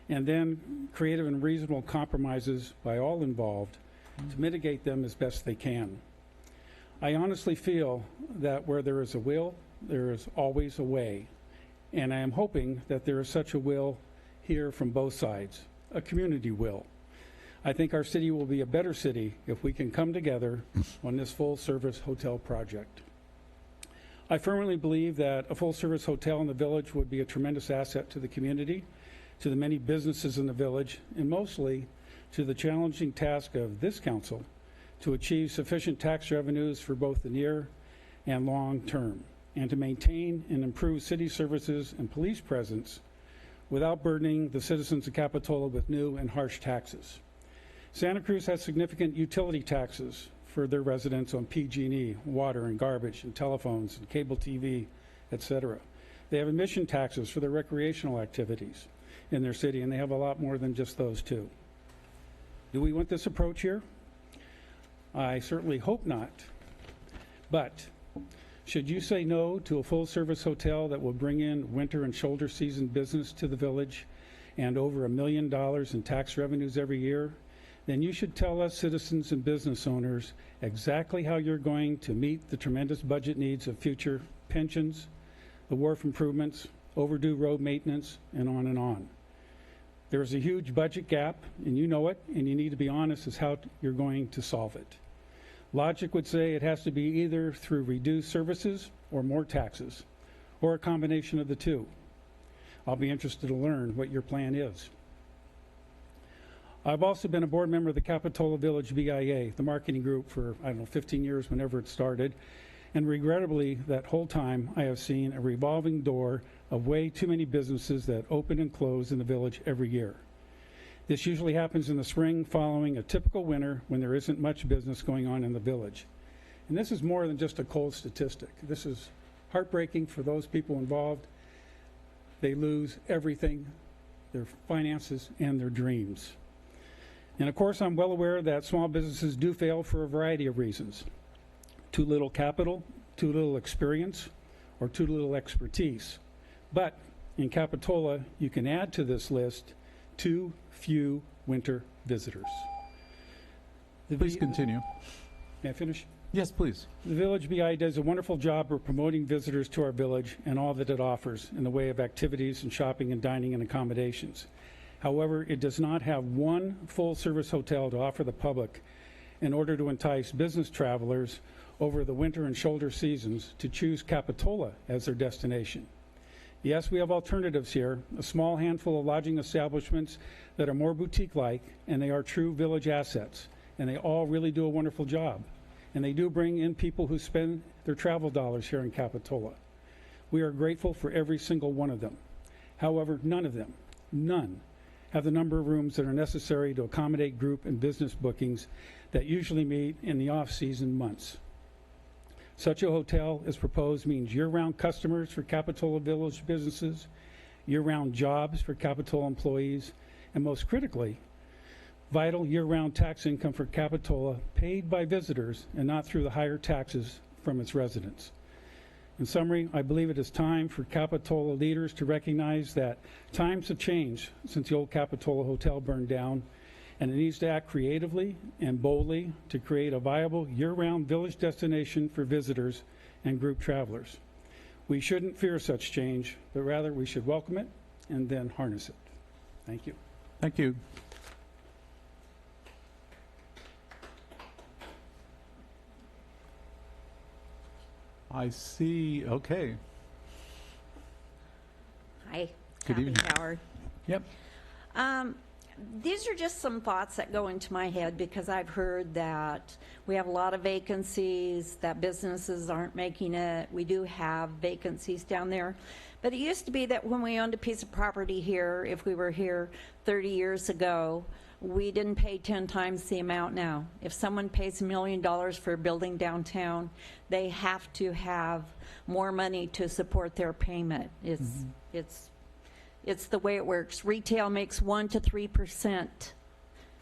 and then creative and reasonable compromises by all involved to mitigate them as best they can. I honestly feel that where there is a will, there is always a way, and I am hoping that there is such a will here from both sides, a community will. I think our city will be a better city if we can come together on this full-service hotel project. I firmly believe that a full-service hotel in the village would be a tremendous asset to the community, to the many businesses in the village, and mostly to the challenging task of this council to achieve sufficient tax revenues for both the near and long term, and to maintain and improve city services and police presence without burdening the citizens of Capitola with new and harsh taxes. Santa Cruz has significant utility taxes for their residents on PG&E, water and garbage and telephones and cable TV, etc. They have emission taxes for their recreational activities in their city, and they have a lot more than just those two. Do we want this approach here? I certainly hope not. But should you say no to a full-service hotel that will bring in winter and shoulder season business to the village and over $1 million in tax revenues every year, then you should tell us citizens and business owners exactly how you're going to meet the tremendous budget needs of future pensions, the wharf improvements, overdue road maintenance, and on and on. There is a huge budget gap, and you know it, and you need to be honest as how you're going to solve it. Logic would say it has to be either through reduced services or more taxes, or a combination of the two. I'll be interested to learn what your plan is. I've also been a board member of the Capitola Village BIA, the marketing group, for, 15 years, whenever it started. And regrettably, that whole time, I have seen a revolving door of way too many businesses that open and close in the village every year. This usually happens in the spring following a typical winter when there isn't much business going on in the village. And this is more than just a cold statistic. This is heartbreaking for those people involved. They lose everything, their finances and their dreams. And of course, I'm well aware that small businesses do fail for a variety of reasons. Too little capital, too little experience, or too little expertise. But in Capitola, you can add to this list too few winter visitors. Please continue. May I finish? Yes, please. The Village BI does a wonderful job of promoting visitors to our village and all that it offers in the way of activities and shopping and dining and accommodations. However, it does not have one full-service hotel to offer the public in order to entice business travelers over the winter and shoulder seasons to choose Capitola as their destination. Yes, we have alternatives here, a small handful of lodging establishments that are more boutique-like, and they are true village assets, and they all really do a wonderful job. And they do bring in people who spend their travel dollars here in Capitola. We are grateful for every single one of them. However, none of them, none, have the number of rooms that are necessary to accommodate group and business bookings that usually meet in the off-season months. Such a hotel, as proposed, means year-round customers for Capitola Village businesses, year-round jobs for Capitola employees, and most critically, vital year-round tax income for Capitola paid by visitors and not through the higher taxes from its residents. In summary, I believe it is time for Capitola leaders to recognize that times have changed since the old Capitola Hotel burned down, and it needs to act creatively and boldly to create a viable year-round village destination for visitors and group travelers. We shouldn't fear such change, but rather we should welcome it and then harness it. Thank you. Thank you. I see. Okay. Hi. Good Kathy evening. Howard. Yep. These are just some thoughts that go into my head because I've heard that we have a lot of vacancies, that businesses aren't making it. We do have vacancies down there. But it used to be that when we owned a piece of property here, if we were here 30 years ago, we didn't pay 10 times the amount now. If someone pays $1 million for a building downtown, they have to have more money to support their payment. It's the way it works. Retail makes 1 to 3%.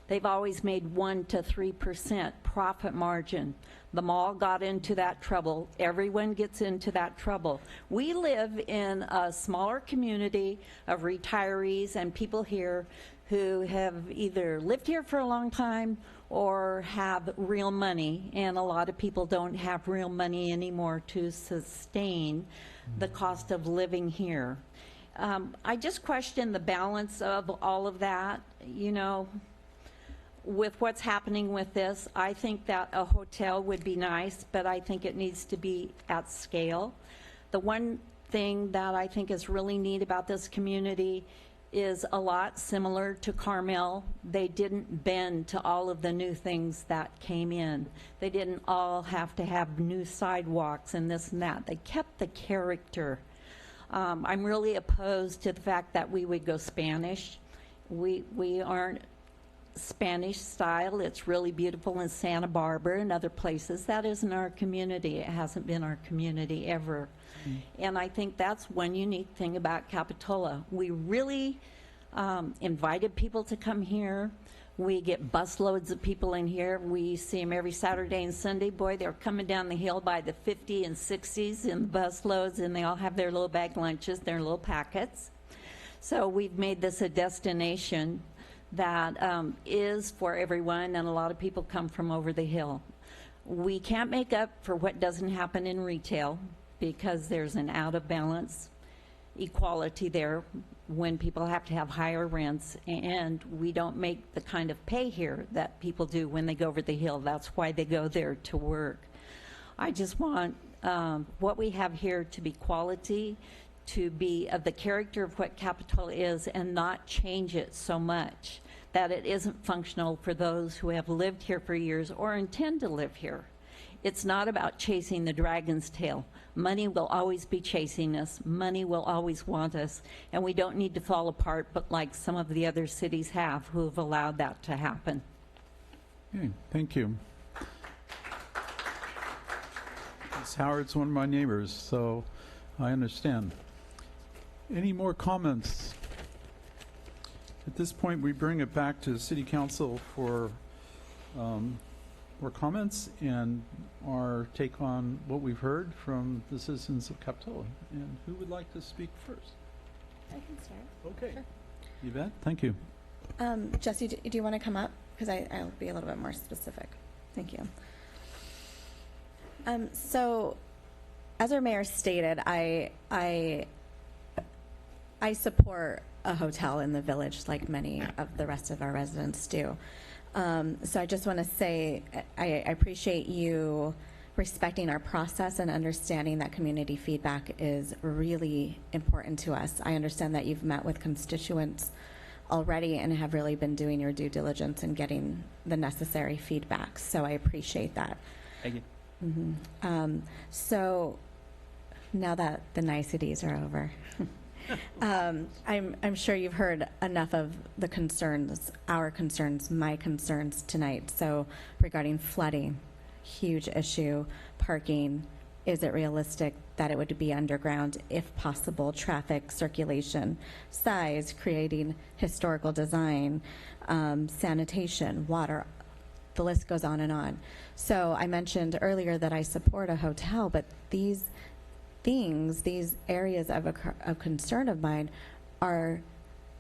They've always made 1 to 3% profit margin. The mall got into that trouble. Everyone gets into that trouble. We live in a smaller community of retirees and people here who have either lived here for a long time or have real money, and a lot of people don't have real money anymore to sustain the cost of living here. I just question the balance of all of that, you know, with what's happening with this. I think that a hotel would be nice, but I think it needs to be at scale. The one thing that I think is really neat about this community is a lot similar to Carmel. They didn't bend to all of the new things that came in. They didn't all have to have new sidewalks and this and that. They kept the character. I'm really opposed to the fact that we would go Spanish. We aren't Spanish style. It's really beautiful in Santa Barbara and other places. That isn't our community. It hasn't been our community ever. And I think that's one unique thing about Capitola. We really invited people to come here. We get busloads of people in here. We see them every Saturday and Sunday. Boy, they're coming down the hill by the 50 and 60s in busloads, and they all have their little bag lunches, their little packets. So we've made this a destination that is for everyone, and a lot of people come from over the hill. We can't make up for what doesn't happen in retail because there's an out of balance equality there when people have to have higher rents, and we don't make the kind of pay here that people do when they go over the hill. That's why they go there to work. I just want what we have here to be quality, to be of the character of what Capitola is, and not change it so much that it isn't functional for those who have lived here for years or intend to live here. It's not about chasing the dragon's tail. Money will always be chasing us. Money will always want us. And we don't need to fall apart, but like some of the other cities have who have allowed that to happen. Okay, thank you. Ms. Howard's one of my neighbors, so I understand. Any more comments? At this point, we bring it back to City Council for more comments and our take on what we've heard from the citizens of Capitola. And who would like to speak first? I can start. Okay. Sure. Yvette, thank you. Jesse, do you want to come up? Because I'll be a little bit more specific. Thank you. So, as our mayor stated, I support a hotel in the village like many of the rest of our residents do. So I just want to say I appreciate you respecting our process and understanding that community feedback is really important to us. I understand that you've met with constituents already and have really been doing your due diligence and getting the necessary feedback. So I appreciate that. Thank you. So now that the niceties are over, I'm sure you've heard enough of the concerns, our concerns, my concerns tonight. So regarding flooding, huge issue, parking, is it realistic that it would be underground if possible, traffic circulation, size, creating historical design, sanitation, water, the list goes on and on. So I mentioned earlier that I support a hotel, but these things, these areas of concern of mine are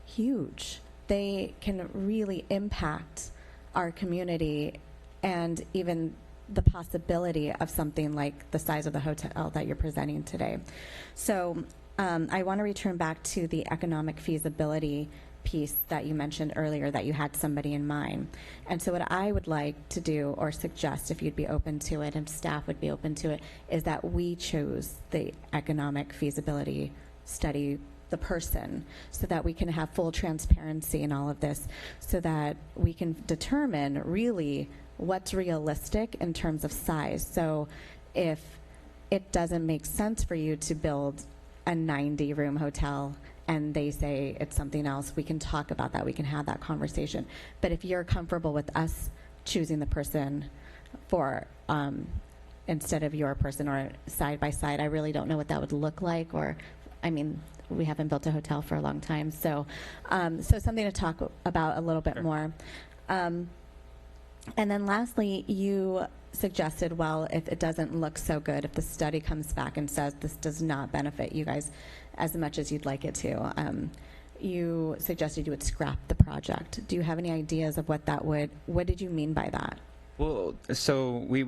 huge. They can really impact our community and even the possibility of something like the size of the hotel that you're presenting today. So I want to return back to the economic feasibility piece that you mentioned earlier, that you had somebody in mind. And so what I would like to do or suggest, if you'd be open to it and staff would be open to it, is that we choose the economic feasibility study, the person, so that we can have full transparency in all of this, so that we can determine really what's realistic in terms of size. So if it doesn't make sense for you to build a 90-room hotel and they say it's something else, we can talk about that. We can have that conversation. But if you're comfortable with us choosing the person for instead of your person or side by side, I really don't know what that would look like. Or, I mean, we haven't built a hotel for a long time, so so something to talk about a little bit more. And then lastly, you suggested, well, if it doesn't look so good, if the study comes back and says this does not benefit you guys as much as you'd like it to, you suggested you would scrap the project. Do you have any ideas of what that would, what did you mean by that? Well, so we,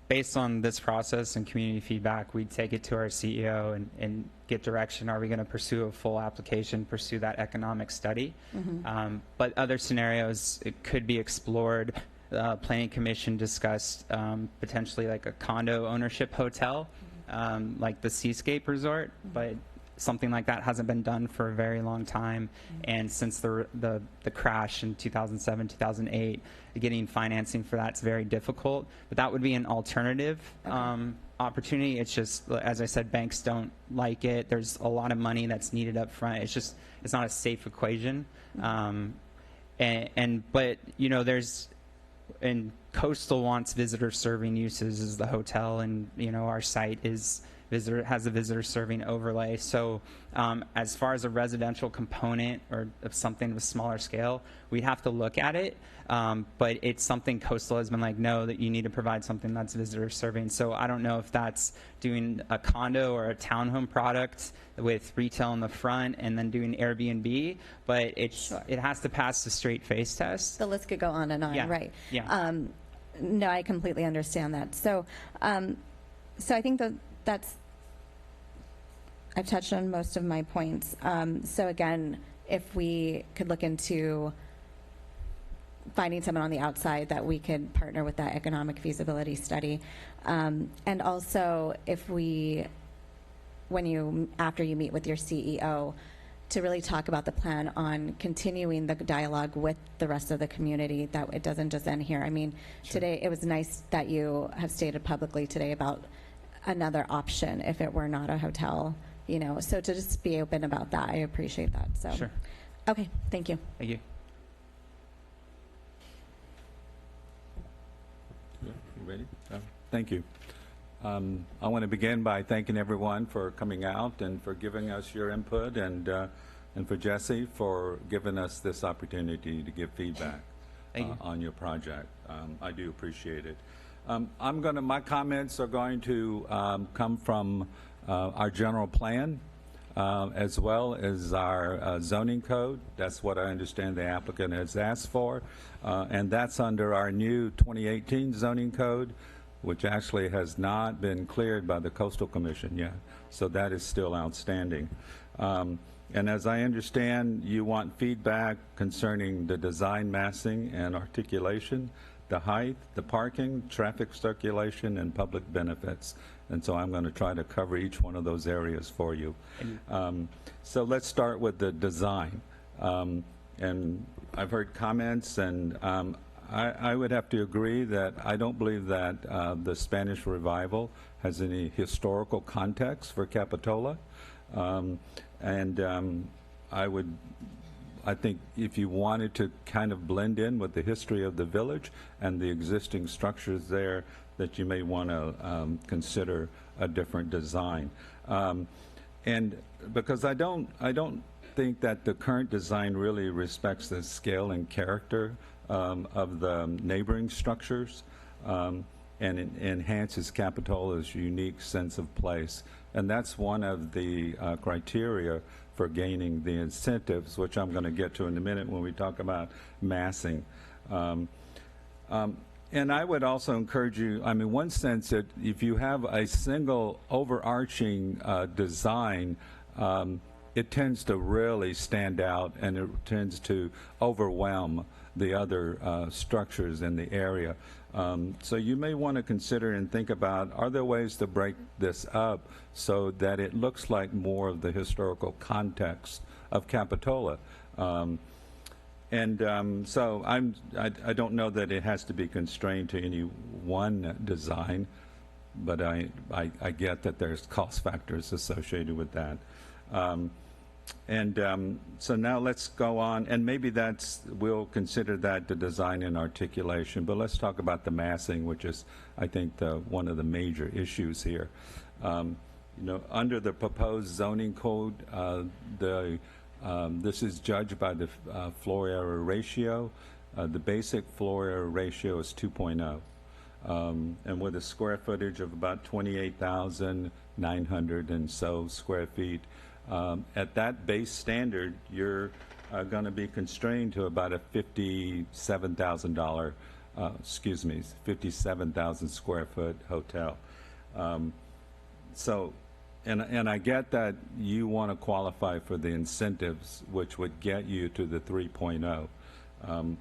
based on this process and community feedback, we'd take it to our CEO and get direction. Are we going to pursue a full application, pursue that economic study? But other scenarios, it could be explored. Planning Commission discussed potentially like a condo ownership hotel, like the Seascape Resort, but something like that hasn't been done for a very long time. And since the crash in 2007, 2008, getting financing for that's very difficult. But that would be an alternative opportunity. It's just, as I said, banks don't like it. There's a lot of money that's needed up front. It's just, it's not a safe equation. But you know, and Coastal wants visitor serving uses as the hotel, and you know, our site has a visitor serving overlay. So as far as a residential component or of something of a smaller scale, we'd have to look at it. But it's something Coastal has been like, no, that you need to provide something that's visitor serving. So I don't know if that's doing a condo or a townhome product with retail in the front and then doing Airbnb, but it has to pass the straight face test. The list could go on and on, Yeah. right? Yeah. No, I completely understand that. So, so I think that's, I've touched on most of my points. So again, if we could look into finding someone on the outside that we could partner with that economic feasibility study. And also if we, after you meet with your CEO, to really talk about the plan on continuing the dialogue with the rest of the community, that it doesn't just end here. I mean, today, it was nice that you have stated publicly today about another option if it were not a hotel, you know, so to just be open about that, I appreciate that. So, Sure. Okay, thank you. Thank you. You ready? Thank you. I want to begin by thanking everyone for coming out and for giving us your input, and for Jesse for giving us this opportunity to give feedback on your project. I do appreciate it. My comments are going to come from our general plan as well as our zoning code. That's what I understand the applicant has asked for, and that's under our new 2018 zoning code, which actually has not been cleared by the Coastal Commission yet. So that is still outstanding. And as I understand, you want feedback concerning the design, massing, and articulation, the height, the parking, traffic circulation, and public benefits. And so I'm going to try to cover each one of those areas for you. So let's start with the design. And I've heard comments, and I would have to agree that I don't believe that the Spanish Revival has any historical context for Capitola. I think if you wanted to kind of blend in with the history of the village and the existing structures there, that you may want to consider a different design. And because I don't think that the current design really respects the scale and character of the neighboring structures, and enhances Capitola's unique sense of place. And that's one of the criteria for gaining the incentives, which I'm going to get to in a minute when we talk about massing. And I would also encourage you, I mean, one sense that if you have a single overarching design, it tends to really stand out, and it tends to overwhelm the other structures in the area. So you may want to consider and think about, are there ways to break this up so that it looks like more of the historical context of Capitola? So I don't know that it has to be constrained to any one design, but I get that there's cost factors associated with that. So now let's go on, and maybe we'll consider that the design and articulation, but let's talk about the massing, which is, I think, one of the major issues here. Under the proposed zoning code, this is judged by the floor area ratio. The basic floor area ratio is 2.0. And with a square footage of about 28,900 and so square feet, at that base standard, you're going to be constrained to about a $57,000 square foot hotel. And I get that you want to qualify for the incentives, which would get you to the 3.0.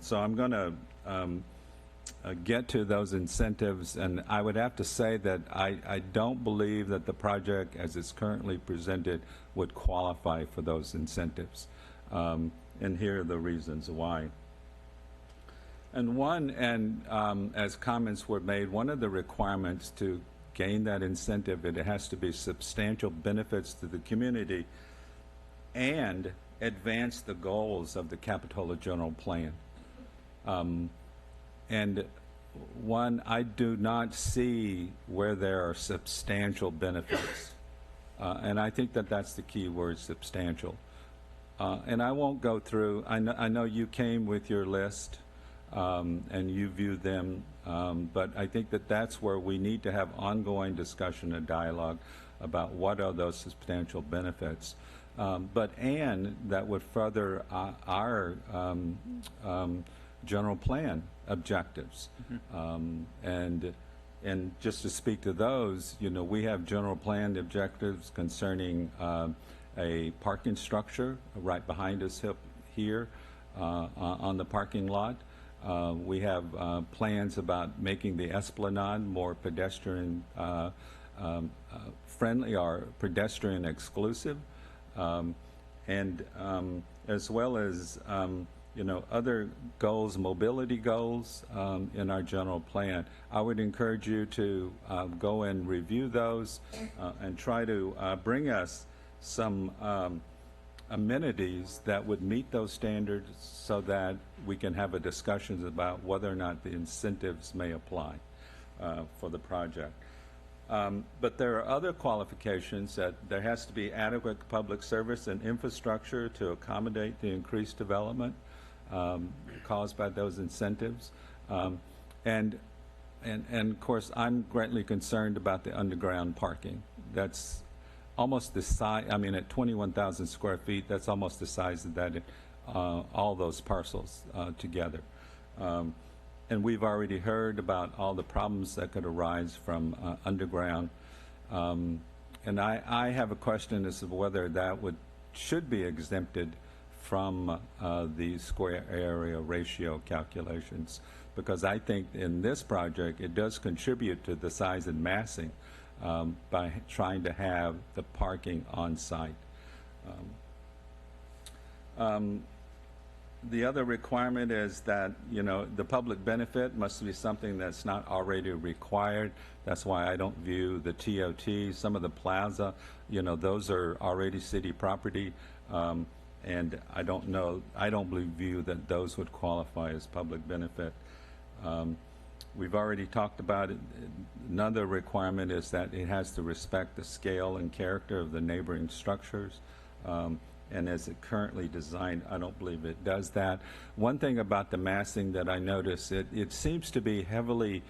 So I'm going to get to those incentives, and I would have to say that I don't believe that the project as it's currently presented would qualify for those incentives. And here are the reasons why. And as comments were made, one of the requirements to gain that incentive, it has to be substantial benefits to the community and advance the goals of the Capitola General Plan. And I do not see where there are substantial benefits. And I think that that's the key word, substantial. And I won't go through, I know you came with your list, and you viewed them, but I think that that's where we need to have ongoing discussion and dialogue about what are those substantial benefits. And that would further our general plan objectives. And just to speak to those, we have general plan objectives concerning a parking structure right behind us here on the parking lot. We have plans about making the Esplanade more pedestrian friendly or pedestrian exclusive. and as well as other goals, mobility goals in our general plan. I would encourage you to go and review those and try to bring us some amenities that would meet those standards so that we can have a discussion about whether or not the incentives may apply for the project. But there are other qualifications that there has to be adequate public service and infrastructure to accommodate the increased development caused by those incentives. And of course, I'm greatly concerned about the underground parking. That's almost the size, I mean, at 21,000 square feet, that's almost the size of that, all those parcels together. And we've already heard about all the problems that could arise from underground. And I have a question as to whether that should be exempted from the square area ratio calculations, because I think in this project it does contribute to the size and massing by trying to have the parking on site. The other requirement is that, the public benefit must be something that's not already required. That's why I don't view the TOT, some of the plaza, those are already city property. And I don't view that those would qualify as public benefit. We've already talked about it. Another requirement is that it has to respect the scale and character of the neighboring structures. And as it currently designed, I don't believe it does that. One thing about the massing that I noticed, it seems to be heavily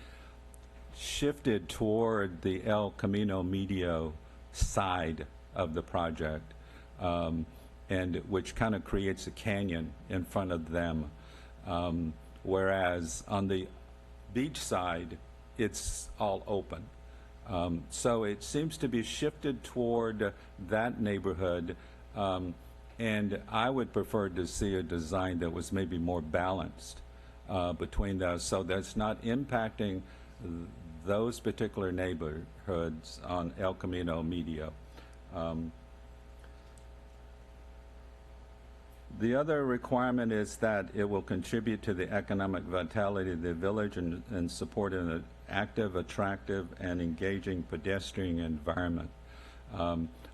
shifted toward the El Camino Medio side of the project, and which kind of creates a canyon in front of them. Whereas on the beach side, it's all open. So it seems to be shifted toward that neighborhood. And I would prefer to see a design that was maybe more balanced between those, so that's not impacting those particular neighborhoods on El Camino Medio. The other requirement is that it will contribute to the economic vitality of the village and support an active, attractive, and engaging pedestrian environment.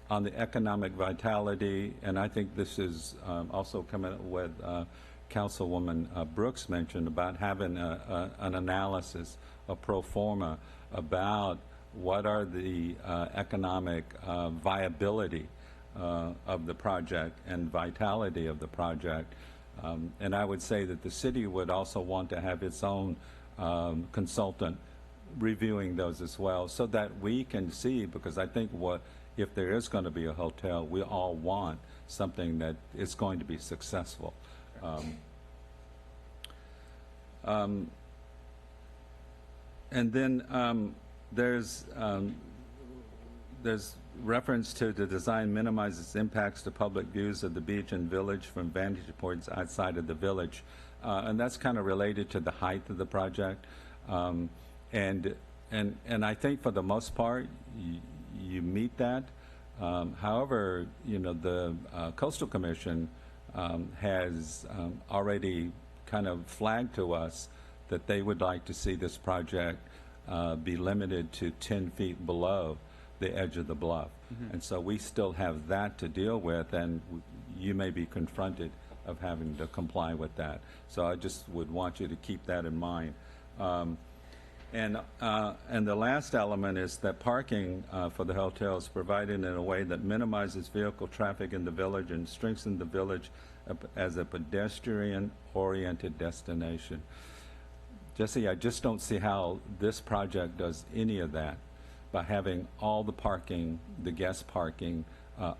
On the economic vitality, and I think this is also coming up with Councilwoman Brooks mentioned about having an analysis, a pro forma about what are the economic viability of the project and vitality of the project. And I would say that the city would also want to have its own consultant reviewing those as well, so that we can see, because I think if there is going to be a hotel, we all want something that is going to be successful. And then there's reference to the design minimizes impacts to public views of the beach and village from vantage points outside of the village. And that's kind of related to the height of the project. And I think for the most part, you meet that. However, the Coastal Commission has already kind of flagged to us that they would like to see this project be limited to 10 feet below the edge of the bluff. Mm-hmm. And so we still have that to deal with, and you may be confronted of having to comply with that. So I just would want you to keep that in mind. And the last element is that parking for the hotel is provided in a way that minimizes vehicle traffic in the village and strengthens the village as a pedestrian-oriented destination. Jesse, I just don't see how this project does any of that by having all the parking, the guest parking,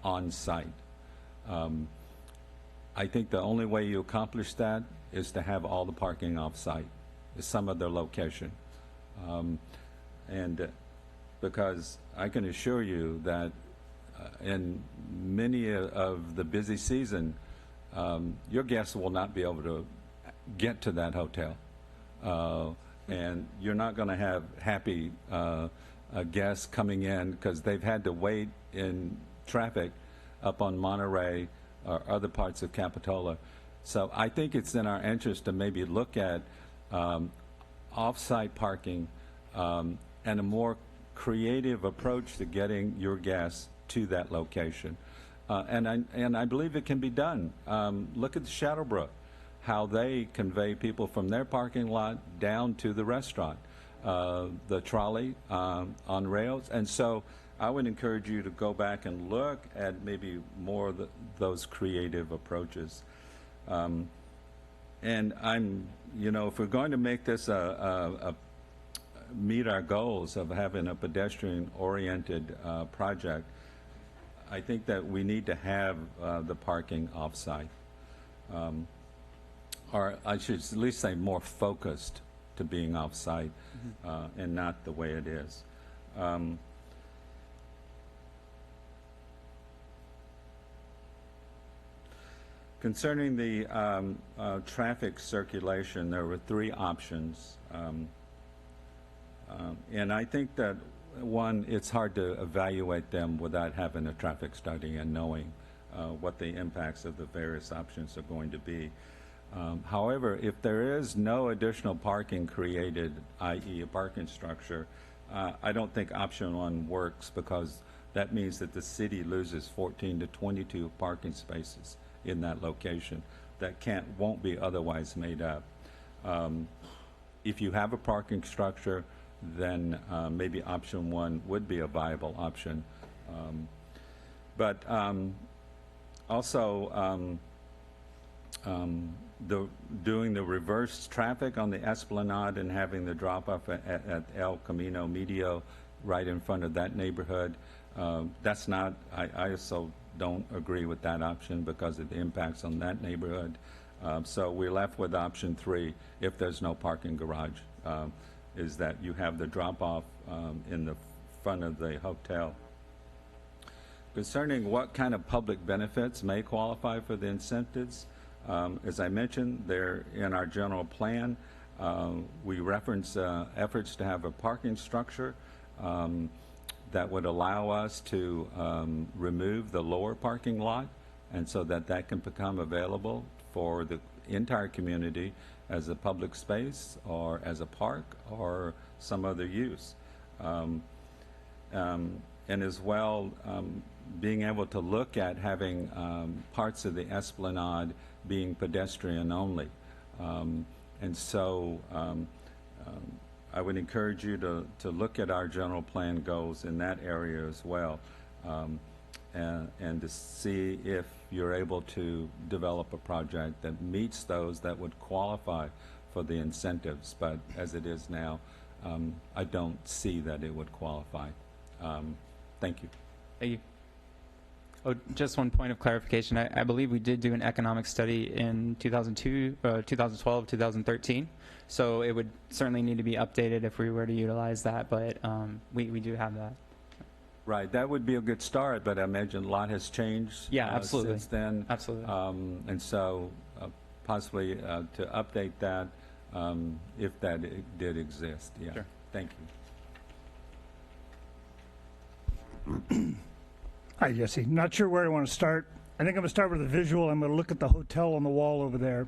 on site. I think the only way you accomplish that is to have all the parking off site, at some other location. And because I can assure you that in many of the busy season, your guests will not be able to get to that hotel. And you're not going to have happy guests coming in because they've had to wait in traffic up on Monterey or other parts of Capitola. So I think it's in our interest to maybe look at off-site parking and a more creative approach to getting your guests to that location. And I believe it can be done. Look at the Shadowbrook, how they convey people from their parking lot down to the restaurant, the trolley on rails. And so I would encourage you to go back and look at maybe more of those creative approaches. And if we're going to make this meet our goals of having a pedestrian-oriented project, I think that we need to have the parking off-site. Or I should at least say more focused to being off-site and not the way it is. Concerning the traffic circulation, there were 3 options. And I think that, one, it's hard to evaluate them without having a traffic study and knowing what the impacts of the various options are going to be. However, if there is no additional parking created, i.e. a parking structure, I don't think option 1 works, because that means that the city loses 14 to 22 parking spaces in that location that won't be otherwise made up. If you have a parking structure, then maybe option 1 would be a viable option. But also doing the reverse traffic on the Esplanade and having the drop-off at El Camino Medio right in front of that neighborhood, that's not, I also don't agree with that option because of the impacts on that neighborhood. So we're left with option 3, if there's no parking garage, is that you have the drop-off in the front of the hotel. Concerning what kind of public benefits may qualify for the incentives, as I mentioned, they're in our general plan. We reference efforts to have a parking structure that would allow us to remove the lower parking lot, and so that can become available for the entire community as a public space or as a park or some other use. And as well, being able to look at having parts of the Esplanade being pedestrian only. And so I would encourage you to look at our general plan goals in that area as well, and to see if you're able to develop a project that meets those that would qualify for the incentives. But as it is now, I don't see that it would qualify. Thank you. Thank you. Oh, just one point of clarification. I believe we did do an economic study in 2012, 2013. So it would certainly need to be updated if we were to utilize that, but we do have that. Right, that would be a good start, but I imagine a lot has changed absolutely. Since then. Absolutely. And so possibly to update that if that did exist. Yeah. Sure. Thank you. Hi, Jesse. Not sure where I want to start. I think I'm going to start with a visual. I'm going to look at the hotel on the wall over there,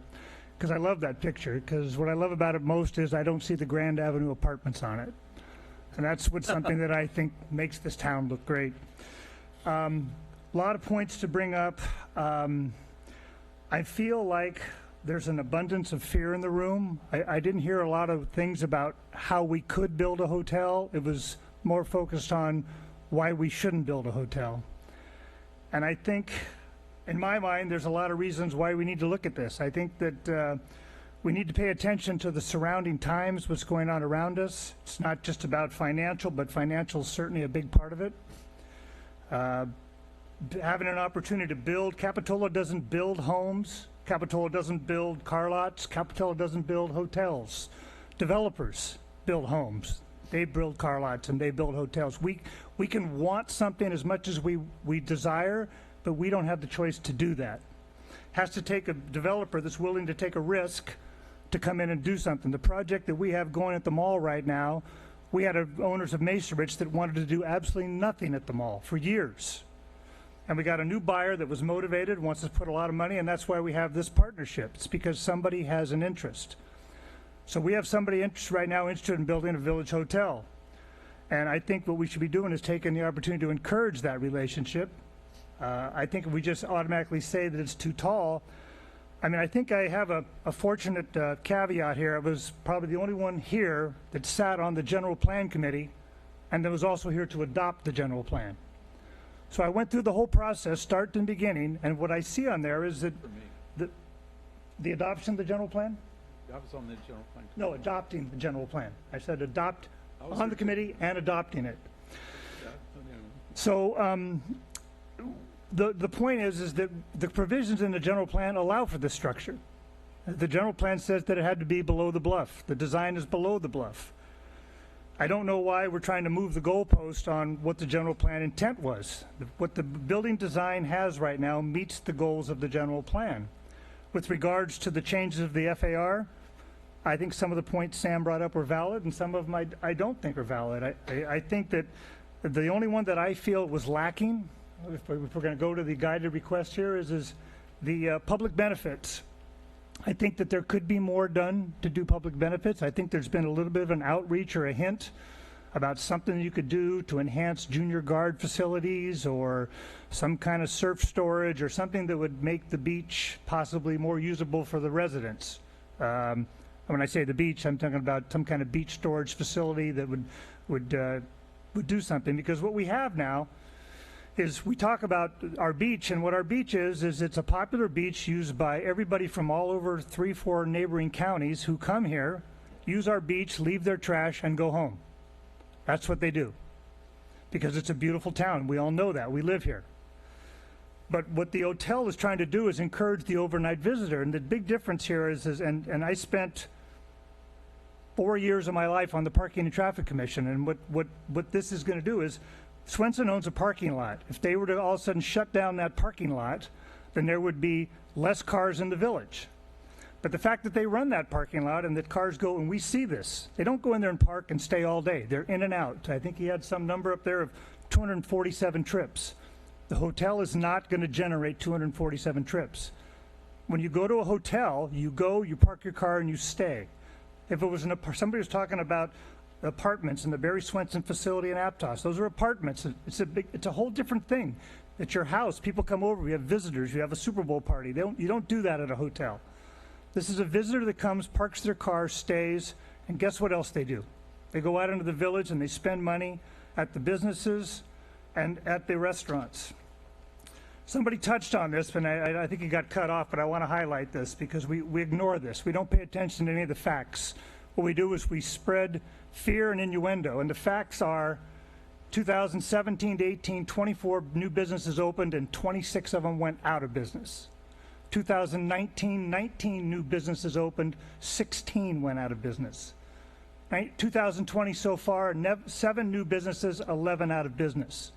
because I love that picture, because what I love about it most is I don't see the Grand Avenue apartments on it. And that's what's something that I think makes this town look great. A lot of points to bring up. I feel like there's an abundance of fear in the room. I didn't hear a lot of things about how we could build a hotel. It was more focused on why we shouldn't build a hotel. And I think, in my mind, there's a lot of reasons why we need to look at this. I think that we need to pay attention to the surrounding times, what's going on around us. It's not just about financial, but financial is certainly a big part of it. Having an opportunity to build. Capitola doesn't build homes. Capitola doesn't build car lots. Capitola doesn't build hotels. Developers build homes. They build car lots and they build hotels. We can want something as much as we desire, but we don't have the choice to do that. Has to take a developer that's willing to take a risk to come in and do something. The project that we have going at the mall right now, we had owners of Macerich that wanted to do absolutely nothing at the mall for years. And we got a new buyer that was motivated, wants to put a lot of money, and that's why we have this partnership. It's because somebody has an interest. So we have somebody right now interested in building a village hotel. And I think what we should be doing is taking the opportunity to encourage that relationship. I think if we just automatically say that it's too tall, I mean, I think I have a fortunate caveat here. I was probably the only one here that sat on the general plan committee and that was also here to adopt the general plan. So I went through the whole process, start and beginning, and what I see on there is that the adoption of the general plan? That was on the general plan. No, adopting the general plan. I said adopt on the committee and adopting it. So the point is that the provisions in the general plan allow for this structure. The general plan says that it had to be below the bluff. The design is below the bluff. I don't know why we're trying to move the goalpost on what the general plan intent was. What the building design has right now meets the goals of the general plan. With regards to the changes of the FAR, I think some of the points Sam brought up were valid, and some of them I don't think are valid. I think that the only one that I feel was lacking, if we're going to go to the guided request here, is the public benefits. I think that there could be more done to do public benefits. I think there's been a little bit of an outreach or a hint about something you could do to enhance junior guard facilities or some kind of surf storage or something that would make the beach possibly more usable for the residents. When I say the beach, I'm talking about some kind of beach storage facility that would do something, because what we have now is we talk about our beach, and what our beach is it's a popular beach used by everybody from all over 3-4 neighboring counties who come here, use our beach, leave their trash, and go home. That's what they do, because it's a beautiful town. We all know that. We live here. But what the hotel is trying to do is encourage the overnight visitor, and the big difference here is and I spent 4 years of my life on the Parking and Traffic Commission, and what this is going to do is Swenson owns a parking lot. If they were to all of a sudden shut down that parking lot, then there would be less cars in the village. But the fact that they run that parking lot and that cars go, and we see this, they don't go in there and park and stay all day. They're in and out. I think he had some number up there of 247 trips. The hotel is not going to generate 247 trips. When you go to a hotel, you go, you park your car, and you stay. If it was somebody was talking about apartments in the Barry Swenson facility in Aptos. Those are apartments. It's a whole different thing. It's your house. People come over. We have visitors. You have a Super Bowl party. You don't do that at a hotel. This is a visitor that comes, parks their car, stays, and guess what else they do? They go out into the village and they spend money at the businesses and at the restaurants. Somebody touched on this, and I think it got cut off, but I want to highlight this because we ignore this. We don't pay attention to any of the facts. What we do is we spread fear and innuendo, and the facts are 2017 to 18, 24 new businesses opened and 26 of them went out of business. 2019, 19 new businesses opened, 16 went out of business. 2020 so far, 7 new businesses, 11 out of business.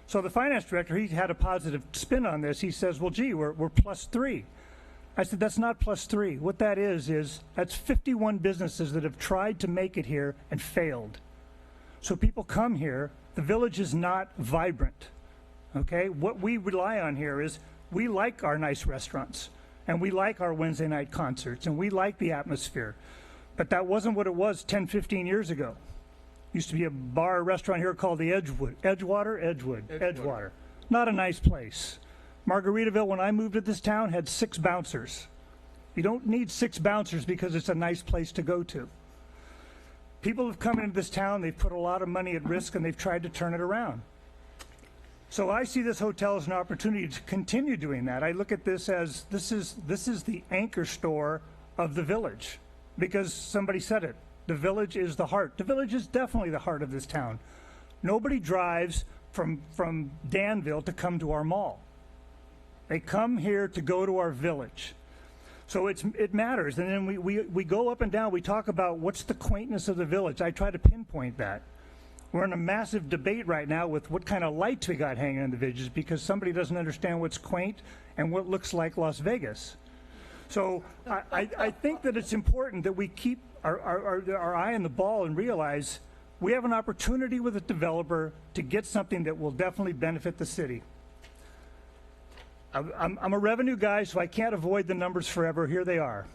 So the finance director, he had a positive spin on this. He says, well, gee, we're +3. I said, that's not +3. What that is that's 51 businesses that have tried to make it here and failed. So people come here. The village is not vibrant, okay? What we rely on here is we like our nice restaurants, and we like our Wednesday night concerts, and we like the atmosphere. But that wasn't what it was 10, 15 years ago. Used to be a bar or restaurant here called the Edgewater. Not a nice place. Margaritaville, when I moved to this town, had 6 bouncers. You don't need 6 bouncers because it's a nice place to go to. People have come into this town, they've put a lot of money at risk, and they've tried to turn it around. So I see this hotel as an opportunity to continue doing that. I look at this as this is the anchor store of the village, because somebody said it. The village is the heart. The village is definitely the heart of this town. Nobody drives from Danville to come to our mall. They come here to go to our village. So it matters. And then we go up and down. We talk about what's the quaintness of the village. I try to pinpoint that. We're in a massive debate right now with what kind of lights we got hanging in the villages because somebody doesn't understand what's quaint and what looks like Las Vegas. So I think that it's important that we keep our eye on the ball and realize we have an opportunity with a developer to get something that will definitely benefit the city. I'm a revenue guy, so I can't avoid the numbers forever. Here they are.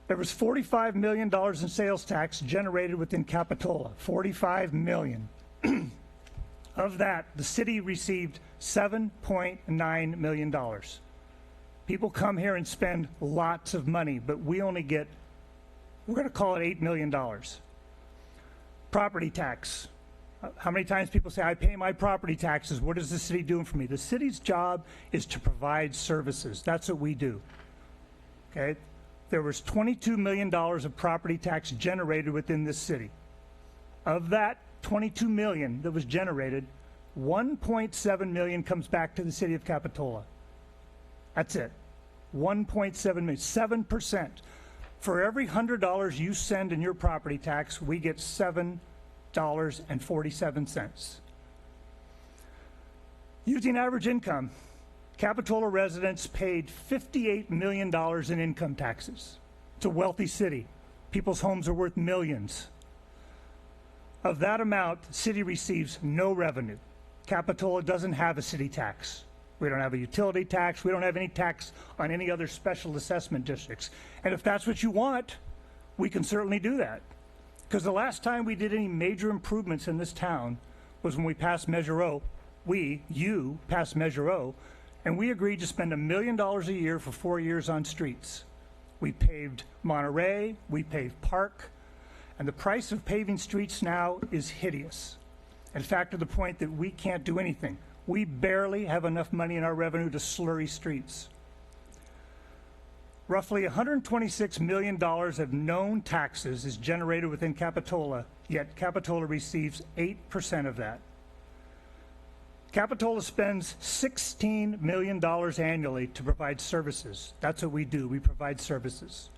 There was $45 million in sales tax generated within Capitola. $45 million. Of that, the city received $7.9 million. People come here and spend lots of money, but we only get, we're going to call it $8 million. Property tax. How many times people say, I pay my property taxes, what is the city doing for me? The city's job is to provide services. That's what we do. Okay? There was $22 million of property tax generated within this city. Of that $22 million that was generated, $1.7 million comes back to the city of Capitola. That's it. 1.7 million, 7%. For every $100 you send in your property tax, we get $7.47. Using average income, Capitola residents paid $58 million in income taxes. It's a wealthy city. People's homes are worth millions. Of that amount, the city receives no revenue. Capitola doesn't have a city tax. We don't have a utility tax. We don't have any tax on any other special assessment districts. And if that's what you want, we can certainly do that. Because the last time we did any major improvements in this town was when we passed Measure O. You passed Measure O, and we agreed to spend $1 million a year for 4 years on streets. We paved Monterey, we paved Park, and the price of paving streets now is hideous. In fact, to the point that we can't do anything. We barely have enough money in our revenue to slurry streets. Roughly $126 million of known taxes is generated within Capitola, yet Capitola receives 8% of that. Capitola spends $16 million annually to provide services. That's what we do. We provide services.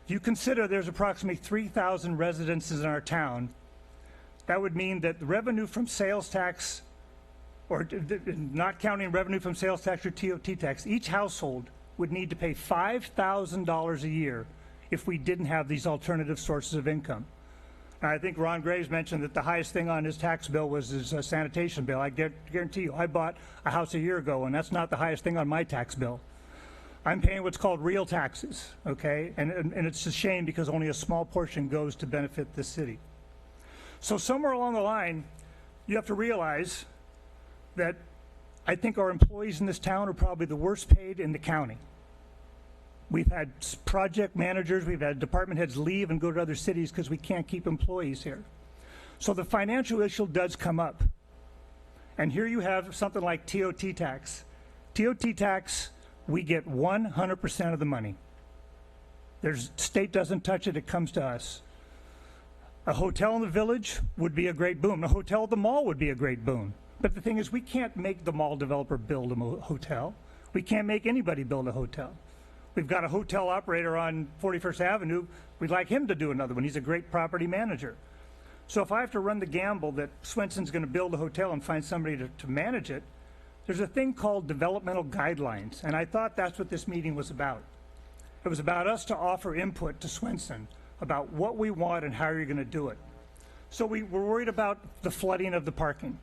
If you consider there's approximately 3,000 residences in our town, that would mean that the revenue from sales tax, or not counting revenue from sales tax or TOT tax, each household would need to pay $5,000 a year if we didn't have these alternative sources of income. And I think Ron Graves mentioned that the highest thing on his tax bill was his sanitation bill. I guarantee you, I bought a house a year ago, and that's not the highest thing on my tax bill. I'm paying what's called real taxes, okay? And it's a shame because only a small portion goes to benefit the city. So somewhere along the line, you have to realize that I think our employees in this town are probably the worst paid in the county. We've had project managers, we've had department heads leave and go to other cities because we can't keep employees here. So the financial issue does come up. And here you have something like TOT tax. TOT tax, we get 100% of the money. State doesn't touch it, it comes to us. A hotel in the village would be a great boon. A hotel at the mall would be a great boon. But the thing is, we can't make the mall developer build a hotel. We can't make anybody build a hotel. We've got a hotel operator on 41st Avenue. We'd like him to do another one. He's a great property manager. So if I have to run the gamble that Swenson's going to build a hotel and find somebody to manage it, there's a thing called developmental guidelines, and I thought that's what this meeting was about. It was about us to offer input to Swenson about what we want and how you're going to do it. So we were worried about the flooding of the parking.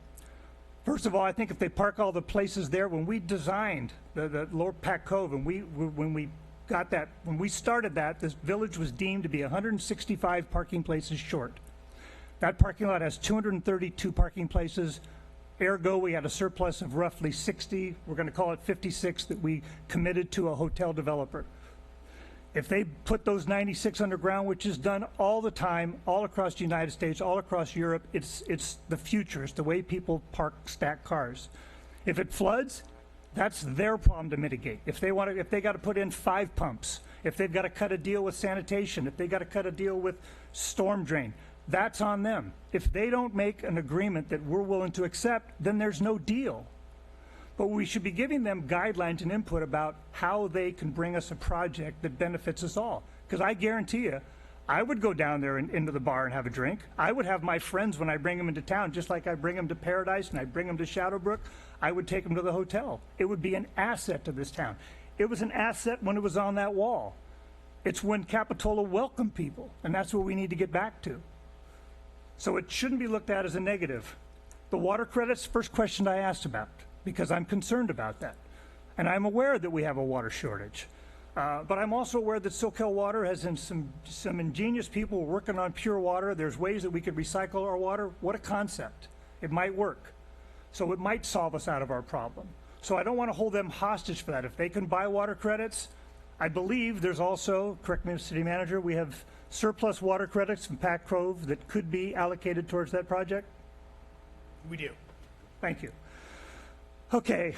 First of all, I think if they park all the places there, when we designed the Lower Pack Cove, and when we started that, this village was deemed to be 165 parking places short. That parking lot has 232 parking places. Ergo, we had a surplus of roughly 60, we're going to call it 56, that we committed to a hotel developer. If they put those 96 underground, which is done all the time, all across the United States, all across Europe, it's the future. It's the way people stack cars. If it floods, that's their problem to mitigate. If they got to put in 5 pumps, if they've got to cut a deal with sanitation, if they got to cut a deal with storm drain, that's on them. If they don't make an agreement that we're willing to accept, then there's no deal. But we should be giving them guidelines and input about how they can bring us a project that benefits us all. Because I guarantee you, I would go down there and into the bar and have a drink. I would have my friends when I bring them into town, just like I bring them to Paradise and I bring them to Shadowbrook, I would take them to the hotel. It would be an asset to this town. It was an asset when it was on that wall. It's when Capitola welcomed people, and that's what we need to get back to. So it shouldn't be looked at as a negative. The water credits, first question I asked about, because I'm concerned about that. And I'm aware that we have a water shortage. But I'm also aware that SoCal Water has some ingenious people working on pure water. There's ways that we could recycle our water. What a concept. It might work. So it might solve us out of our problem. So I don't want to hold them hostage for that. If they can buy water credits, I believe there's also, correct me, City Manager, we have surplus water credits from Pac Cove that could be allocated towards that project? We do. Thank you. Okay,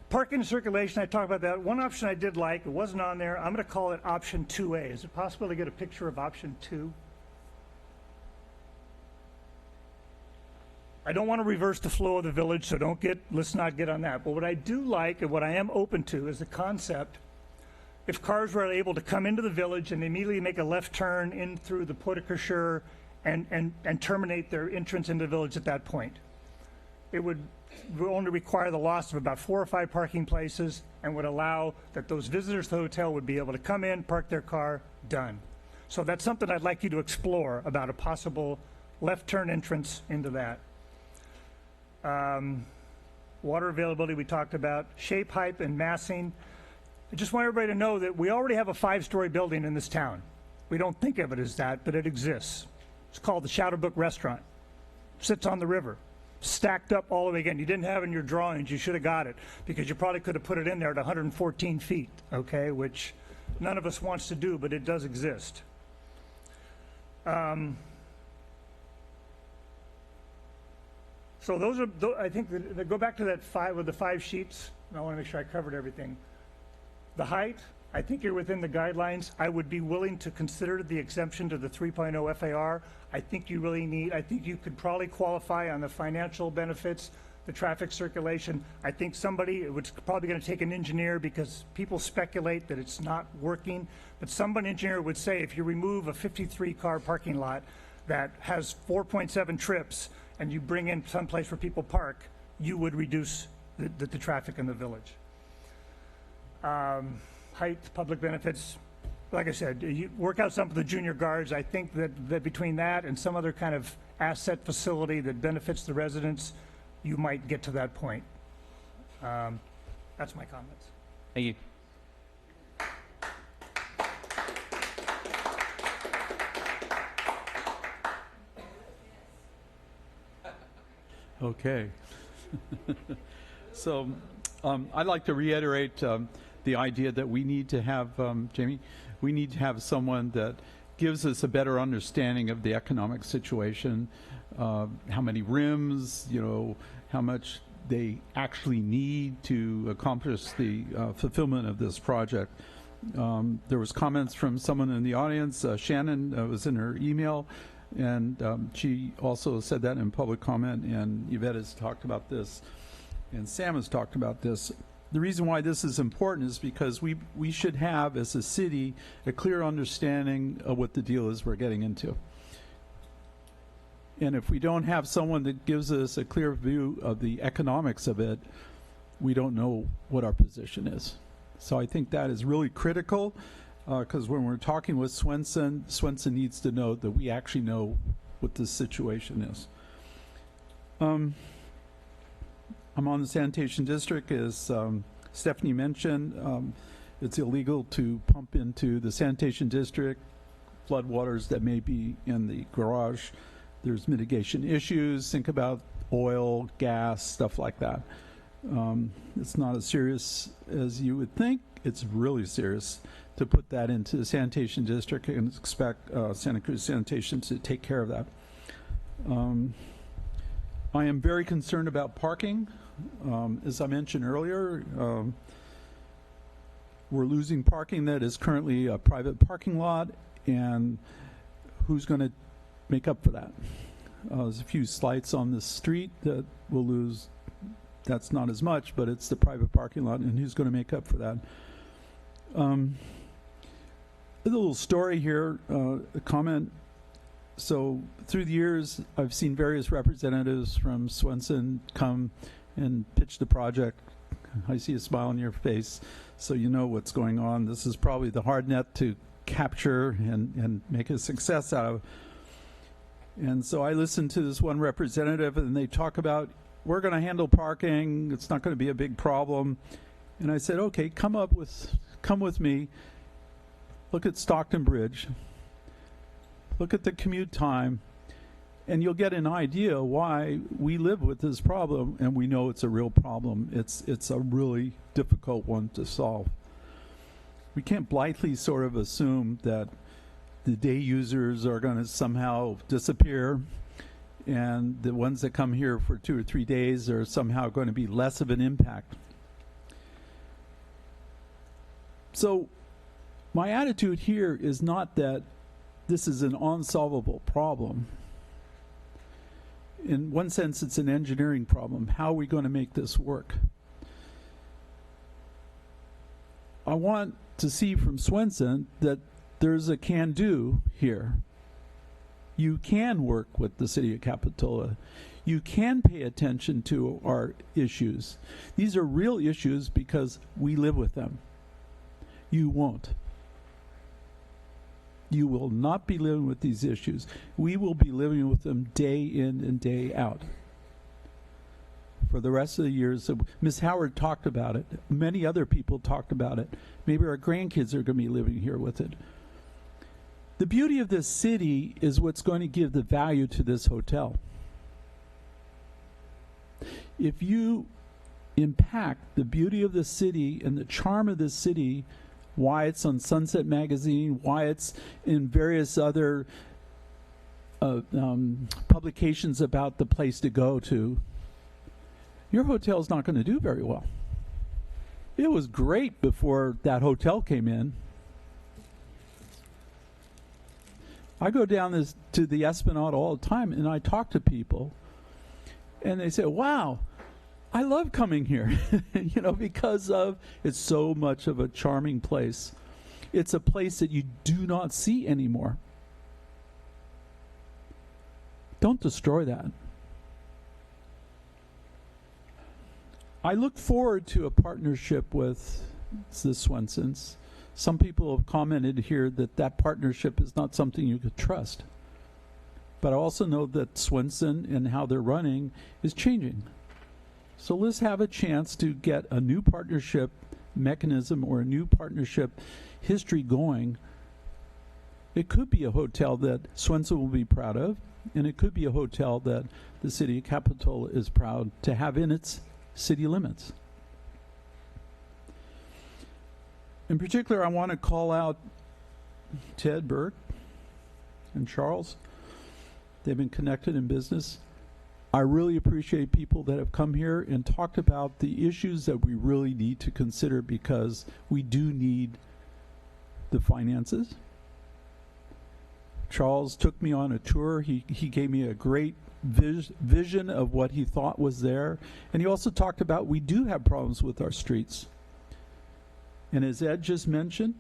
parking and circulation, I talked about that. One option I did like, it wasn't on there, I'm going to call it option 2A. Is it possible to get a picture of option 2? I don't want to reverse the flow of the village, so let's not get on that. But what I do like and what I am open to is the concept, if cars were able to come into the village and immediately make a left turn in through the Poticacher and terminate their entrance into the village at that point. It would only require the loss of about 4 or 5 parking places and would allow that those visitors to the hotel would be able to come in, park their car, done. So that's something I'd like you to explore about a possible left turn entrance into that. Water availability we talked about, shape, height, and massing. I just want everybody to know that we already have a 5-story building in this town. We don't think of it as that, but it exists. It's called the Shadowbrook Restaurant. Sits on the river, stacked up all the way again. You didn't have it in your drawings, you should have got it, because you probably could have put it in there at 114 feet, okay, which none of us wants to do, but it does exist. So those are, I think, go back to that 5 with the 5 sheets. I want to make sure I covered everything. The height, I think you're within the guidelines. I would be willing to consider the exemption to the 3.0 FAR. I think you could probably qualify on the financial benefits, the traffic circulation. I think it's probably going to take an engineer, because people speculate that it's not working. But some engineer would say if you remove a 53-car parking lot that has 4.7 trips and you bring in someplace where people park, you would reduce the traffic in the village. Height, public benefits, like I said, you work out some of the junior guards. I think that between that and some other kind of asset facility that benefits the residents, you might get to that point. That's my comments. Thank you. Okay. So I'd like to reiterate the idea that we need to have, Jamie, we need to have someone that gives us a better understanding of the economic situation, how many rims, how much they actually need to accomplish the fulfillment of this project. There was comments from someone in the audience. Shannon was in her email, and she also said that in public comment, and Yvette has talked about this, and Sam has talked about this. The reason why this is important is because we should have, as a city, a clear understanding of what the deal is we're getting into. And if we don't have someone that gives us a clear view of the economics of it, we don't know what our position is. So I think that is really critical, because when we're talking with Swenson needs to know that we actually know what the situation is. I'm on the sanitation district, as Stephanie mentioned. It's illegal to pump into the sanitation district floodwaters that may be in the garage. There's mitigation issues. Think about oil, gas, stuff like that. It's not as serious as you would think. It's really serious to put that into the sanitation district and expect Santa Cruz Sanitation to take care of that. I am very concerned about parking. As I mentioned earlier, we're losing parking that is currently a private parking lot, and who's going to make up for that? There's a few slights on the street that we'll lose. That's not as much, but it's the private parking lot, and who's going to make up for that? A little story here, a comment. So through the years, I've seen various representatives from Swenson come and pitch the project. I see a smile on your face, so you know what's going on. This is probably the hard net to capture and make a success out of. And so I listened to this one representative, and they talk about, we're going to handle parking. It's not going to be a big problem. And I said, okay, come with me, look at Stockton Bridge, look at the commute time, and you'll get an idea why we live with this problem, and we know it's a real problem. It's a really difficult one to solve. We can't blithely sort of assume that the day users are going to somehow disappear, and the ones that come here for 2 or 3 days are somehow going to be less of an impact. So my attitude here is not that this is an unsolvable problem. In one sense, it's an engineering problem. How are we going to make this work? I want to see from Swenson that there's a can-do here. You can work with the City of Capitola. You can pay attention to our issues. These are real issues because we live with them. You won't. You will not be living with these issues. We will be living with them day in and day out. For the rest of the years, Ms. Howard talked about it. Many other people talked about it. Maybe our grandkids are going to be living here with it. The beauty of this city is what's going to give the value to this hotel. If you impact the beauty of the city and the charm of this city, why it's on Sunset Magazine, why it's in various other publications about the place to go to, your hotel's not going to do very well. It was great before that hotel came in. I go down to the Esplanade all the time, and I talk to people, and they say, wow, I love coming here, because it's so much of a charming place. It's a place that you do not see anymore. Don't destroy that. I look forward to a partnership with the Swensons. Some people have commented here that partnership is not something you could trust. But I also know that Swenson and how they're running is changing. So let's have a chance to get a new partnership mechanism or a new partnership history going. It could be a hotel that Swenson will be proud of, and it could be a hotel that the City of Capitola is proud to have in its city limits. In particular, I want to call out Ted Burke and Charles. They've been connected in business. I really appreciate people that have come here and talked about the issues that we really need to consider, because we do need the finances. Charles took me on a tour. He gave me a great vision of what he thought was there. And he also talked about we do have problems with our streets. And as Ed just mentioned,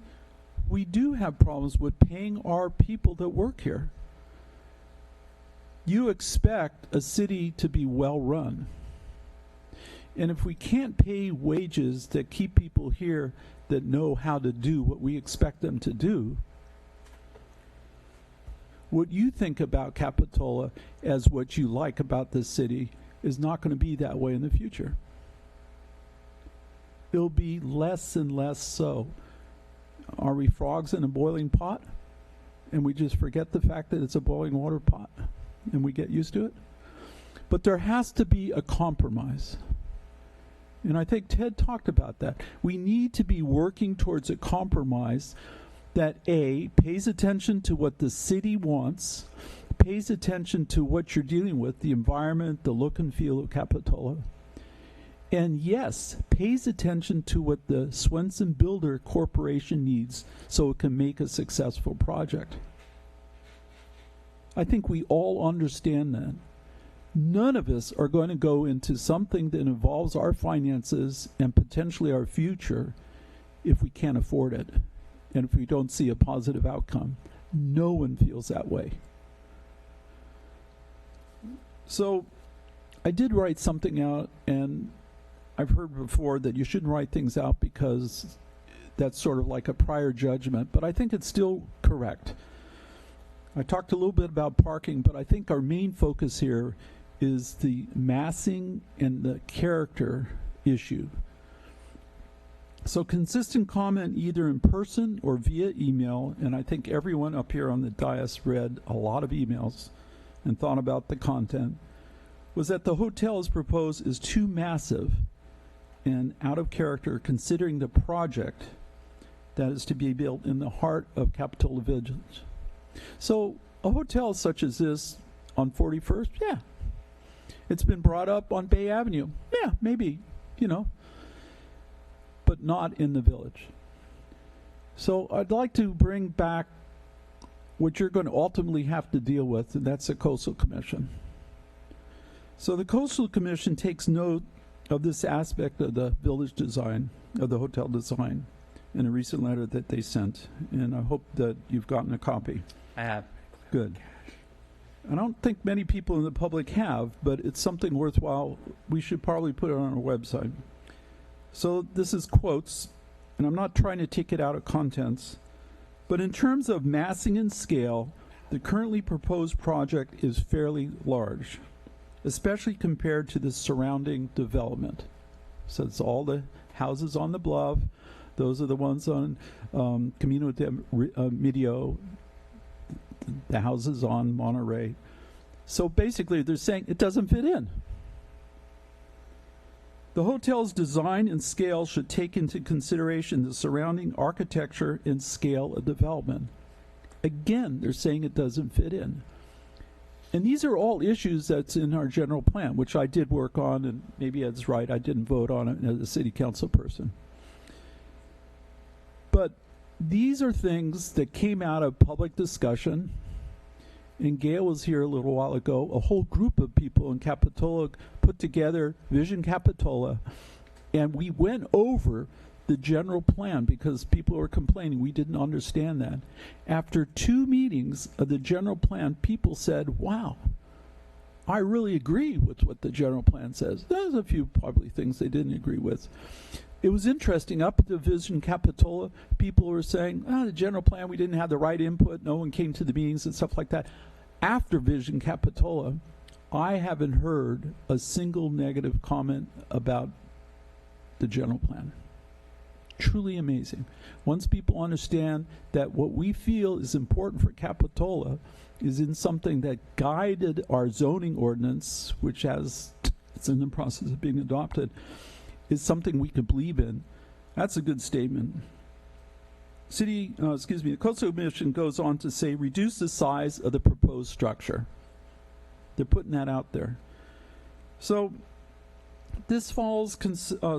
we do have problems with paying our people that work here. You expect a city to be well run. And if we can't pay wages that keep people here that know how to do what we expect them to do, what you think about Capitola as what you like about this city is not going to be that way in the future. It'll be less and less so. Are we frogs in a boiling pot? And we just forget the fact that it's a boiling water pot and we get used to it? But there has to be a compromise. And I think Ted talked about that. We need to be working towards a compromise that A, pays attention to what the city wants, pays attention to what you're dealing with, the environment, the look and feel of Capitola, and yes, pays attention to what the Swenson Builder Corporation needs so it can make a successful project. I think we all understand that. None of us are going to go into something that involves our finances and potentially our future if we can't afford it and if we don't see a positive outcome. No one feels that way. So I did write something out, and I've heard before that you shouldn't write things out because that's sort of like a prior judgment, but I think it's still correct. I talked a little bit about parking, but I think our main focus here is the massing and the character issue. So consistent comment either in person or via email, and I think everyone up here on the dais read a lot of emails and thought about the content, was that the hotel as proposed is too massive and out of character considering the project that is to be built in the heart of Capitola Village. So a hotel such as this on 41st, yeah. It's been brought up on Bay Avenue, yeah, maybe, but not in the village. So I'd like to bring back what you're going to ultimately have to deal with, and that's the Coastal Commission. So the Coastal Commission takes note of this aspect of the village design, of the hotel design, in a recent letter that they sent, and I hope that you've gotten a copy. I have. Good. I don't think many people in the public have, but it's something worthwhile. We should probably put it on our website. So this is quotes, and I'm not trying to take it out of contents, but in terms of massing and scale, the currently proposed project is fairly large, especially compared to the surrounding development. So it's all the houses on the bluff. Those are the ones on Camino de Medio, the houses on Monterey. So basically, they're saying it doesn't fit in. The hotel's design and scale should take into consideration the surrounding architecture and scale of development. Again, they're saying it doesn't fit in. And these are all issues that's in our general plan, which I did work on, and maybe Ed's right, I didn't vote on it as a city council person. But these are things that came out of public discussion, and Gail was here a little while ago. A whole group of people in Capitola put together Vision Capitola, and we went over the general plan because people were complaining we didn't understand that. After 2 meetings of the general plan, people said, wow, I really agree with what the general plan says. There's a few probably things they didn't agree with. It was interesting. Up at the Vision Capitola, people were saying, the general plan, we didn't have the right input. No one came to the meetings and stuff like that. After Vision Capitola, I haven't heard a single negative comment about the general plan. Truly amazing. Once people understand that what we feel is important for Capitola is in something that guided our zoning ordinance, which it's in the process of being adopted, is something we can believe in. That's a good statement. The Coastal Commission goes on to say, reduce the size of the proposed structure. They're putting that out there. So this follows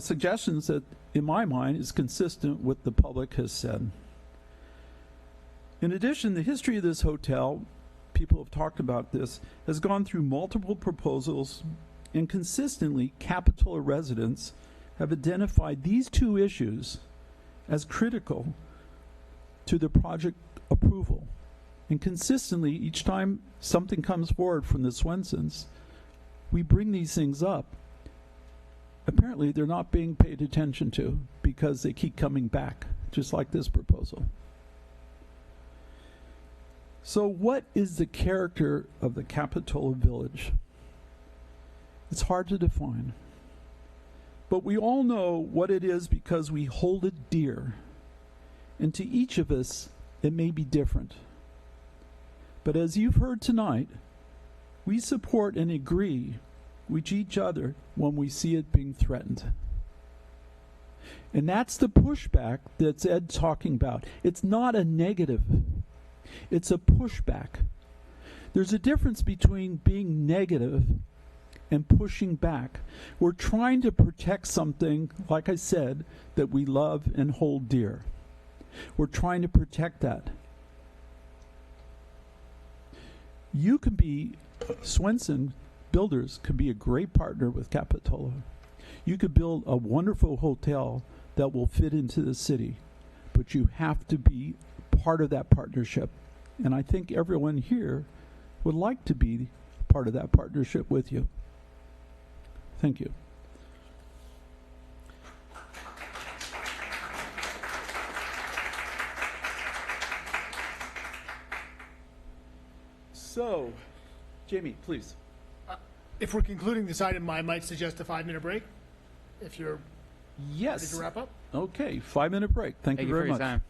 suggestions that, in my mind, is consistent with the public has said. In addition, the history of this hotel, people have talked about this, has gone through multiple proposals, and consistently Capitola residents have identified these 2 issues as critical to the project approval. And consistently, each time something comes forward from the Swensons, we bring these things up. Apparently, they're not being paid attention to because they keep coming back, just like this proposal. So what is the character of the Capitola Village? It's hard to define. But we all know what it is because we hold it dear. And to each of us, it may be different. But as you've heard tonight, we support and agree with each other when we see it being threatened. And that's the pushback that Ed's talking about. It's not a negative. It's a pushback. There's a difference between being negative and pushing back. We're trying to protect something, like I said, that we love and hold dear. We're trying to protect that. You can be, Swenson Builders could be a great partner with Capitola. You could build a wonderful hotel that will fit into the city, but you have to be part of that partnership. And I think everyone here would like to be part of that partnership with you. Thank you. So, Jamie, please. If we're concluding this item, I might suggest a 5-minute break, if you're ready to wrap up. Okay, 5-minute break. Thank you very for much. your time.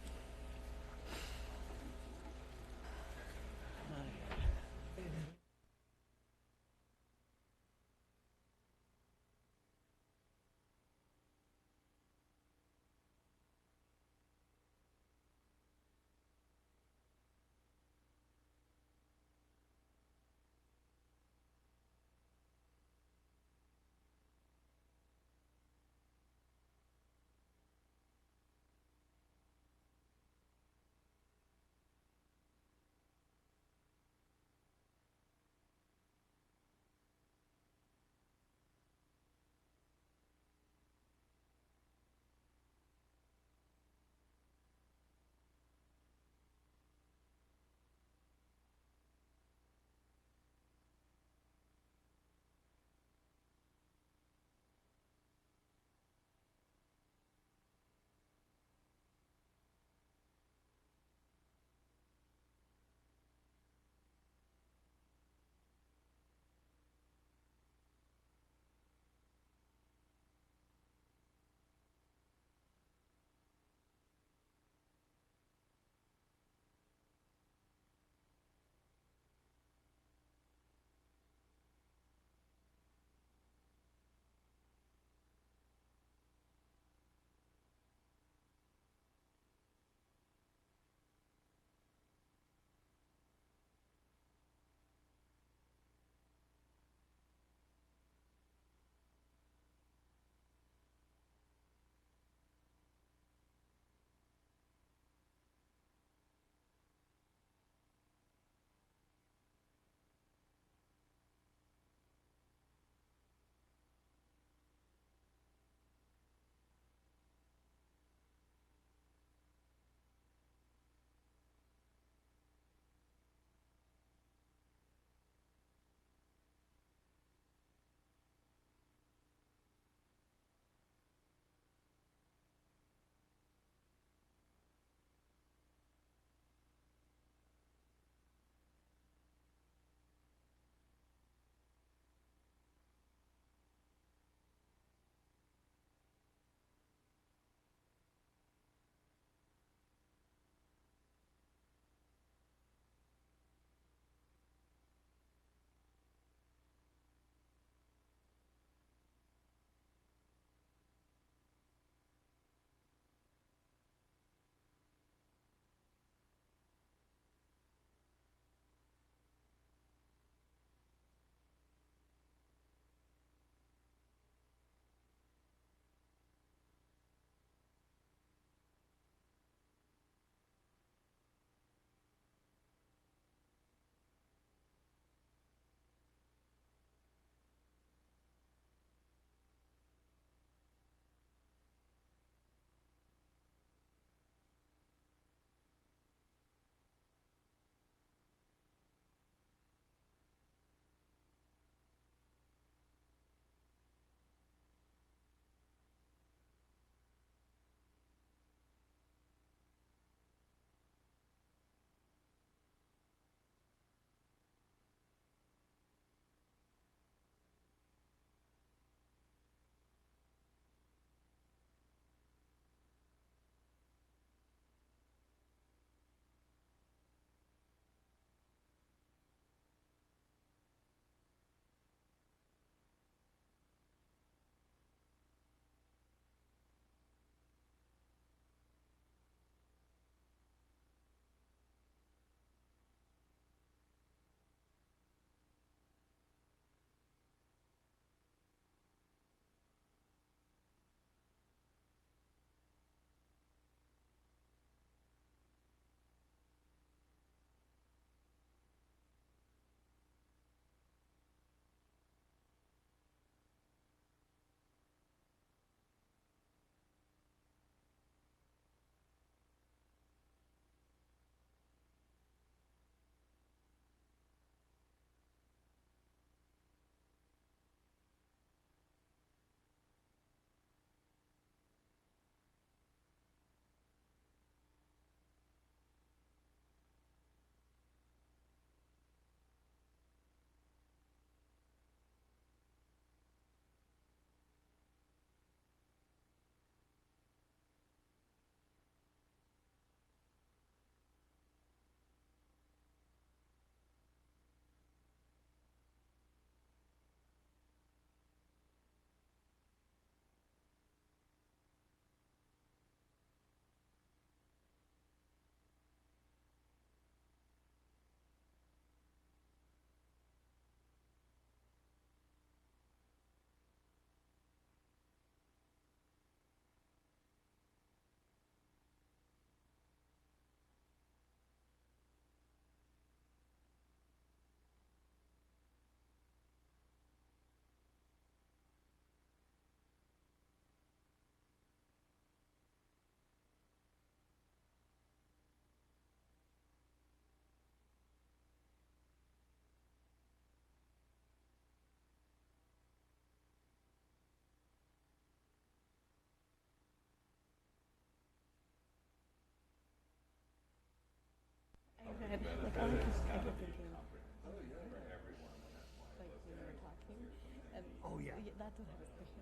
That's what I was thinking.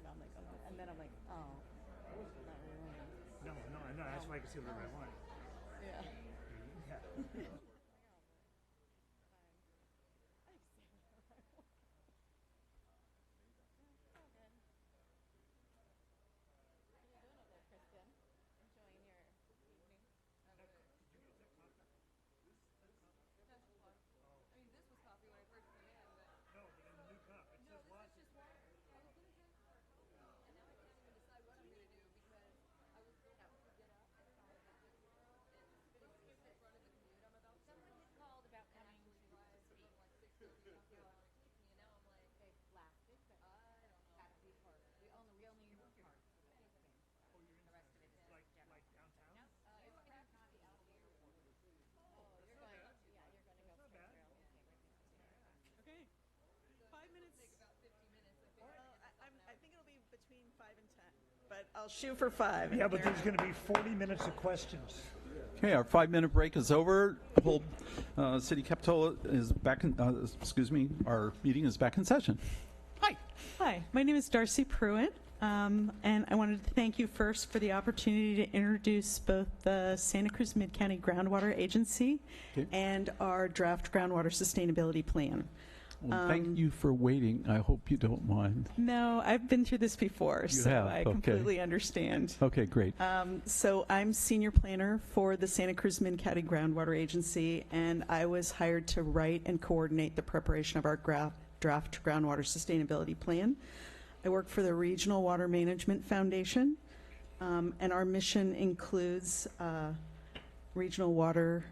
I'm like, okay. And then I'm like, oh, not really. No, that's why I can see whatever I want. Yeah. Yeah. Okay. 5 minutes. I think it'll be between 5 and 10, but I'll shoot for 5. Yeah, but there's going to be 40 minutes of questions. Okay, our 5-minute break is over. City Capitola is back in, our meeting is back in session. Hi, my name is Darcy Pruitt, and I wanted to thank you first for the opportunity to introduce both the Santa Cruz Mid-County Groundwater Agency and our draft groundwater sustainability plan. Well, thank you for waiting. I hope you don't mind. No, I've been through this before, so have? I Okay. completely understand. Okay, great. So I'm senior planner for the Santa Cruz Mid-County Groundwater Agency, and I was hired to write and coordinate the preparation of our draft groundwater sustainability plan. I work for the Regional Water Management Foundation, and our mission includes regional water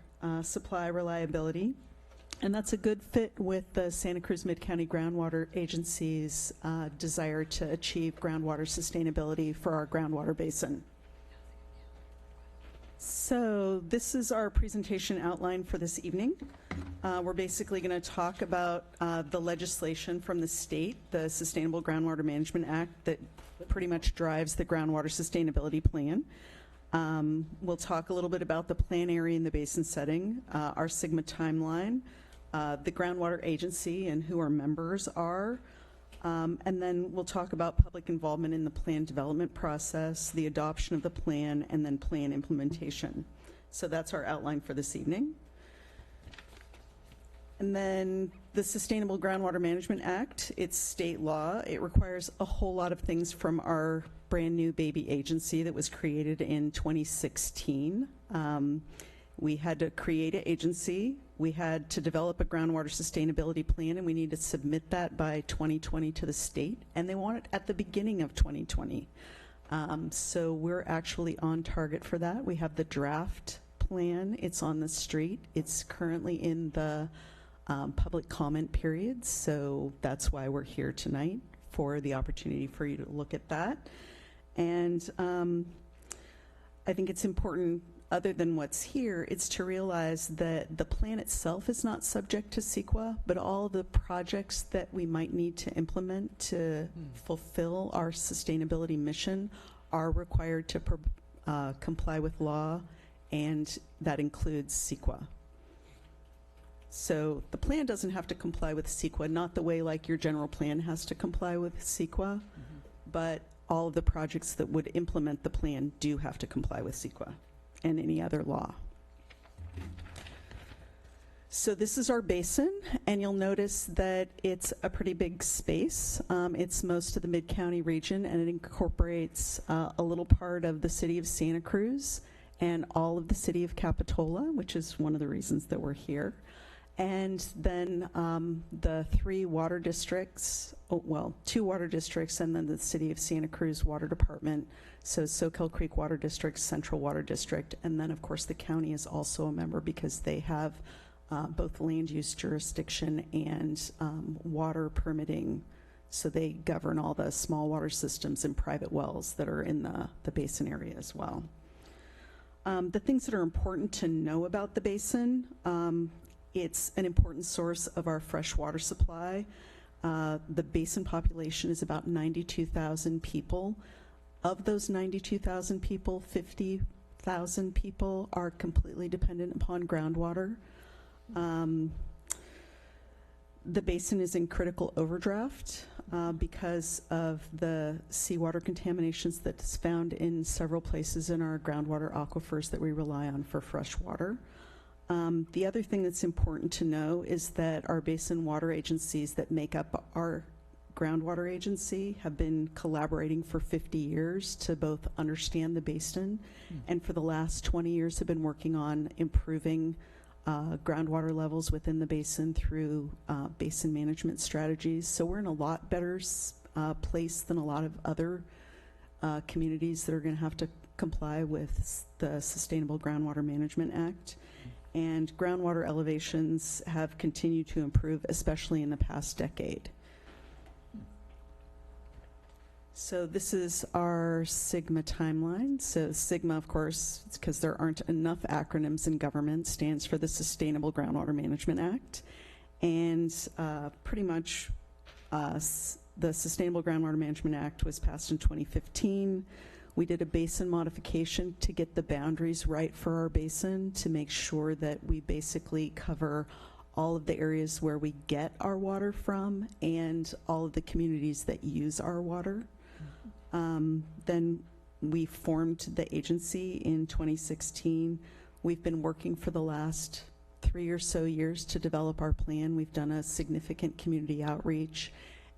supply reliability. And that's a good fit with the Santa Cruz Mid-County Groundwater Agency's desire to achieve groundwater sustainability for our groundwater basin. So this is our presentation outline for this evening. We're basically going to talk about the legislation from the state, the Sustainable Groundwater Management Act, that pretty much drives the groundwater sustainability plan. We'll talk a little bit about the plan area and the basin setting, our SGMA timeline, the groundwater agency and who our members are, and then we'll talk about public involvement in the plan development process, the adoption of the plan, and then plan implementation. So that's our outline for this evening. And then the Sustainable Groundwater Management Act, it's state law. It requires a whole lot of things from our brand new baby agency that was created in 2016. We had to create an agency. We had to develop a groundwater sustainability plan, and we need to submit that by 2020 to the state, and they want it at the beginning of 2020. So we're actually on target for that. We have the draft plan. It's on the street. It's currently in the public comment period, so that's why we're here tonight, for the opportunity for you to look at that. And I think it's important, other than what's here, it's to realize that the plan itself is not subject to CEQA, but all the projects that we might need to implement to fulfill our sustainability mission are required to comply with law, and that includes CEQA. So the plan doesn't have to comply with CEQA, not the way like your general plan has to comply with CEQA, but all of the projects that would implement the plan do have to comply with CEQA and any other law. So this is our basin, and you'll notice that it's a pretty big space. It's most of the Mid-County region, and it incorporates a little part of the city of Santa Cruz and all of the city of Capitola, which is one of the reasons that we're here. And then the 3 water districts, well, 2 water districts, and then the city of Santa Cruz Water Department, so Soquel Creek Water District, Central Water District, and then of course the county is also a member because they have both land use jurisdiction and water permitting, so they govern all the small water systems and private wells that are in the basin area as well. The things that are important to know about the basin, it's an important source of our fresh water supply. The basin population is about 92,000 people. Of those 92,000 people, 50,000 people are completely dependent upon groundwater. The basin is in critical overdraft. because of the seawater contaminations that's found in several places in our groundwater aquifers that we rely on for fresh water. The other thing that's important to know is that our basin water agencies that make up our groundwater agency have been collaborating for 50 years to both understand the basin, and for the last 20 years have been working on improving groundwater levels within the basin through basin management strategies. So we're in a lot better place than a lot of other communities that are going to have to comply with the Sustainable Groundwater Management Act. And groundwater elevations have continued to improve, especially in the past decade. So this is our SIGMA timeline. So SIGMA, of course, because there aren't enough acronyms in government, stands for the Sustainable Groundwater Management Act. And pretty much the Sustainable Groundwater Management Act was passed in 2015. We did a basin modification to get the boundaries right for our basin to make sure that we basically cover all of the areas where we get our water from and all of the communities that use our water. Then we formed the agency in 2016. We've been working for the last 3 or so years to develop our plan. We've done a significant community outreach.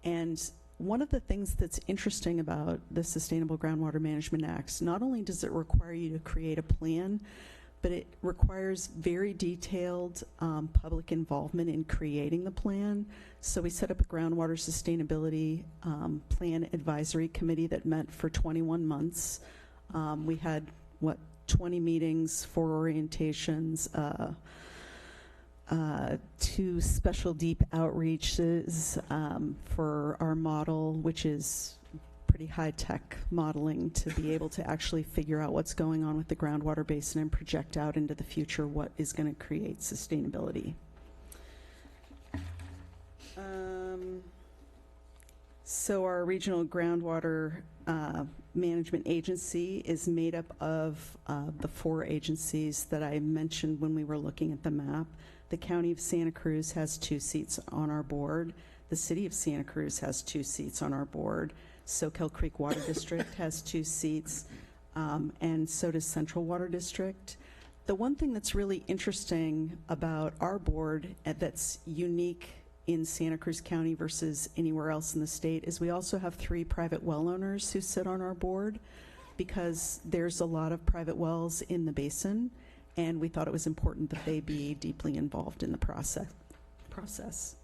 And one of the things that's interesting about the Sustainable Groundwater Management Act, not only does it require you to create a plan, but it requires very detailed public involvement in creating the plan. So we set up a groundwater sustainability plan advisory committee that met for 21 months. We had, 20 meetings, 4 orientations, 2 special deep outreaches for our model, which is pretty high-tech modeling to be able to actually figure out what's going on with the groundwater basin and project out into the future what is going to create sustainability. So our regional groundwater management agency is made up of the 4 agencies that I mentioned when we were looking at the map. The County of Santa Cruz has 2 seats on our board. The City of Santa Cruz has 2 seats on our board. Soquel Creek Water District has 2 seats, and so does Central Water District. The one thing that's really interesting about our board that's unique in Santa Cruz County versus anywhere else in the state is we also have 3 private well owners who sit on our board, because there's a lot of private wells in the basin, and we thought it was important that they be deeply involved in the process.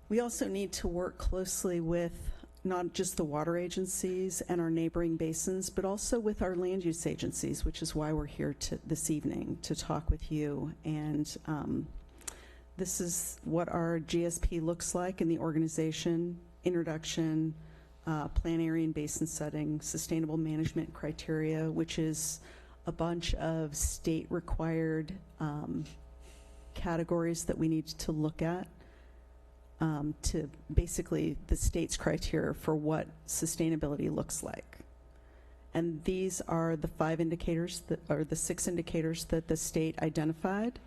We also need to work closely with not just the water agencies and our neighboring basins, but also with our land use agencies, which is why we're here this evening to talk with you. And this is what our GSP looks like in the organization: introduction, plan area and basin setting, sustainable management criteria, which is a bunch of state required categories that we need to look at. To basically the state's criteria for what sustainability looks like. And these are the 5 indicators that are the 6 indicators that the state identified.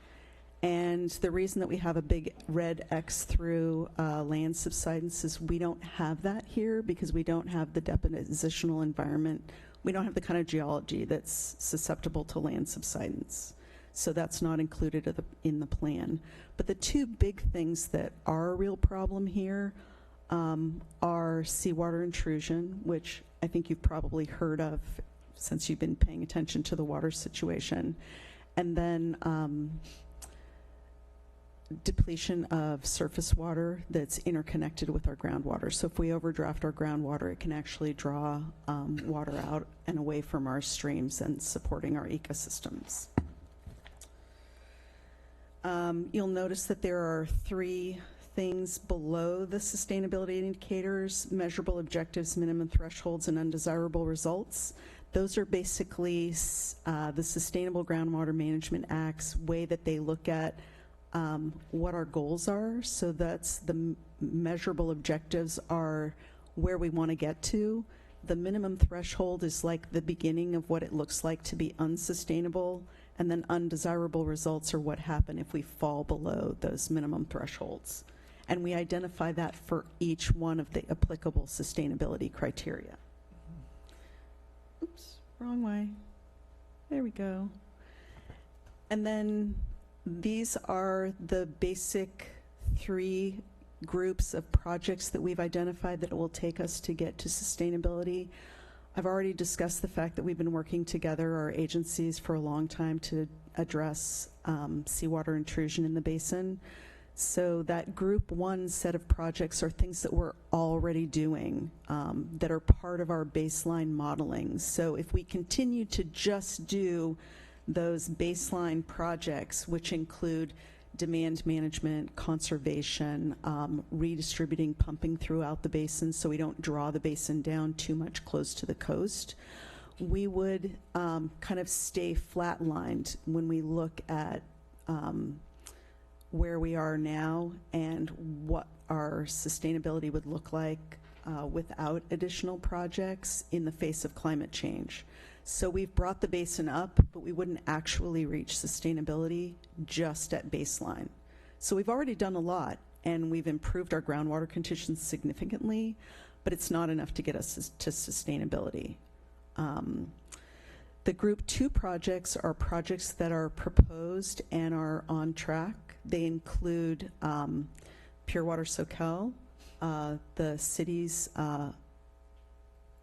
And the reason that we have a big red X through land subsidence is we don't have that here because we don't have the depositional environment. We don't have the kind of geology that's susceptible to land subsidence. So that's not included in the plan. But the 2 big things that are a real problem here are seawater intrusion, which I think you've probably heard of since you've been paying attention to the water situation, and then depletion of surface water that's interconnected with our groundwater. So if we overdraft our groundwater, it can actually draw water out and away from our streams and supporting our ecosystems. You'll notice that there are 3 things below the sustainability indicators: measurable objectives, minimum thresholds, and undesirable results. Those are basically the Sustainable Groundwater Management Act's way that they look at what our goals are. So that's the measurable objectives are where we want to get to. The minimum threshold is like the beginning of what it looks like to be unsustainable. And then undesirable results are what happen if we fall below those minimum thresholds. and we identify that for each one of the applicable sustainability criteria. Oops, wrong way. There we go. And then these are the basic 3 groups of projects that we've identified that it will take us to get to sustainability. I've already discussed the fact that we've been working together, our agencies, for a long time to address seawater intrusion in the basin. So that group 1 set of projects are things that we're already doing that are part of our baseline modeling. So if we continue to just do those baseline projects, which include demand management, conservation, redistributing pumping throughout the basin so we don't draw the basin down too much close to the coast, we would kind of stay flatlined when we look at where we are now and what our sustainability would look like without additional projects in the face of climate change. So we've brought the basin up, but we wouldn't actually reach sustainability just at baseline. So we've already done a lot, and we've improved our groundwater conditions significantly, but it's not enough to get us to sustainability. The Group 2 projects are projects that are proposed and are on track. They include Pure Water SoCal, the city's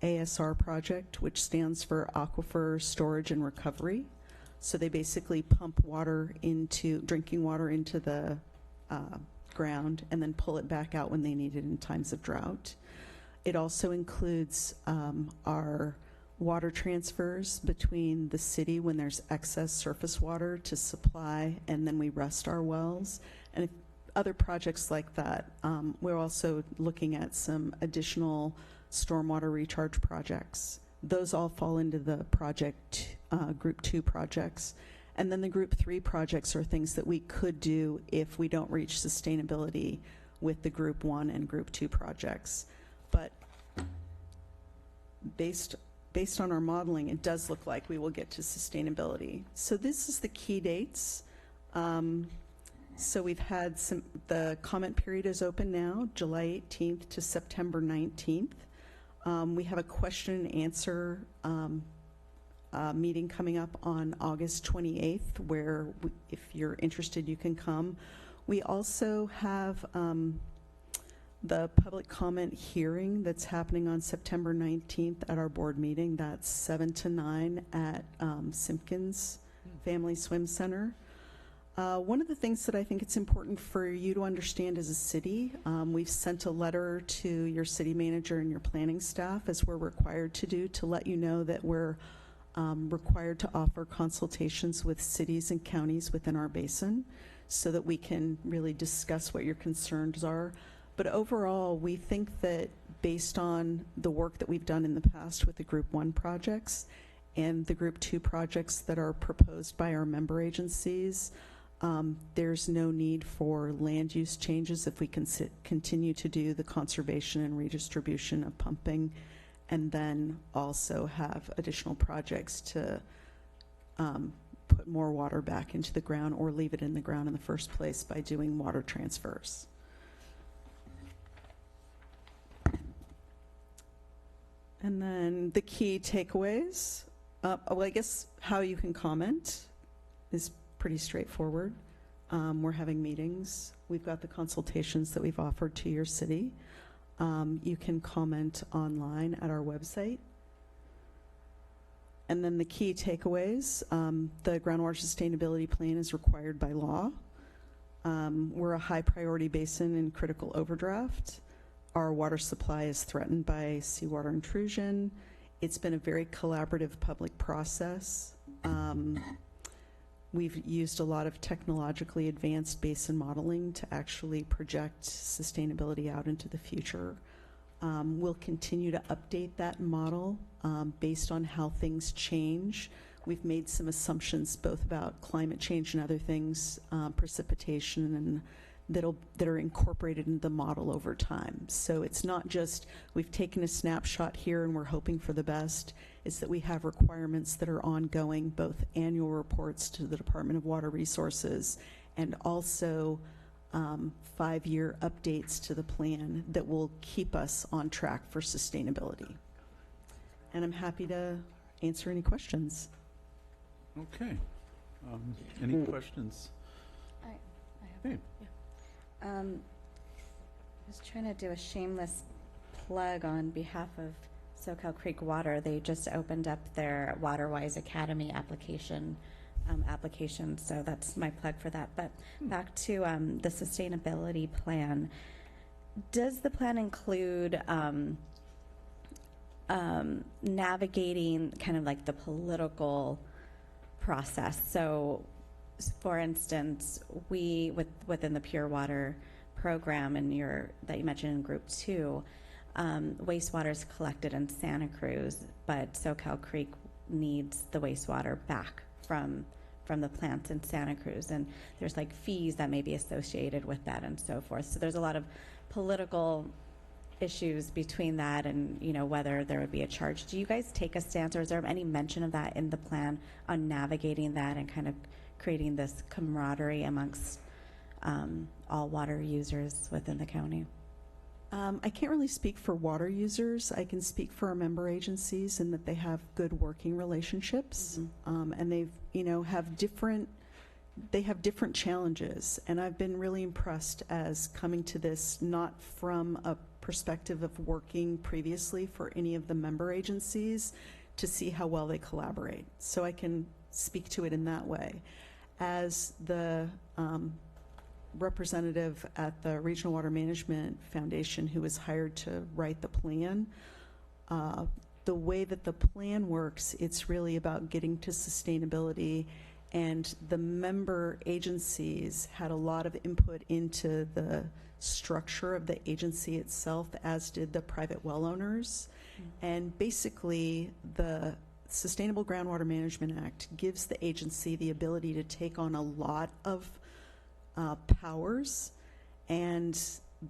ASR project, which stands for Aquifer Storage and Recovery. So they basically pump water into, drinking water into the ground and then pull it back out when they need it in times of drought. It also includes our water transfers between the city when there's excess surface water to supply, and then we rest our wells. And if other projects like that. We're also looking at some additional stormwater recharge projects. Those all fall into the project, Group 2 projects. And then the Group 3 projects are things that we could do if we don't reach sustainability with the Group 1 and Group 2 projects. But based on our modeling, it does look like we will get to sustainability. So this is the key dates. So we've had the comment period is open now, July 18th to September 19th. We have a question and answer meeting coming up on August 28th, where if you're interested, you can come. We also have the public comment hearing that's happening on September 19th at our board meeting. That's 7 to 9 at Simpkins Family Swim Center. One of the things that I think it's important for you to understand as a city, we've sent a letter to your city manager and your planning staff, as we're required to do, to let you know that we're required to offer consultations with cities and counties within our basin so that we can really discuss what your concerns are. But overall, we think that based on the work that we've done in the past with the Group 1 projects and the Group 2 projects that are proposed by our member agencies, there's no need for land use changes if we can continue to do the conservation and redistribution of pumping, and then also have additional projects to put more water back into the ground or leave it in the ground in the first place by doing water transfers. And then the key takeaways. Well, I guess how you can comment is pretty straightforward. We're having meetings. We've got the consultations that we've offered to your city. You can comment online at our website. And then the key takeaways. The groundwater sustainability plan is required by law. We're a high priority basin in critical overdraft. Our water supply is threatened by seawater intrusion. It's been a very collaborative public process. We've used a lot of technologically advanced basin modeling to actually project sustainability out into the future. We'll continue to update that model based on how things change. We've made some assumptions both about climate change and other things, precipitation, and that are incorporated into the model over time. So it's not just we've taken a snapshot here and we're hoping for the best. It's that we have requirements that are ongoing, both annual reports to the Department of Water Resources and also 5-year updates to the plan that will keep us on track for sustainability. And I'm happy to answer any questions. Okay. Any questions? I Hey. I was trying to do a shameless plug on behalf of SoCal Creek Water. They just opened up their WaterWise Academy application, so that's my plug for that. But back to the sustainability plan. Does the plan include navigating kind of like the political process? So, for instance, we within the Pure Water program and that you mentioned in Group 2, wastewater is collected in Santa Cruz, but SoCal Creek needs the wastewater back from the plants in Santa Cruz, and there's like fees that may be associated with that and so forth. So there's a lot of political issues between that and, you know, whether there would be a charge. Do you guys take a stance, or is there any mention of that in the plan on navigating that and kind of creating this camaraderie amongst all water users within the county? I can't really speak for water users. I can speak for our member agencies in that they have good working relationships, and they've, you know, have different challenges. And I've been really impressed as coming to this not from a perspective of working previously for any of the member agencies to see how well they collaborate. So I can speak to it in that way. As the representative at the Regional Water Management Foundation who was hired to write the plan, the way that the plan works, it's really about getting to sustainability, and the member agencies had a lot of input into the structure of the agency itself, as did the private well owners. And basically, the Sustainable Groundwater Management Act gives the agency the ability to take on a lot of powers, and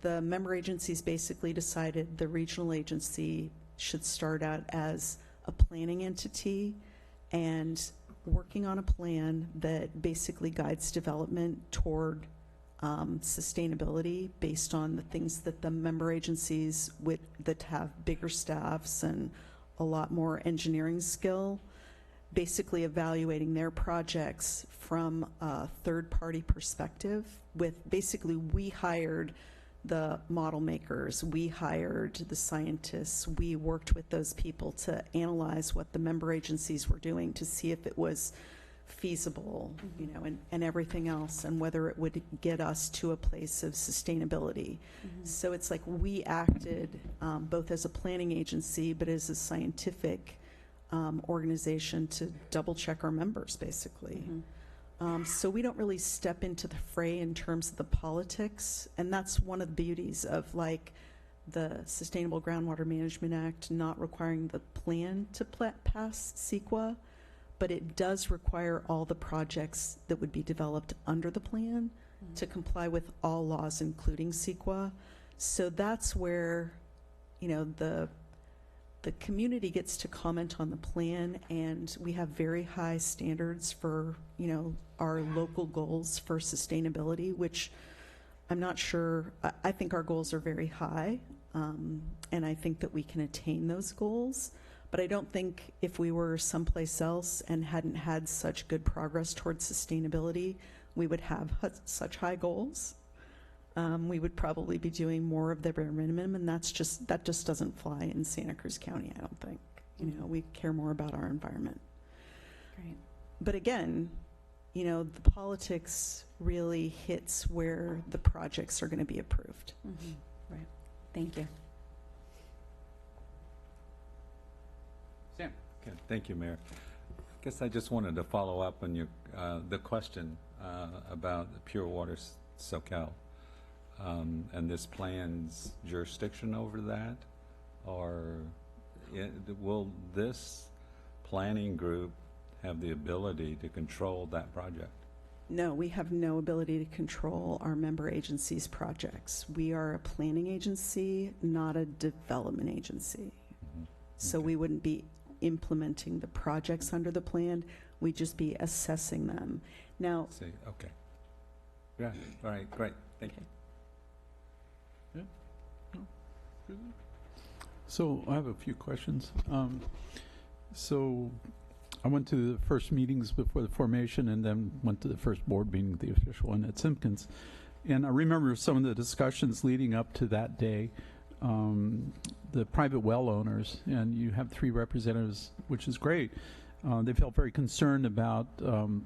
the member agencies basically decided the regional agency should start out as a planning entity and working on a plan that basically guides development toward sustainability based on the things that the member agencies that have bigger staffs and a lot more engineering skill, basically evaluating their projects from a third-party perspective. With basically, we hired the model makers, we hired the scientists, we worked with those people to analyze what the member agencies were doing to see if it was feasible, you know, and everything else, and whether it would get us to a place of sustainability. So it's like we acted both as a planning agency, but as a scientific organization to double check our members, basically. So we don't really step into the fray in terms of the politics, and that's one of the beauties of like the Sustainable Groundwater Management Act not requiring the plan to pass CEQA, but it does require all the projects that would be developed under the plan to comply with all laws, including CEQA. So that's where, you know, the community gets to comment on the plan, and we have very high standards for, you know, our local goals for sustainability, which I'm not sure, I think our goals are very high, and I think that we can attain those goals. But I don't think if we were someplace else and hadn't had such good progress towards sustainability, we would have such high goals. We would probably be doing more of the bare minimum, and that just doesn't fly in Santa Cruz County, I don't think. You know, we care more about our environment. Great. But again, you know, the politics really hits where the projects are going to be approved. Right. Thank you. Sam. Okay, thank you, Mayor. I guess I just wanted to follow up on your the question about the Pure Water SoCal. And this plan's jurisdiction over that, or will this planning group have the ability to control that project? No, we have no ability to control our member agencies' projects. We are a planning agency, not a development agency. So we wouldn't be implementing the projects under the plan. We'd just be assessing them. Now, okay. Yeah, all right, great, thank you. So I have a few questions. So I went to the first meetings before the formation and then went to the first board meeting, the official one at Simpkins. And I remember some of the discussions leading up to that day, the private well owners, and you have 3 representatives, which is great. They felt very concerned about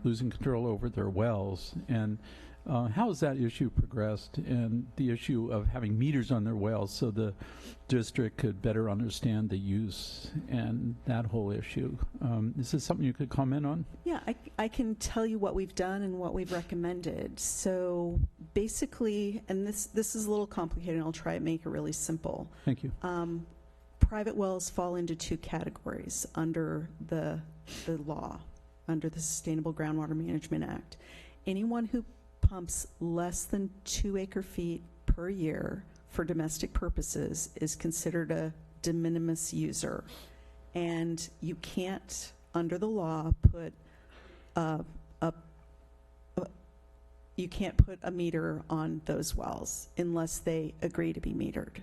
losing control over their wells. And how has that issue progressed, and the issue of having meters on their wells so the district could better understand the use and that whole issue? Is this something you could comment on? Yeah, I can tell you what we've done and what we've recommended. So basically, and this is a little complicated, and I'll try and make it really simple. Thank you. Private wells fall into 2 categories under the law, under the Sustainable Groundwater Management Act. Anyone who pumps less than 2 acre-feet per year for domestic purposes is considered a de minimis user. And you can't, under the law, put you can't put a meter on those wells unless they agree to be metered.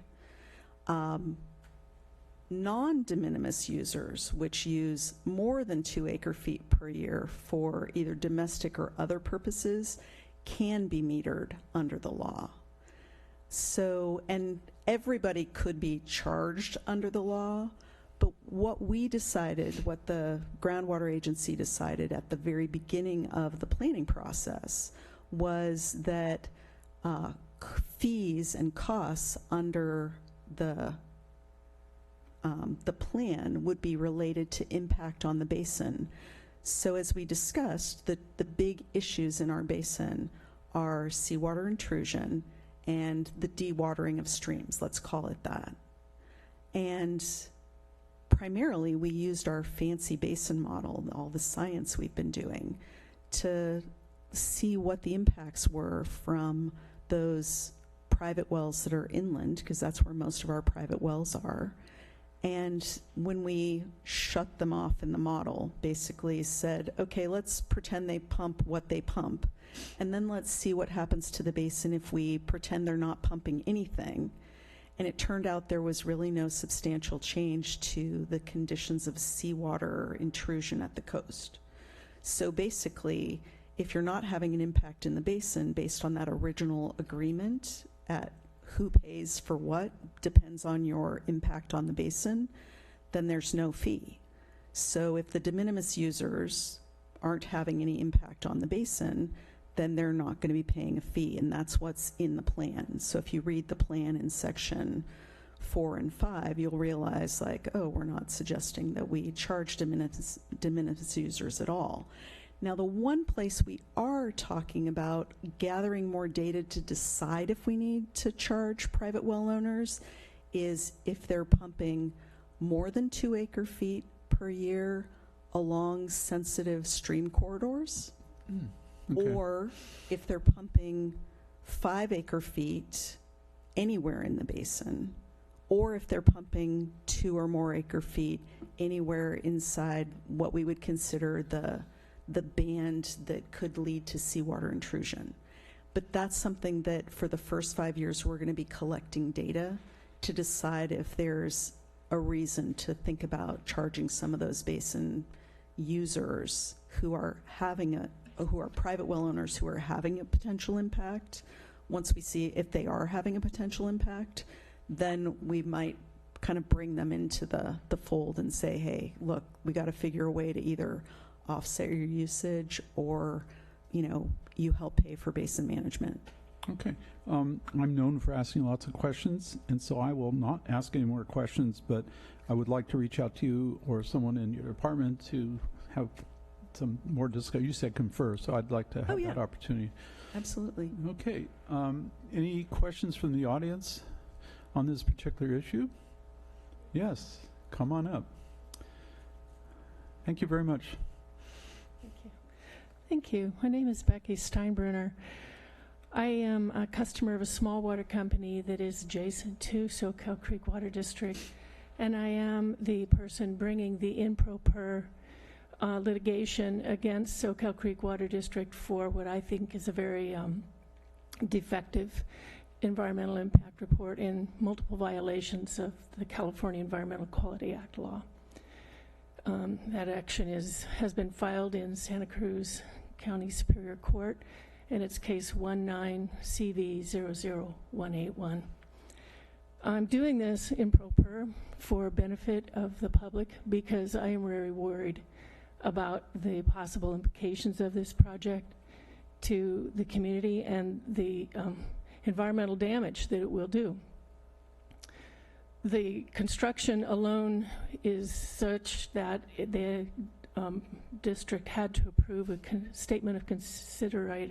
Non-de minimis users, which use more than 2 acre-feet per year for either domestic or other purposes, can be metered under the law. So, and everybody could be charged under the law, but what we decided, what the Groundwater Agency decided at the very beginning of the planning process, was that fees and costs under the plan would be related to impact on the basin. So as we discussed, the big issues in our basin are seawater intrusion and the dewatering of streams, let's call it that. And primarily we used our fancy basin model, all the science we've been doing, to see what the impacts were from those private wells that are inland, because that's where most of our private wells are. And when we shut them off in the model, basically said, okay, let's pretend they pump what they pump, and then let's see what happens to the basin if we pretend they're not pumping anything. And it turned out there was really no substantial change to the conditions of seawater intrusion at the coast. So basically, if you're not having an impact in the basin based on that original agreement at who pays for what depends on your impact on the basin, then there's no fee. So if the de minimis users aren't having any impact on the basin, then they're not going to be paying a fee, and that's what's in the plan. So if you read the plan in section 4 and 5, you'll realize, like, oh, we're not suggesting that we charge de minimis users at all. Now, the one place we are talking about gathering more data to decide if we need to charge private well owners is if they're pumping more than 2 acre-feet per year along sensitive stream corridors, Okay. or if they're pumping 5 acre-feet anywhere in the basin, or if they're pumping 2 or more acre-feet anywhere inside what we would consider the band that could lead to seawater intrusion. But that's something that for the first 5 years we're going to be collecting data to decide if there's a reason to think about charging some of those basin users who are private well owners who are having a potential impact. Once we see if they are having a potential impact, then we might kind of bring them into the fold and say, hey, look, we got to figure a way to either offset your usage or, you help pay for basin management. Okay. I'm known for asking lots of questions, and so I will not ask any more questions, but I would like to reach out to you or someone in your department to have some more discussion. You said confer, so I'd like to have that opportunity. Absolutely. Okay. Any questions from the audience on this particular issue? Yes. Come on up. Thank you very much. Thank you. My name is Becky Steinbrunner. I am a customer of a small water company that is adjacent to Soquel Creek Water District, and I am the person bringing the improper litigation against Soquel Creek Water District for what I think is a very defective environmental impact report and multiple violations of the California Environmental Quality Act law. That action has been filed in Santa Cruz County Superior Court, and it's case 19CV00181. I'm doing this in pro per for benefit of the public because I am very worried about the possible implications of this project to the community and the environmental damage that it will do. The construction alone is such that the district had to approve a statement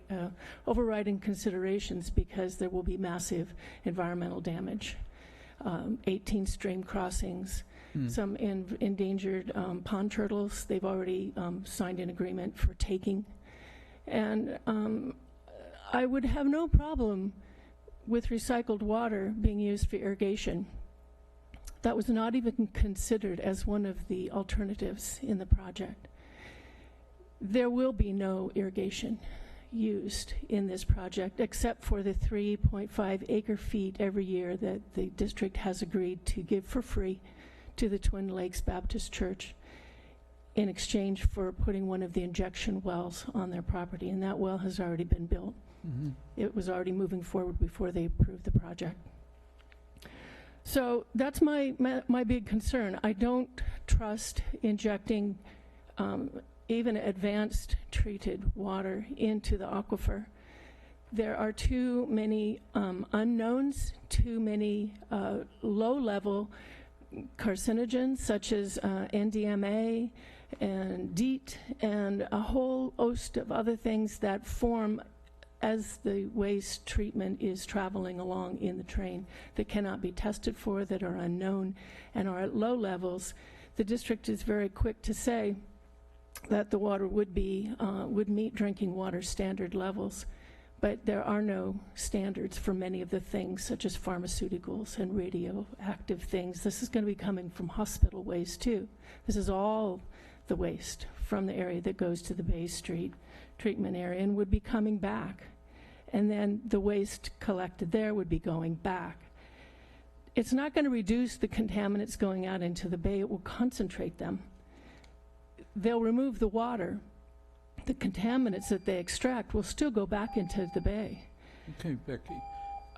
of overriding considerations because there will be massive environmental damage. 18 stream crossings, some endangered pond turtles. They've already signed an agreement for taking. And I would have no problem with recycled water being used for irrigation. That was not even considered as one of the alternatives in the project. There will be no irrigation used in this project except for the 3.5 acre feet every year that the district has agreed to give for free to the Twin Lakes Baptist Church in exchange for putting one of the injection wells on their property, and that well has already been built. It was already moving forward before they approved the project. So that's my big concern. I don't trust injecting even advanced treated water into the aquifer. There are too many unknowns, too many low-level carcinogens such as NDMA and DEET and a whole host of other things that form as the waste treatment is traveling along in the train that cannot be tested for, that are unknown and are at low levels. The district is very quick to say that the water would meet drinking water standard levels, but there are no standards for many of the things such as pharmaceuticals and radioactive things. This is going to be coming from hospital waste too. This is all the waste from the area that goes to the Bay Street treatment area and would be coming back. And then the waste collected there would be going back. It's not going to reduce the contaminants going out into the bay, it will concentrate them. They'll remove the water. The contaminants that they extract will still go back into the bay. Okay, Becky.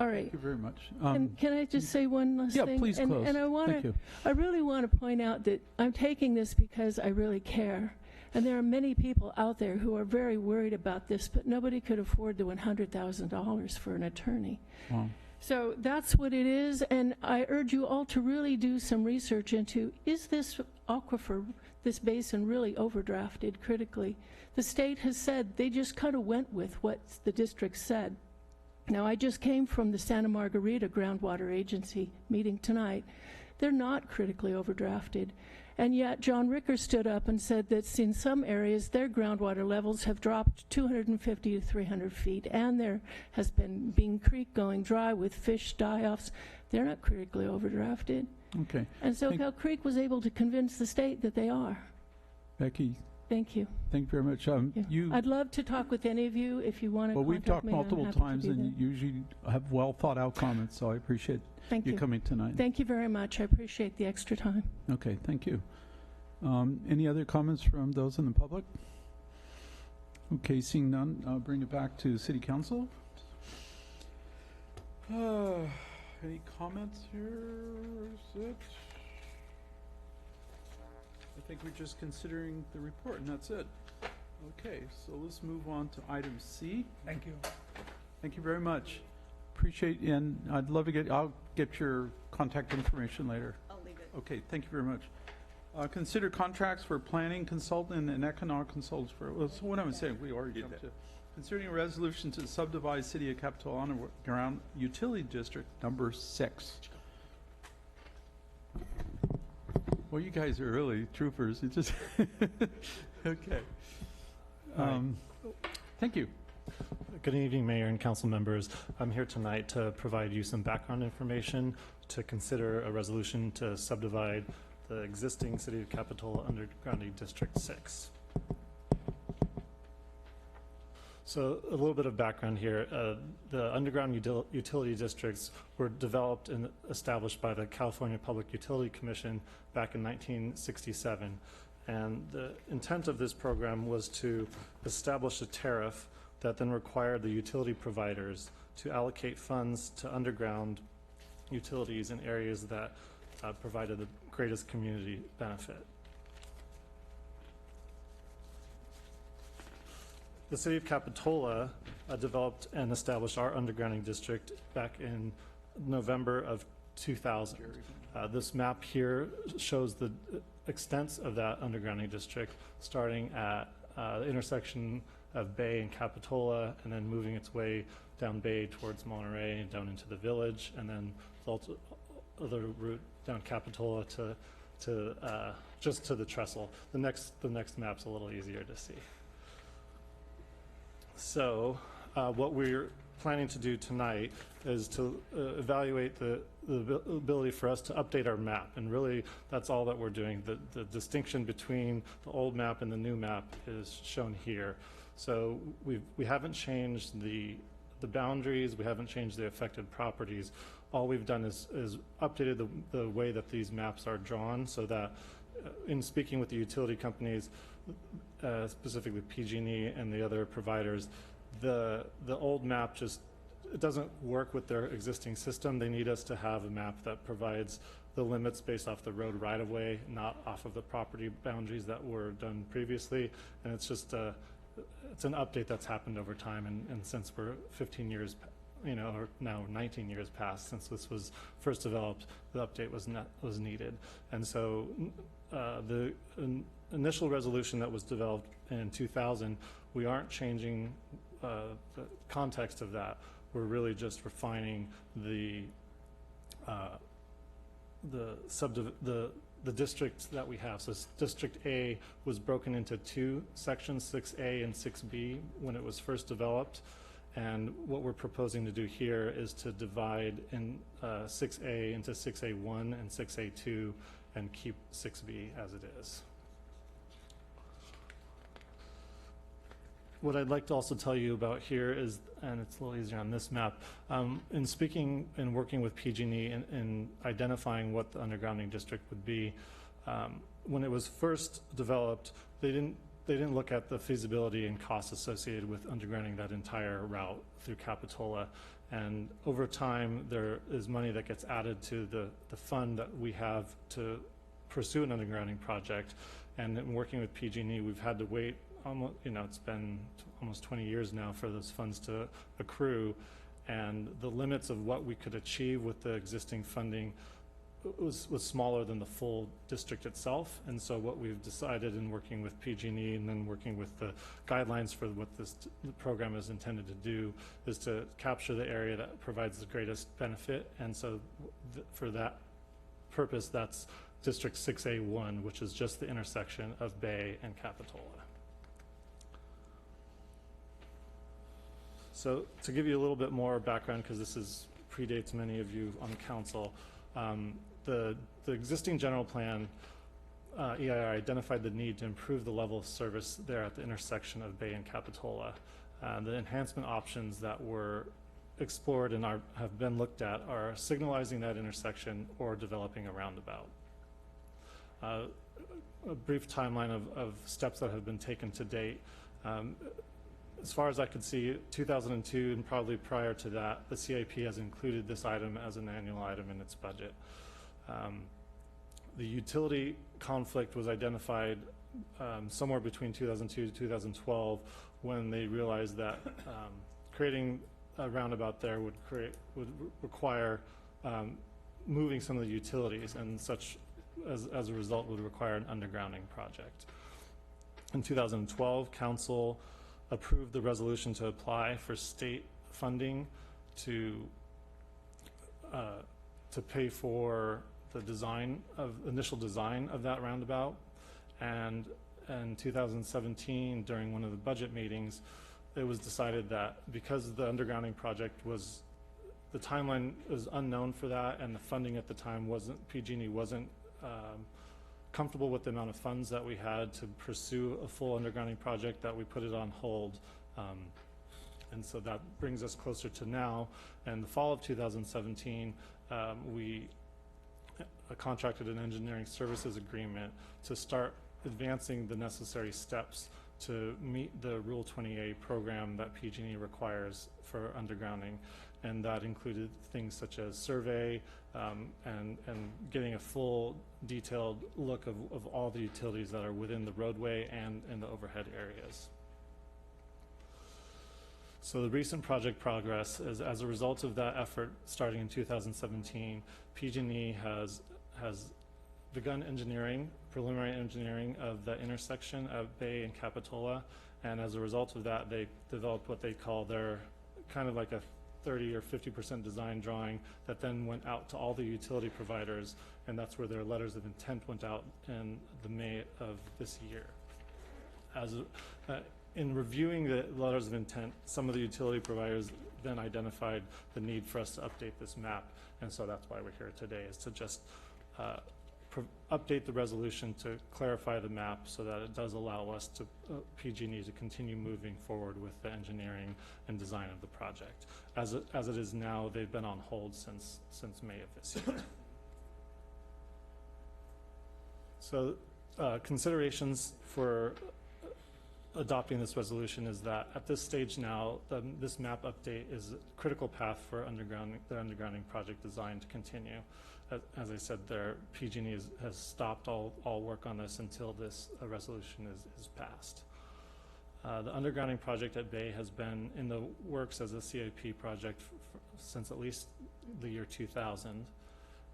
All right. Thank you very much. And can I just say one last thing? Yeah, please close. And Thank you. I really want to point out that I'm taking this because I really care. And there are many people out there who are very worried about this, but nobody could afford the $100,000 for an attorney. Wow. So that's what it is, and I urge you all to really do some research into, is this aquifer, this basin, really overdrafted critically? The state has said, they just kind of went with what the district said. Now, I just came from the Santa Margarita Groundwater Agency meeting tonight. They're not critically overdrafted. And yet, John Ricker stood up and said that in some areas, their groundwater levels have dropped 250 to 300 feet, and there has been Bean Creek going dry with fish die-offs. They're not critically overdrafted. Okay. And SoCal Creek was able to convince the state that they are. Becky. Thank you. Thank you very much. I'd love to talk with any of you if you want to Well, we've contact talked me. I'm multiple happy to times, do and that. you usually have well thought out comments, so I appreciate Thank you coming tonight. Thank you very much. I appreciate the extra time. Okay, thank you. Any other comments from those in the public? Okay, seeing none, I'll bring it back to City Council. Any comments here? Is it? I think we're just considering the report, and that's it. Okay, so let's move on to item C. Thank you. Thank you very much. Appreciate, and I'd love to I'll get your contact information later. I'll leave it. Okay, thank you very much. Consider contracts for planning consultant and economic consultants for, well, so what I'm saying, we already jumped to. Considering a resolution to subdivide City of Capitola Underground Utility District number 6. Well, you guys are really troopers. It just, okay. Thank you. Good evening, Mayor and council members. I'm here tonight to provide you some background information to consider a resolution to subdivide the existing City of Capitola Underground District 6. So a little bit of background here. The underground utility districts were developed and established by the California Public Utility Commission back in 1967. And the intent of this program was to establish a tariff that then required the utility providers to allocate funds to underground utilities in areas that provided the greatest community benefit. The city of Capitola developed and established our undergrounding district back in November of 2000. This map here shows the extents of that undergrounding district, starting at the intersection of Bay and Capitola, and then moving its way down Bay towards Monterey and down into the village, and then the other route down Capitola to just to the trestle. The next map's a little easier to see. So what we're planning to do tonight is to evaluate the ability for us to update our map, and really that's all that we're doing. The distinction between the old map and the new map is shown here. So we haven't changed the boundaries, we haven't changed the affected properties. All we've done is updated the way that these maps are drawn, so that in speaking with the utility companies, specifically PG&E and the other providers, the old map just, it doesn't work with their existing system. They need us to have a map that provides the limits based off the road right-of-way, not off of the property boundaries that were done previously. And it's just it's an update that's happened over time, and since we're 15 years, or now 19 years past since this was first developed, the update was needed. And so the initial resolution that was developed in 2000, we aren't changing the context of that. We're really just refining the districts that we have. So District A was broken into two sections, 6A and 6B, when it was first developed. And what we're proposing to do here is to divide in 6A into 6A1 and 6A2 and keep 6B as it is. What I'd like to also tell you about here is, and it's a little easier on this map, in speaking and working with PG&E in identifying what the undergrounding district would be, when it was first developed, they didn't look at the feasibility and costs associated with undergrounding that entire route through Capitola. And over time, there is money that gets added to the fund that we have to pursue an undergrounding project. And in working with PG&E, we've had to wait almost, it's been almost 20 years now for those funds to accrue. And the limits of what we could achieve with the existing funding was smaller than the full district itself. And so what we've decided in working with PG&E and then working with the guidelines for what the program is intended to do is to capture the area that provides the greatest benefit. And so for that purpose, that's District 6A1, which is just the intersection of Bay and Capitola. So to give you a little bit more background, because this predates many of you on council, the existing general plan, EIR identified the need to improve the level of service there at the intersection of Bay and Capitola. The enhancement options that were explored and have been looked at are signalizing that intersection or developing a roundabout. A brief timeline of steps that have been taken to date. As far as I could see, 2002 and probably prior to that, the CIP has included this item as an annual item in its budget. The utility conflict was identified somewhere between 2002 to 2012 when they realized that creating a roundabout there would require moving some of the utilities, and such as a result would require an undergrounding project. In 2012, council approved the resolution to apply for state funding to pay for the initial design of that roundabout. And in 2017, during one of the budget meetings, it was decided that because the undergrounding project the timeline was unknown for that, and the funding at the time PG&E wasn't comfortable with the amount of funds that we had to pursue a full undergrounding project, that we put it on hold And so that brings us closer to now. And the fall of 2017, we contracted an engineering services agreement to start advancing the necessary steps to meet the Rule 20A program that PG&E requires for undergrounding. And that included things such as survey and getting a full detailed look of all the utilities that are within the roadway and in the overhead areas. So the recent project progress is as a result of that effort starting in 2017, PG&E has begun preliminary engineering of the intersection of Bay and Capitola, and as a result of that, they developed what they call their kind of like a 30 or 50% design drawing that then went out to all the utility providers, and that's where their letters of intent went out in the May of this year. In reviewing the letters of intent, some of the utility providers then identified the need for us to update this map, and so that's why we're here today, is to just update the resolution to clarify the map so that it does allow us to, PG&E, to continue moving forward with the engineering and design of the project. As it is now, they've been on hold since May of this year. So considerations for adopting this resolution is that at this stage now, this map update is a critical path for the undergrounding project design to continue. As I said, PG&E has stopped all work on this until this resolution is passed. The undergrounding project at Bay has been in the works as a CIP project since at least the year 2000.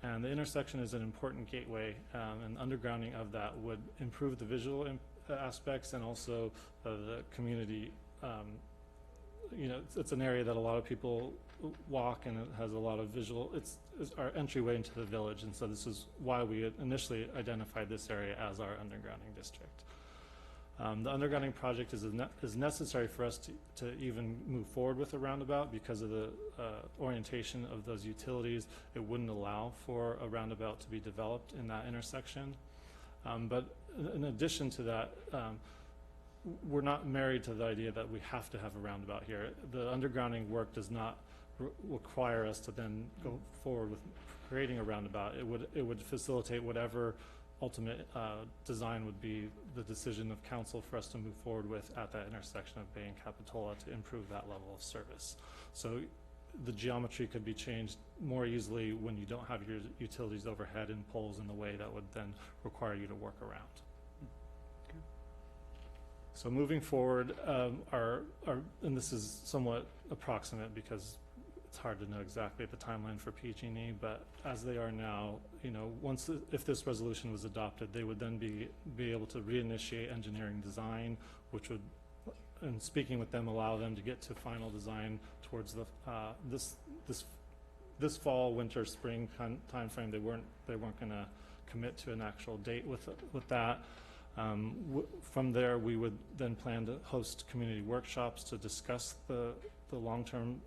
And the intersection is an important gateway, and undergrounding of that would improve the visual aspects and also the community. It's an area that a lot of people walk, and it has a lot of visual. It's our entryway into the village, and so this is why we had initially identified this area as our undergrounding district. The undergrounding project is necessary for us to even move forward with a roundabout because of the orientation of those utilities. It wouldn't allow for a roundabout to be developed in that intersection. But in addition to that, we're not married to the idea that we have to have a roundabout here. The undergrounding work does not require us to then go forward with creating a roundabout. It would facilitate whatever ultimate design would be the decision of council for us to move forward with at that intersection of Bay and Capitola to improve that level of service. So the geometry could be changed more easily when you don't have your utilities overhead and poles in the way that would then require you to work around. Okay. So moving forward, and this is somewhat approximate because it's hard to know exactly the timeline for PG&E, but as they are now, if this resolution was adopted, they would then be able to reinitiate engineering design, which would, and speaking with them, allow them to get to final design towards the this fall, winter, spring time frame. They weren't going to commit to an actual date with that. From there, we would then plan to host community workshops to discuss the long-term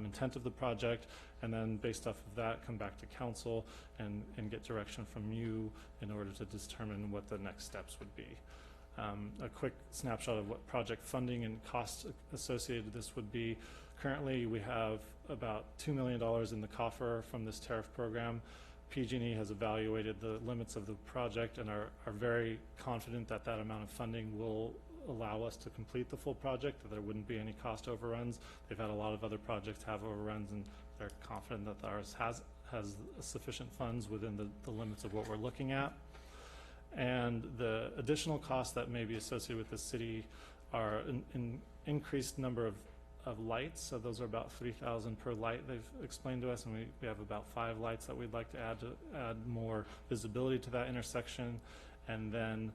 intent of the project, and then based off of that, come back to council and get direction from you in order to determine what the next steps would be. A quick snapshot of what project funding and costs associated with this would be. Currently, we have about $2 million in the coffer from this tariff program. PG&E has evaluated the limits of the project and are very confident that that amount of funding will allow us to complete the full project, that there wouldn't be any cost overruns. They've had a lot of other projects have overruns, and they're confident that ours has sufficient funds within the limits of what we're looking at. And the additional costs that may be associated with the city are an increased number of lights. So those are about 3,000 per light, they've explained to us, and we have about 5 lights that we'd like to add more visibility to that intersection. And then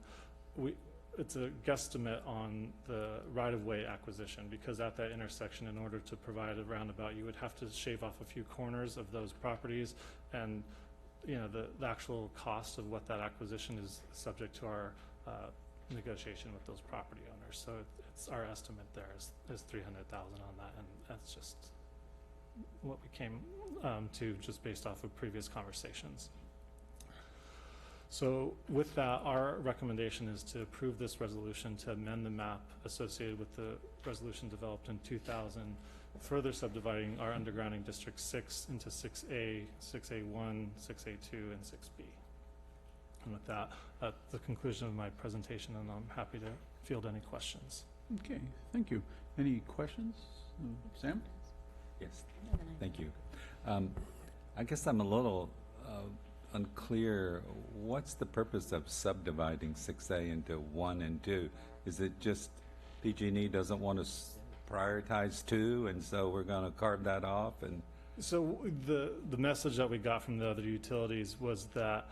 it's a guesstimate on the right-of-way acquisition, because at that intersection, in order to provide a roundabout, you would have to shave off a few corners of those properties, and the actual cost of what that acquisition is subject to our negotiation with those property owners. So it's our estimate there is 300,000 on that, and that's just what we came to just based off of previous conversations. So with that, our recommendation is to approve this resolution to amend the map associated with the resolution developed in 2000, further subdividing our undergrounding District 6 into 6A, 6A1, 6A2, and 6B. And with that, at the conclusion of my presentation, and I'm happy to field any questions. Okay, thank you. Any questions? Sam? Yes, thank you. I guess I'm a little unclear. What's the purpose of subdividing 6A into 1 and 2? Is it just PG&E doesn't want to prioritize 2, and so we're going to carve that off? And so the message that we got from the other utilities was that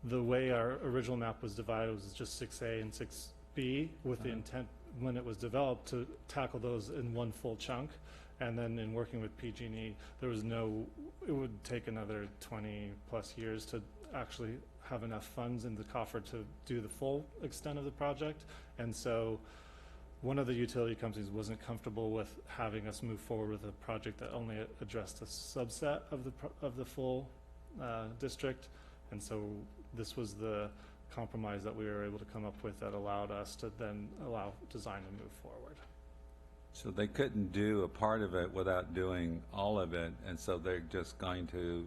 the way our original map was divided was just 6A and 6B, with the intent when it was developed to tackle those in one full chunk. And then in working with PG&E, there was it would take another 20 plus years to actually have enough funds in the coffer to do the full extent of the project. And so one of the utility companies wasn't comfortable with having us move forward with a project that only addressed a subset of the full district. And so this was the compromise that we were able to come up with that allowed us to then allow design to move forward. so they couldn't do a part of it without doing all of it, and so they're just going to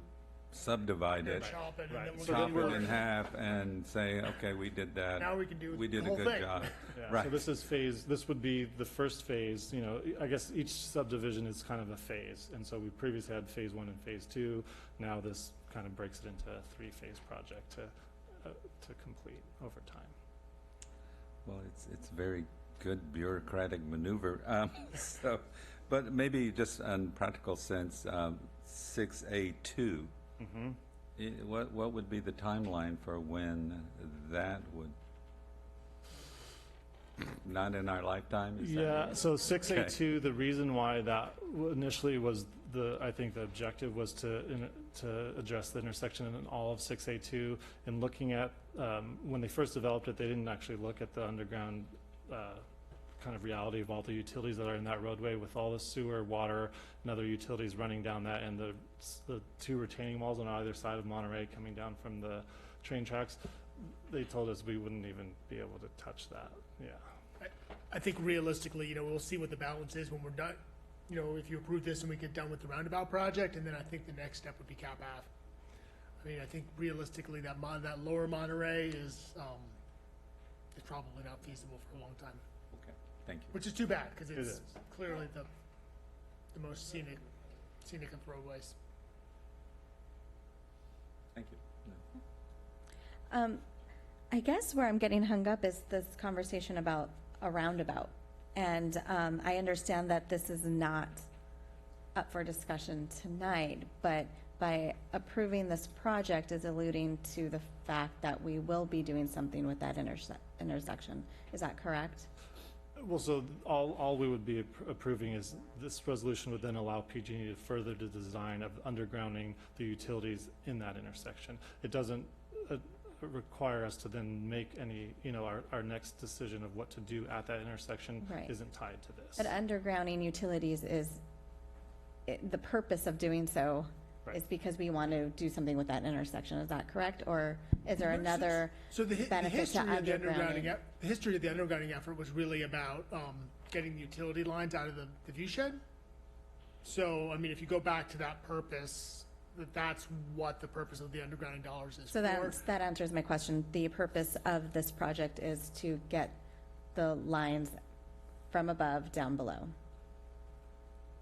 subdivide it, Chop it, and then we'll chop do it in half, and say, okay, we did that. Now we can do We did the a whole good thing. job. Yeah, Right. so this would be the first phase. You know, I guess each subdivision is kind of a phase, and so we previously had phase 1 and phase 2. Now this kind of breaks it into a 3-phase project to complete over time. Well, it's very good bureaucratic maneuver. So, but maybe just in practical sense, 6A2. What would be the timeline for when that would? Not in our lifetime? Is that Yeah, it? so 6A2, Okay. the reason why that initially was I think the objective was to address the intersection in all of 6A2. And looking at, when they first developed it, they didn't actually look at the underground kind of reality of all the utilities that are in that roadway, with all the sewer, water, and other utilities running down that, and the 2 retaining walls on either side of Monterey coming down from the train tracks. They told us we wouldn't even be able to touch that. Yeah. I think realistically, you know, we'll see what the balance is when we're done. You know, if you approve this and we get done with the roundabout project, and then I think the next step would be Cap Ave. I mean, I think realistically that lower Monterey is probably not feasible for a long time. Okay, thank you. Which is too bad, because It it's is. clearly the most scenic of roadways. Thank you. I guess where I'm getting hung up is this conversation about a roundabout. And I understand that this is not up for discussion tonight, but by approving this project is alluding to the fact that we will be doing something with that intersection. Is that correct? Well, so all we would be approving is this resolution would then allow PG&E to further the design of undergrounding the utilities in that intersection. It doesn't require us to then make any, you know, our next decision of what to do at that intersection Right. isn't tied to this. But undergrounding utilities is, the purpose of doing so Right. is because we want to do something with that intersection. Is that correct? Or is there another So the benefit to history of the undergrounding? the history of the undergrounding effort was really about getting the utility lines out of the viewshed. So, I mean, if you go back to that purpose, that's what the purpose of the undergrounding dollars is So for. that answers my question. The purpose of this project is to get the lines from above down below.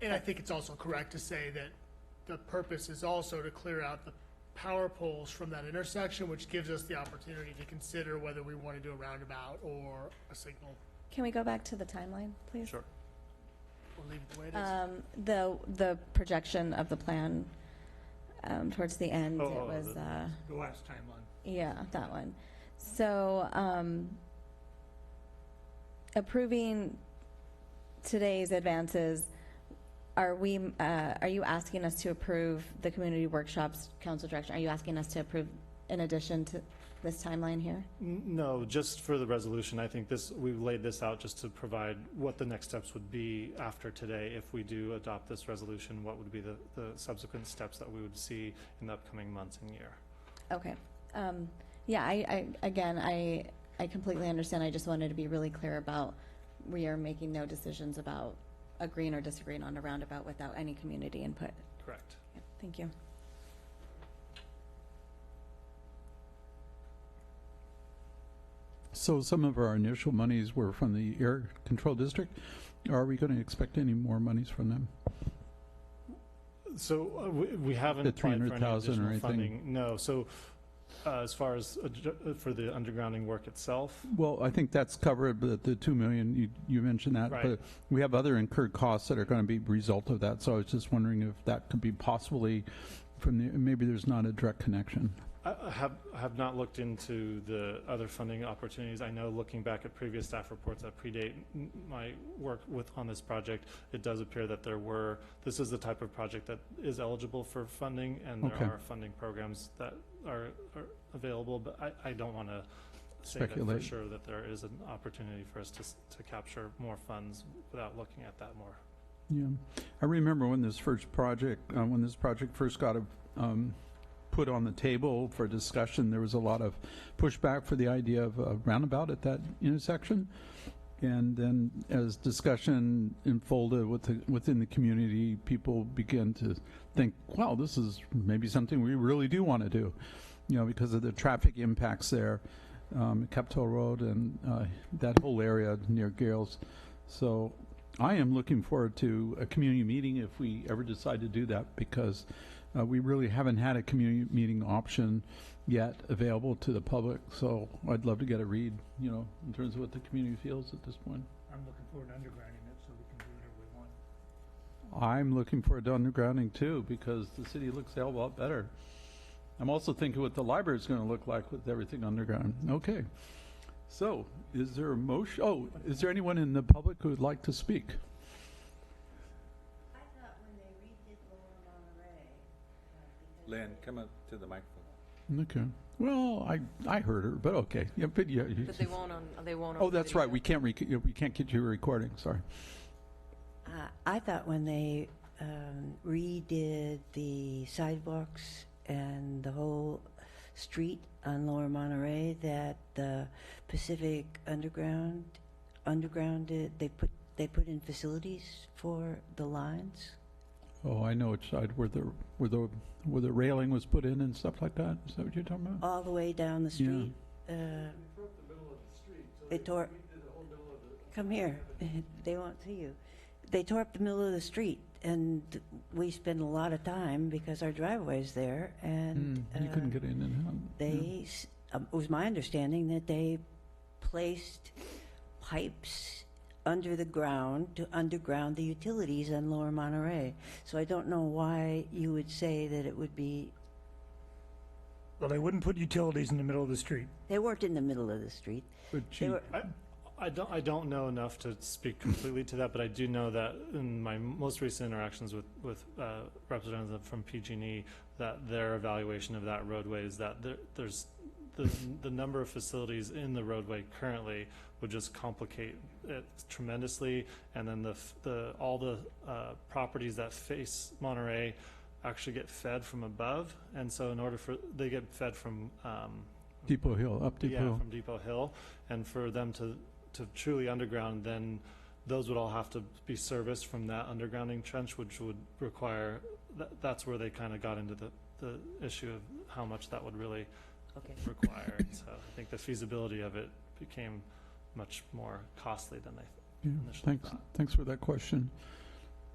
And I think it's also correct to say that the purpose is also to clear out the power poles from that intersection, which gives us the opportunity to consider whether we want to do a roundabout or a signal. Can we go back to the timeline, please? Sure. Or leave it the way it is. The projection of the plan towards the end, it was, The last timeline. yeah, that one. So, approving today's advances, are you asking us to approve the community workshops, council direction? Are you asking us to approve in addition to this timeline here? No, just for the resolution. I think we've laid this out just to provide what the next steps would be after today. If we do adopt this resolution, what would be the subsequent steps that we would see in the upcoming months and year? Okay. Yeah, I completely understand. I just wanted to be really clear about we are making no decisions about agreeing or disagreeing on a roundabout without any community input. Correct. Yeah, thank you. So some of our initial monies were from the air control district. Are we going to expect any more monies from them? So we haven't The applied for any 300,000 or additional anything? funding. No. So as far as for the undergrounding work itself, Well, I think that's covered, but the 2 million, you mentioned that. Right. But we have other incurred costs that are going to be a result of that. So I was just wondering if that could be possibly from the, maybe there's not a direct connection. I have not looked into the other funding opportunities. I know, looking back at previous staff reports that predate my work on this project, it does appear that this is the type of project that is eligible for funding, and there Okay. are funding programs that are available, but I don't want to say that for Speculate. sure that there is an opportunity for us to capture more funds without looking at that more. Yeah, I remember when this project first got put on the table for discussion, there was a lot of pushback for the idea of a roundabout at that intersection. And then as discussion unfolded within the community, people began to think, wow, this is maybe something we really do want to do, because of the traffic impacts there, Capitol Road and that whole area near Gales. So I am looking forward to a community meeting if we ever decide to do that, because we really haven't had a community meeting option yet available to the public. So I'd love to get a read, in terms of what the community feels at this point. I'm looking forward to undergrounding it so we can do whatever we want. I'm looking forward to undergrounding too, because the city looks a hell of a lot better. I'm also thinking what the library is going to look like with everything underground. Okay. So is there a motion? Oh, is there anyone in the public who would like to speak? Lynn, come up to the microphone. Okay. Well, I heard her, but okay. Yeah, but yeah. But they won't on. They won't. Oh, that's right. We can't get you a recording. Sorry. I thought when they redid the sidewalks and the whole street on Lower Monterey that the Pacific undergrounded. They put in facilities for the lines. Oh, I know which side where the railing was put in and stuff like that. Is that what you're talking about? All the way down the street. They tore. Come here. They won't see you. They tore up the middle of the street, and we spend a lot of time because our driveway's there, and you couldn't get in and out. They. It was my understanding that they placed pipes under the ground to underground the utilities on Lower Monterey. So I don't know why you would say that it would be. Well, they wouldn't put utilities in the middle of the street. They weren't in the middle of the street. They were, I don't know enough to speak completely to that, but I do know that in my most recent interactions with representatives from PG&E, that their evaluation of that roadway is that there's the number of facilities in the roadway currently would just complicate it tremendously, and then all the properties that face Monterey actually get fed from above, and so they get fed from Depot Hill, up Depot Hill. from Depot Hill, and for them to truly underground, then those would all have to be serviced from that undergrounding trench, which would require. That's where they kind of got into the issue of how much that would really require. So I think the feasibility of it became much more costly than they initially thought. Thanks for that question.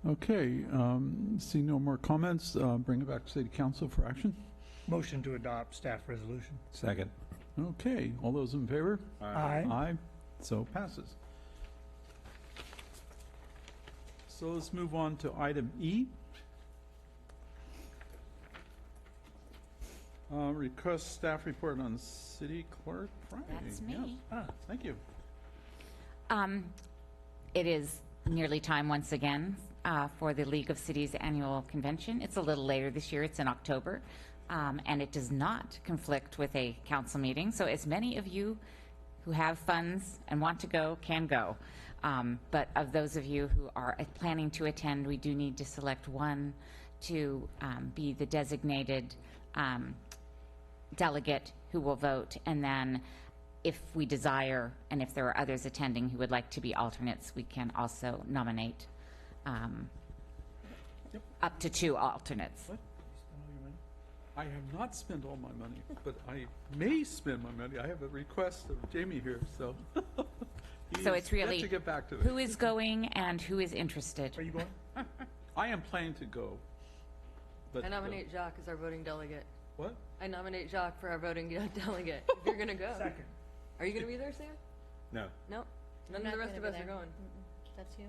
Okay, see no more comments. Bring it back to City Council for action. Motion to adopt staff resolution. Second. Okay, all those in favor? Aye. Aye. So passes. So let's move on to item E. Request staff report on City Clerk Friday. That's me. Yes. Thank you. It is nearly time once again for the League of Cities annual convention. It's a little later this year. It's in October, and it does not conflict with a council meeting. So as many of you who have funds and want to go can go. But of those of you who are planning to attend, we do need to select one to be the designated delegate who will vote, and then if we desire, and if there are others attending who would like to be alternates, we can also nominate up to 2 alternates. What? I have not spent all my money, but I may spend my money. I have a request of Jamie here, so. So it's really to get back to who is going and who is interested. Are you going? I am planning to go. But, I nominate Jacques as our voting delegate. What? I nominate Jacques for our voting delegate. If you're going to go. Second. Are you going to be there, Sam? No. No? None of the rest of us are going. That's you.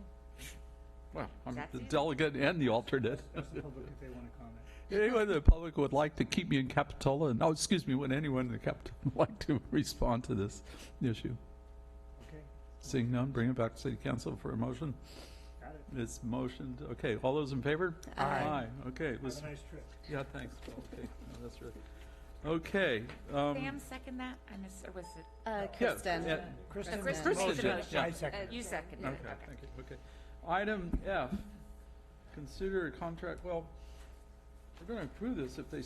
Well, I'm That's the it? delegate and the alternate. Ask the public if they want to comment. Anyone in the public would like to keep me in Capitola, and, would anyone in the Capitola like to respond to this issue? Okay. Seeing none, bring it back to City Council for a motion. Got it. It's motioned. Okay, all those in favor? Aye. Okay, Have let's, a nice trip. yeah, thanks. Well, okay, no, that's right. Okay. Sam, second that? I miss, or was it? Kristen. yeah. Kristen. Kristen made the Kristen, motion. yeah. I second. You seconded Okay, it, okay. thank you. Okay. Item F, consider a contract, well, we're going to approve this if they,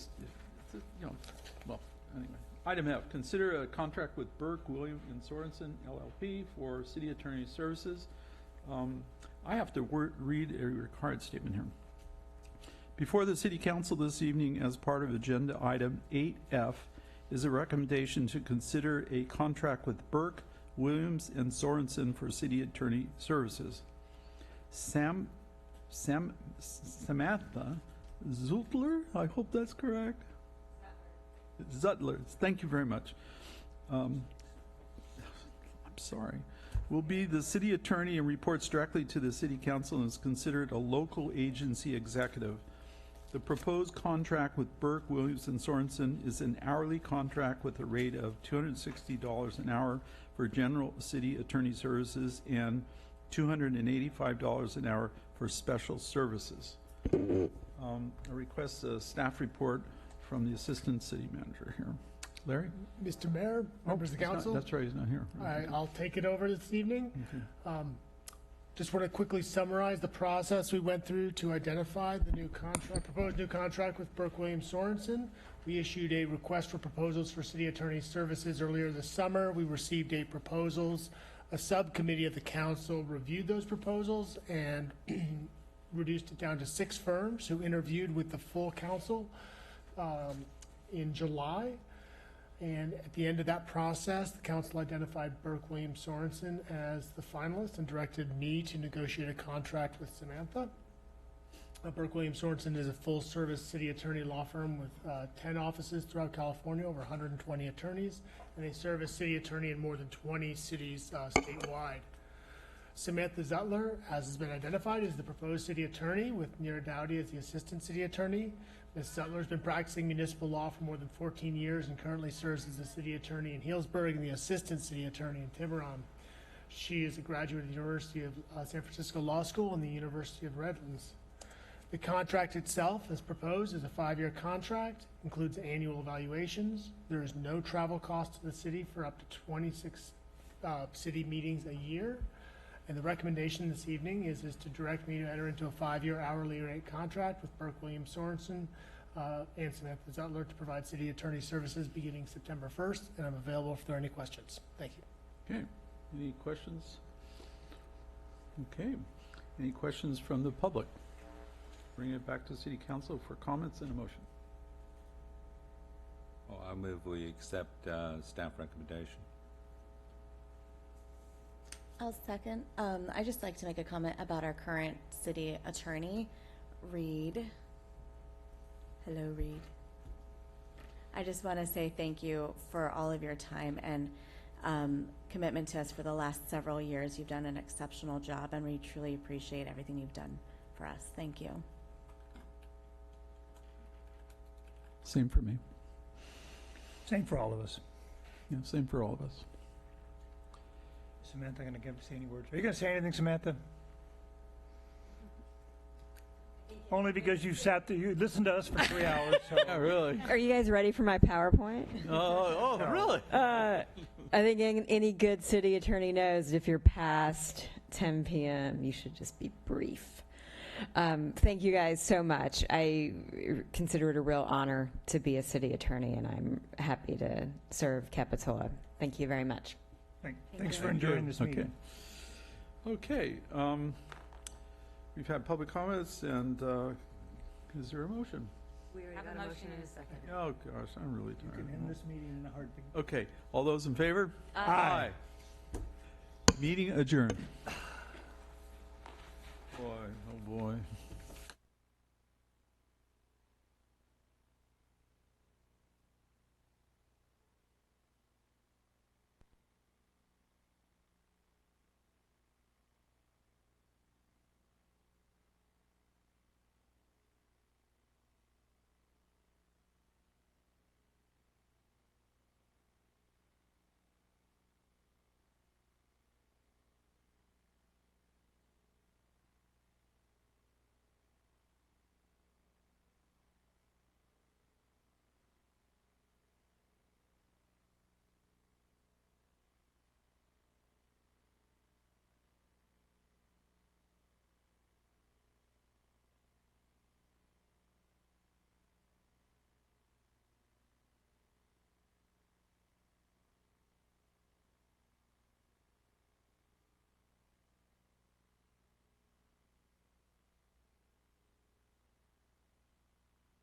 well, anyway. Item F, consider a contract with Burke, William, and Sorensen LLP for city attorney services. I have to read a required statement here. Before the City Council this evening, as part of agenda item 8F, is a recommendation to consider a contract with Burke, Williams, and Sorensen for city attorney services. Samantha Zutler, I hope that's correct. Zutler, thank you very much. I'm sorry. Will be the city attorney and reports directly to the City Council and is considered a local agency executive. The proposed contract with Burke, Williams, and Sorensen is an hourly contract with a rate of $260 an hour for general city attorney services and $285 an hour for special services. I request a staff report from the Assistant City Manager here. Larry? Mr. Mayor, members of the council. That's right, he's not here. All right, I'll take it over this evening. Just want to quickly summarize the process we went through to identify the new contract, proposed new contract with Burke Williams Sorensen. We issued a request for proposals for city attorney services earlier this summer. We received 8 proposals. A subcommittee of the council reviewed those proposals and reduced it down to 6 firms who interviewed with the full council in July. And at the end of that process, the council identified Burke Williams Sorensen as the finalist and directed me to negotiate a contract with Samantha. Burke Williams Sorensen is a full-service city attorney law firm with 10 offices throughout California, over 120 attorneys, and they serve as city attorney in more than 20 cities statewide. Samantha Zutler, as has been identified, is the proposed city attorney, with Nira Dowdy as the assistant city attorney. Ms. Zutler has been practicing municipal law for more than 14 years and currently serves as the city attorney in Healdsburg and the assistant city attorney in Tiburon. She is a graduate of the University of San Francisco Law School and the University of Redlands. The contract itself, as proposed, is a 5-year contract, includes annual evaluations. There is no travel cost to the city for up to 26 city meetings a year. And the recommendation this evening is to direct me to enter into a 5-year hourly rate contract with Burke Williams Sorensen and Samantha Zutler to provide city attorney services beginning September 1st, and I'm available if there are any questions. Thank you. Okay, any questions? Okay, any questions from the public? Bring it back to City Council for comments and a motion. Oh, I move we accept staff recommendation. I'll second. I'd just like to make a comment about our current city attorney, Reed. Hello, Reed. I just want to say thank you for all of your time and commitment to us for the last several years. You've done an exceptional job, and we truly appreciate everything you've done for us. Thank you. Same for me. Same for all of us. Yeah, same for all of us. Samantha, going to say any words? Are you going to say anything, Samantha? Only because you sat there, you listened to us for 3 hours. So. Yeah, really. Are you guys ready for my PowerPoint? Oh, really? I think any good city attorney knows that if you're past 10 p.m., you should just be brief. Thank you guys so much. I consider it a real honor to be a city attorney, and I'm happy to serve Capitola. Thank you very much. Thanks for enjoying this meeting. Okay. We've had public comments, and is there a motion? We already Have got a a motion motion in in a second. Oh, gosh, I'm really You tired. can end this meeting in a heartbeat. Okay, all those in favor? Aye. Meeting adjourned. Boy, oh boy.